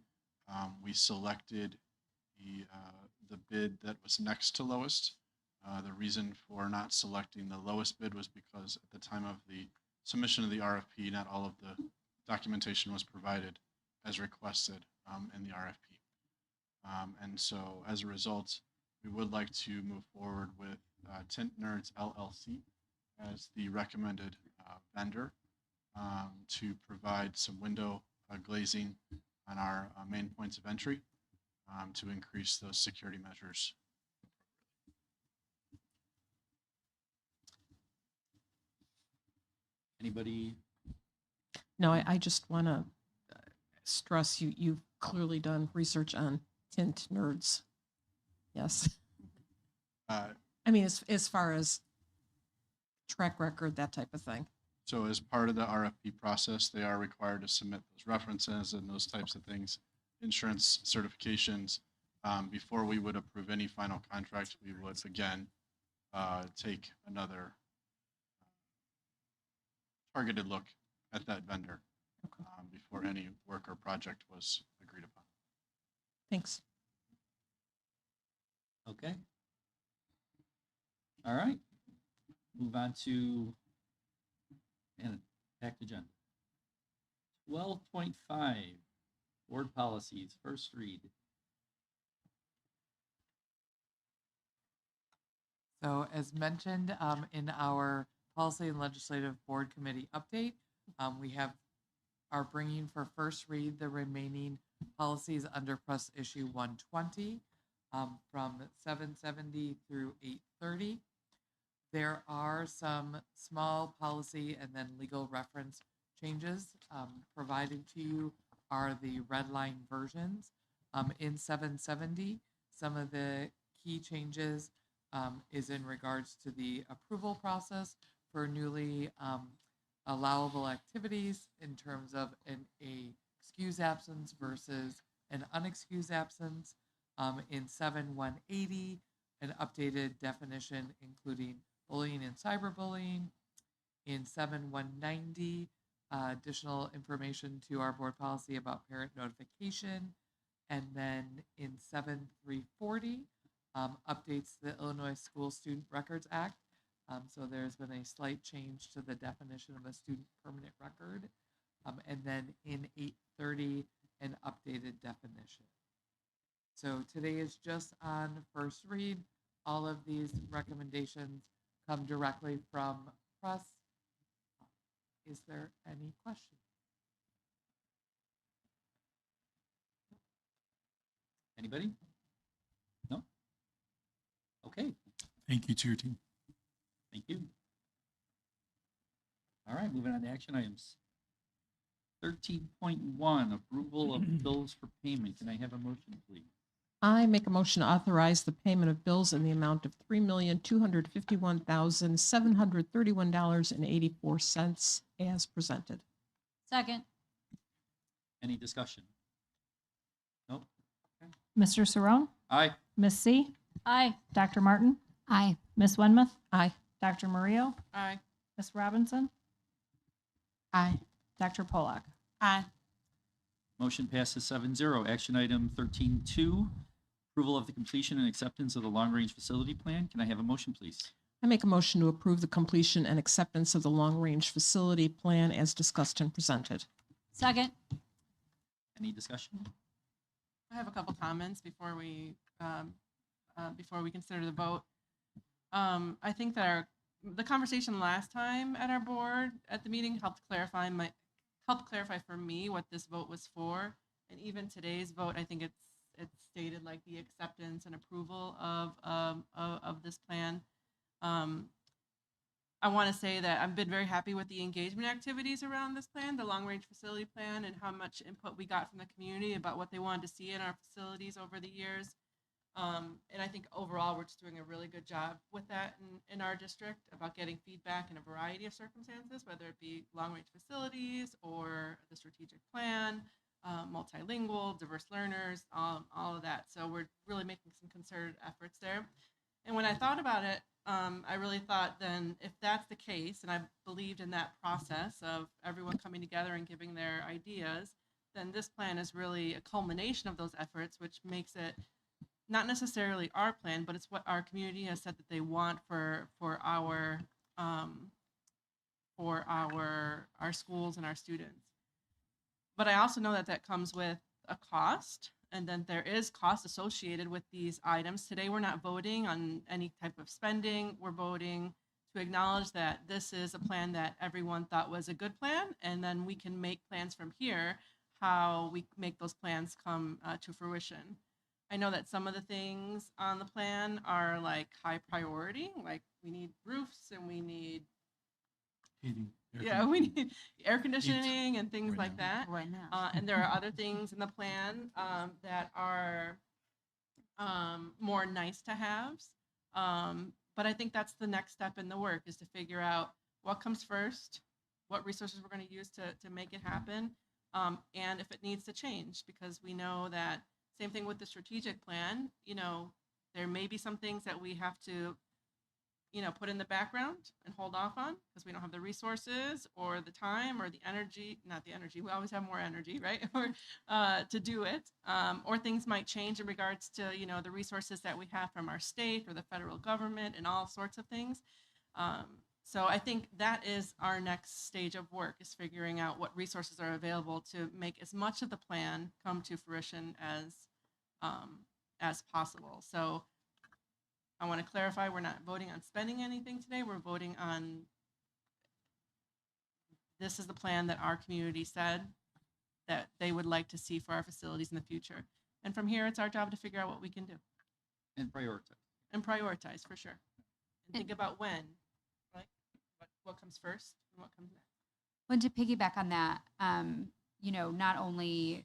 We selected the bid that was next to lowest. The reason for not selecting the lowest bid was because at the time of the submission of the RFP, not all of the documentation was provided as requested in the RFP. And so as a result, we would like to move forward with Tint Nerds LLC as the recommended vendor to provide some window glazing on our main points of entry to increase those security measures. Anybody? No, I just want to stress you've clearly done research on Tint Nerds. Yes. I mean, as far as track record, that type of thing. So as part of the RFP process, they are required to submit those references and those types of things, insurance certifications. Before we would approve any final contract, we would again take another targeted look at that vendor before any work or project was agreed upon. Thanks. Okay. All right. Move on to act agenda. 12.5, board policies, first read. So as mentioned in our Policy and Legislative Board Committee update, we are bringing for first read the remaining policies under Press Issue 120 from 770 through 830. There are some small policy and then legal reference changes provided to you are the red line versions. In 770, some of the key changes is in regards to the approval process for newly allowable activities in terms of a excused absence versus an unexcused absence. In 7180, an updated definition including bullying and cyberbullying. In 7190, additional information to our board policy about parent notification. And then in 7340, updates the Illinois School Student Records Act. So there's been a slight change to the definition of a student permanent record. And then in 830, an updated definition. So today is just on first read. All of these recommendations come directly from press. Is there any question? Anybody? No? Okay, Thank you to your team. thank you. All right, moving on to action items. 13.1, approval of bills for payment. Can I have a motion, please? I make a motion to authorize the payment of bills in the amount of $3,251,731.84 as presented. Second. Any discussion? Nope. Mr. Saron, Aye. Miss C, Aye. Dr. Martin, Aye. Miss Wenmuth, Aye. Dr. Mario, Aye. Miss Robinson, Aye. Dr. Pollock. Aye. Motion passes 7-0. Action item 13.2, approval of the completion and acceptance of the long-range facility plan. Can I have a motion, please? I make a motion to approve the completion and acceptance of the long-range facility plan as discussed and presented. Second. Any discussion? I have a couple comments before we consider the vote. I think that the conversation last time at our board at the meeting helped clarify for me what this vote was for, and even today's vote, I think it's stated like the acceptance and approval of this plan. I want to say that I've been very happy with the engagement activities around this plan, the long-range facility plan, and how much input we got from the community about what they wanted to see in our facilities over the years. And I think overall, we're just doing a really good job with that in our district about getting feedback in a variety of circumstances, whether it be long-range facilities or the strategic plan, multilingual, diverse learners, all of that. So we're really making some concerted efforts there. And when I thought about it, I really thought then if that's the case, and I believed in that process of everyone coming together and giving their ideas, then this plan is really a culmination of those efforts, which makes it not necessarily our plan, but it's what our community has said that they want for our schools and our students. But I also know that that comes with a cost, and then there is cost associated with these items. Today, we're not voting on any type of spending. We're voting to acknowledge that this is a plan that everyone thought was a good plan, and then we can make plans from here, how we make those plans come to fruition. I know that some of the things on the plan are like high priority, like we need roofs and we need Heating. we need air conditioning and things like that. Right now. And there are other things in the plan that are more nice to haves. But I think that's the next step in the work is to figure out what comes first, what resources we're going to use to make it happen, and if it needs to change, because we know that same thing with the strategic plan, there may be some things that we have to put in the background and hold off on because we don't have the resources or the time or the energy, not the energy, we always have more energy, right? Or to do it. Or things might change in regards to, the resources that we have from our state or the federal government and all sorts of things. So I think that is our next stage of work, is figuring out what resources are available to make as much of the plan come to fruition as possible. So I want to clarify, we're not voting on spending anything today. We're voting on, this is the plan that our community said that they would like to see for our facilities in the future. And from here, it's our job to figure out what we can do. And prioritize. And prioritize, for sure. And think about when, right? What comes first and what comes next. Well, to piggyback on that, not only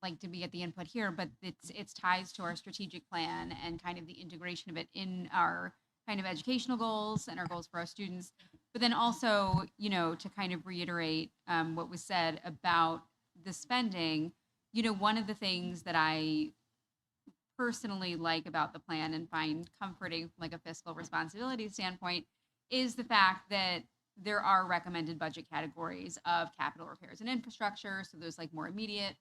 like did we get the input here, but it's ties to our strategic plan and kind of the integration of it in our kind of educational goals and our goals for our students. But then also, to kind of reiterate what was said about the spending, one of the things that I personally like about the plan and find comforting from like a fiscal responsibility standpoint is the fact that there are recommended budget categories of capital repairs and infrastructure. So there's like more immediate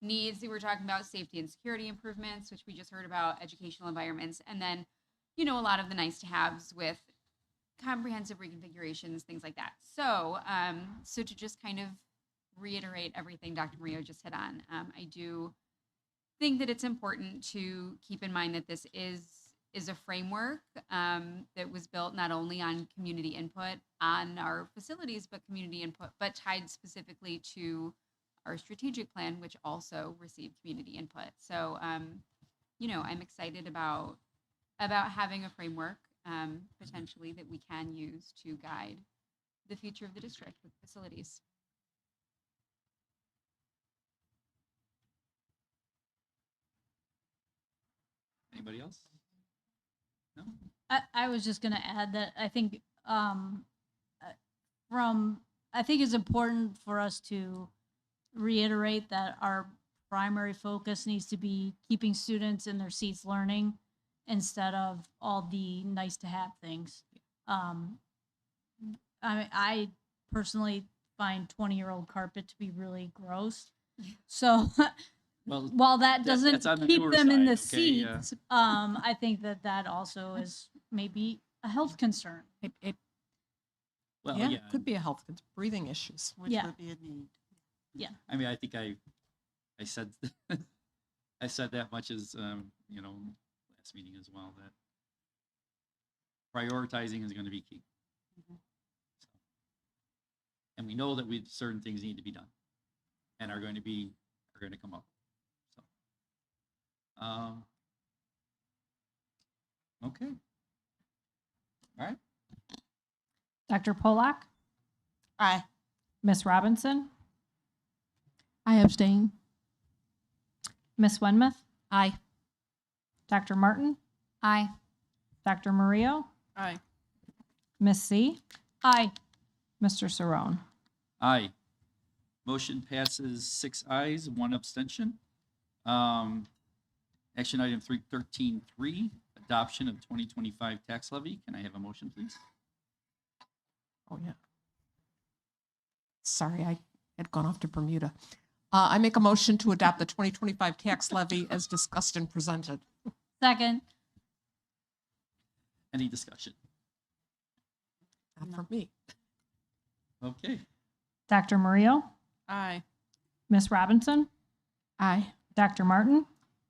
needs that we're talking about, safety and security improvements, which we just heard about, educational environments, and then, a lot of the nice to haves with comprehensive reconfigurations, things like that. So, so to just kind of reiterate everything Dr. Murillo just hit on, I do think that it's important to keep in mind that this is a framework that was built not only on community input on our facilities, but community input, but tied specifically to our strategic plan, which also received community input. So, I'm excited about having a framework potentially that we can use to guide the future of the district with facilities. Anybody else? No? I was just going to add that I think I think it's important for us to reiterate that our primary focus needs to be keeping students in their seats learning instead of all the nice to have things. I personally find 20-year-old carpet to be really gross. So Well, while that doesn't that's on the keep newer them in the side, okay, yeah. seats, I think that also is maybe a health concern. Well, yeah, yeah. it could be a health breathing issues. Which Yeah. would be a need. Yeah. I mean, I think I said I said that much as last meeting as well, that prioritizing is going to be key. Mhm. So, and we know that certain things need to be done and are going to come up. So, okay. All right. Dr. Polak, Aye. Miss Robinson, I abstain. Miss Wenmouth, Aye. Dr. Martin, Aye. Dr. Murillo, Aye. Miss C, Aye. Mr. Cerrone. Aye. Motion passes 6 ayes, 1 abstention. Action item 313.3, adoption of 2025 tax levy. Can I have a motion, please? Oh, yeah. Sorry, I had gone off to Bermuda. I make a motion to adopt the 2025 tax levy as discussed and presented. Second. Any discussion? Not for me. Okay. Dr. Murillo, Aye. Miss Robinson, Aye. Dr. Martin,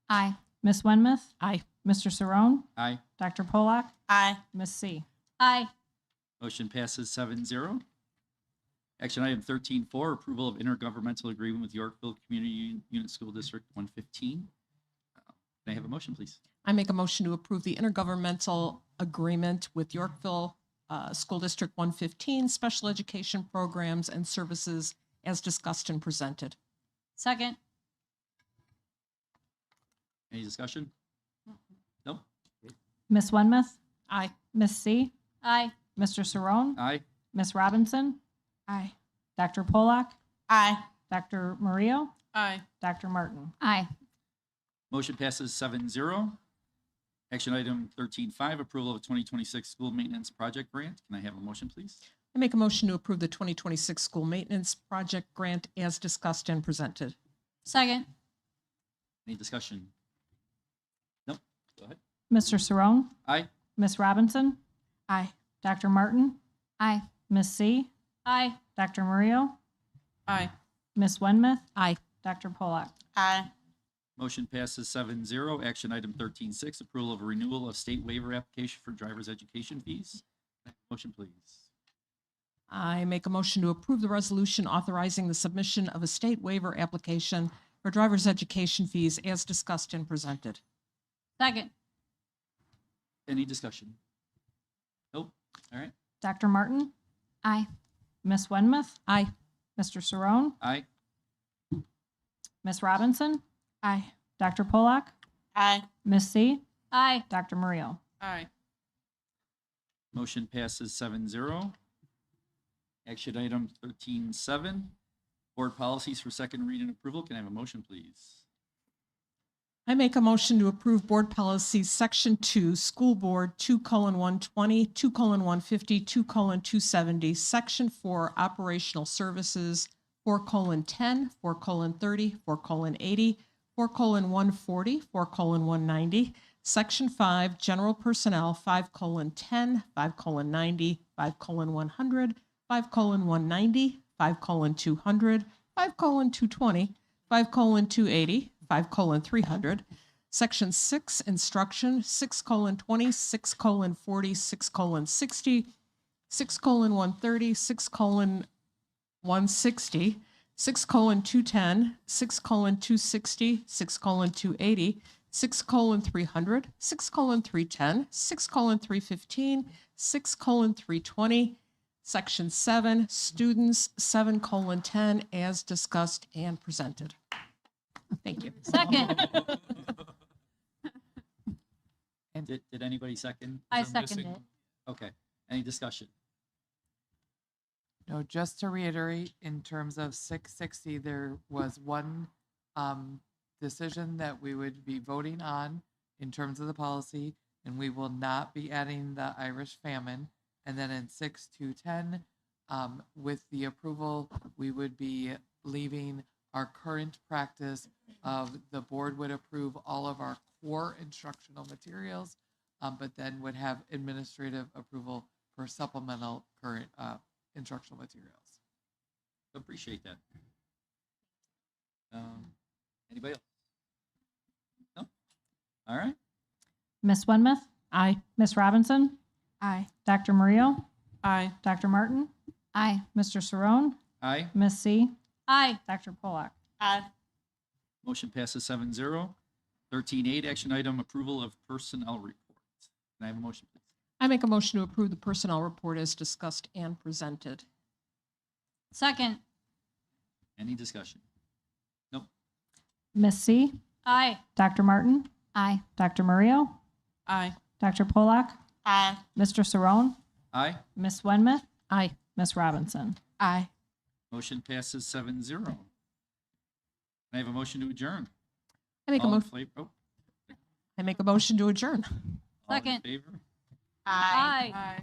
Aye. Miss Wenmouth, Aye. Mr. Cerrone, Aye. Dr. Polak, Aye. Miss C. Aye. Motion passes 7-0. Action item 13.4, approval of intergovernmental agreement with Yorkville Community Unit School District 115. Can I have a motion, please? I make a motion to approve the intergovernmental agreement with Yorkville School District 115, special education programs and services as discussed and presented. Second. Any discussion? No? Miss Wenmouth, Aye. Miss C, Aye. Mr. Cerrone, Aye. Miss Robinson, Aye. Dr. Polak, Aye. Dr. Murillo, Aye. Dr. Martin. Aye. Motion passes 7-0. Action item 13.5, approval of 2026 school maintenance project grant. Can I have a motion, please? I make a motion to approve the 2026 school maintenance project grant as discussed and presented. Second. Any discussion? Nope. Go ahead. Mr. Saron, Aye. Ms. Robinson, Aye. Dr. Martin, Aye. Ms. C, Aye. Dr. Mario, Aye. Ms. Wenmouth, Aye. Dr. Polak. Aye. Motion passes 7-0. Action item 13.6, approval of renewal of state waiver application for driver's education fees. Motion, please. I make a motion to approve the resolution authorizing the submission of a state waiver application for driver's education fees as discussed and presented. Second. Any discussion? Nope. All right. Dr. Martin, Aye. Ms. Wenmouth, Aye. Mr. Saron, Aye. Ms. Robinson, Aye. Dr. Polak, Aye. Ms. C, Aye. Dr. Mario. Aye. Motion passes 7-0. Action item 13.7, board policies for second reading approval. Can I have a motion, please? I make a motion to approve board policies section 2, school board 2:120, 2:150, 2:270, section 4, operational services 4:10, 4:30, 4:80, 4:140, 4:190, section 5, general personnel 5:10, 5:90, 5:100, 5:190, 5:200, 5:220, 5:280, 5:300, section 6, instruction 6:20, 6:40, 6:60, 6:130, 6:160, 6:210, 6:260, 6:280, 6:300, 6:310, 6:315, 6:320, section 7, students 7:10 as discussed and presented. Thank you. Second. Did anybody second? I seconded it. Okay. Any discussion? No, just to reiterate, in terms of 660, there was one decision that we would be voting on in terms of the policy, and we will not be adding the Irish famine. And then in 6-10, with the approval, we would be leaving our current practice of the board would approve all of our core instructional materials, but then would have administrative approval for supplemental current instructional materials. Appreciate that. Anybody else? No? All right. Ms. Wenmouth, Aye. Ms. Robinson, Aye. Dr. Mario, Aye. Dr. Martin, Aye. Mr. Saron, Aye. Ms. C, Aye. Dr. Polak. Aye. Motion passes 7-0. 13.8, action item approval of personnel report. Can I have a motion, please? I make a motion to approve the personnel report as discussed and presented. Second. Any discussion? Nope. Ms. C, Aye. Dr. Martin, Aye. Dr. Mario, Aye. Dr. Polak, Aye. Mr. Saron, Aye. Ms. Wenmouth, Aye. Ms. Robinson. Aye. Motion passes 7-0. Can I have a motion to adjourn? I make a All in motion. flavor- oh, I make a motion to adjourn. all in Second. favor? Aye. Aye.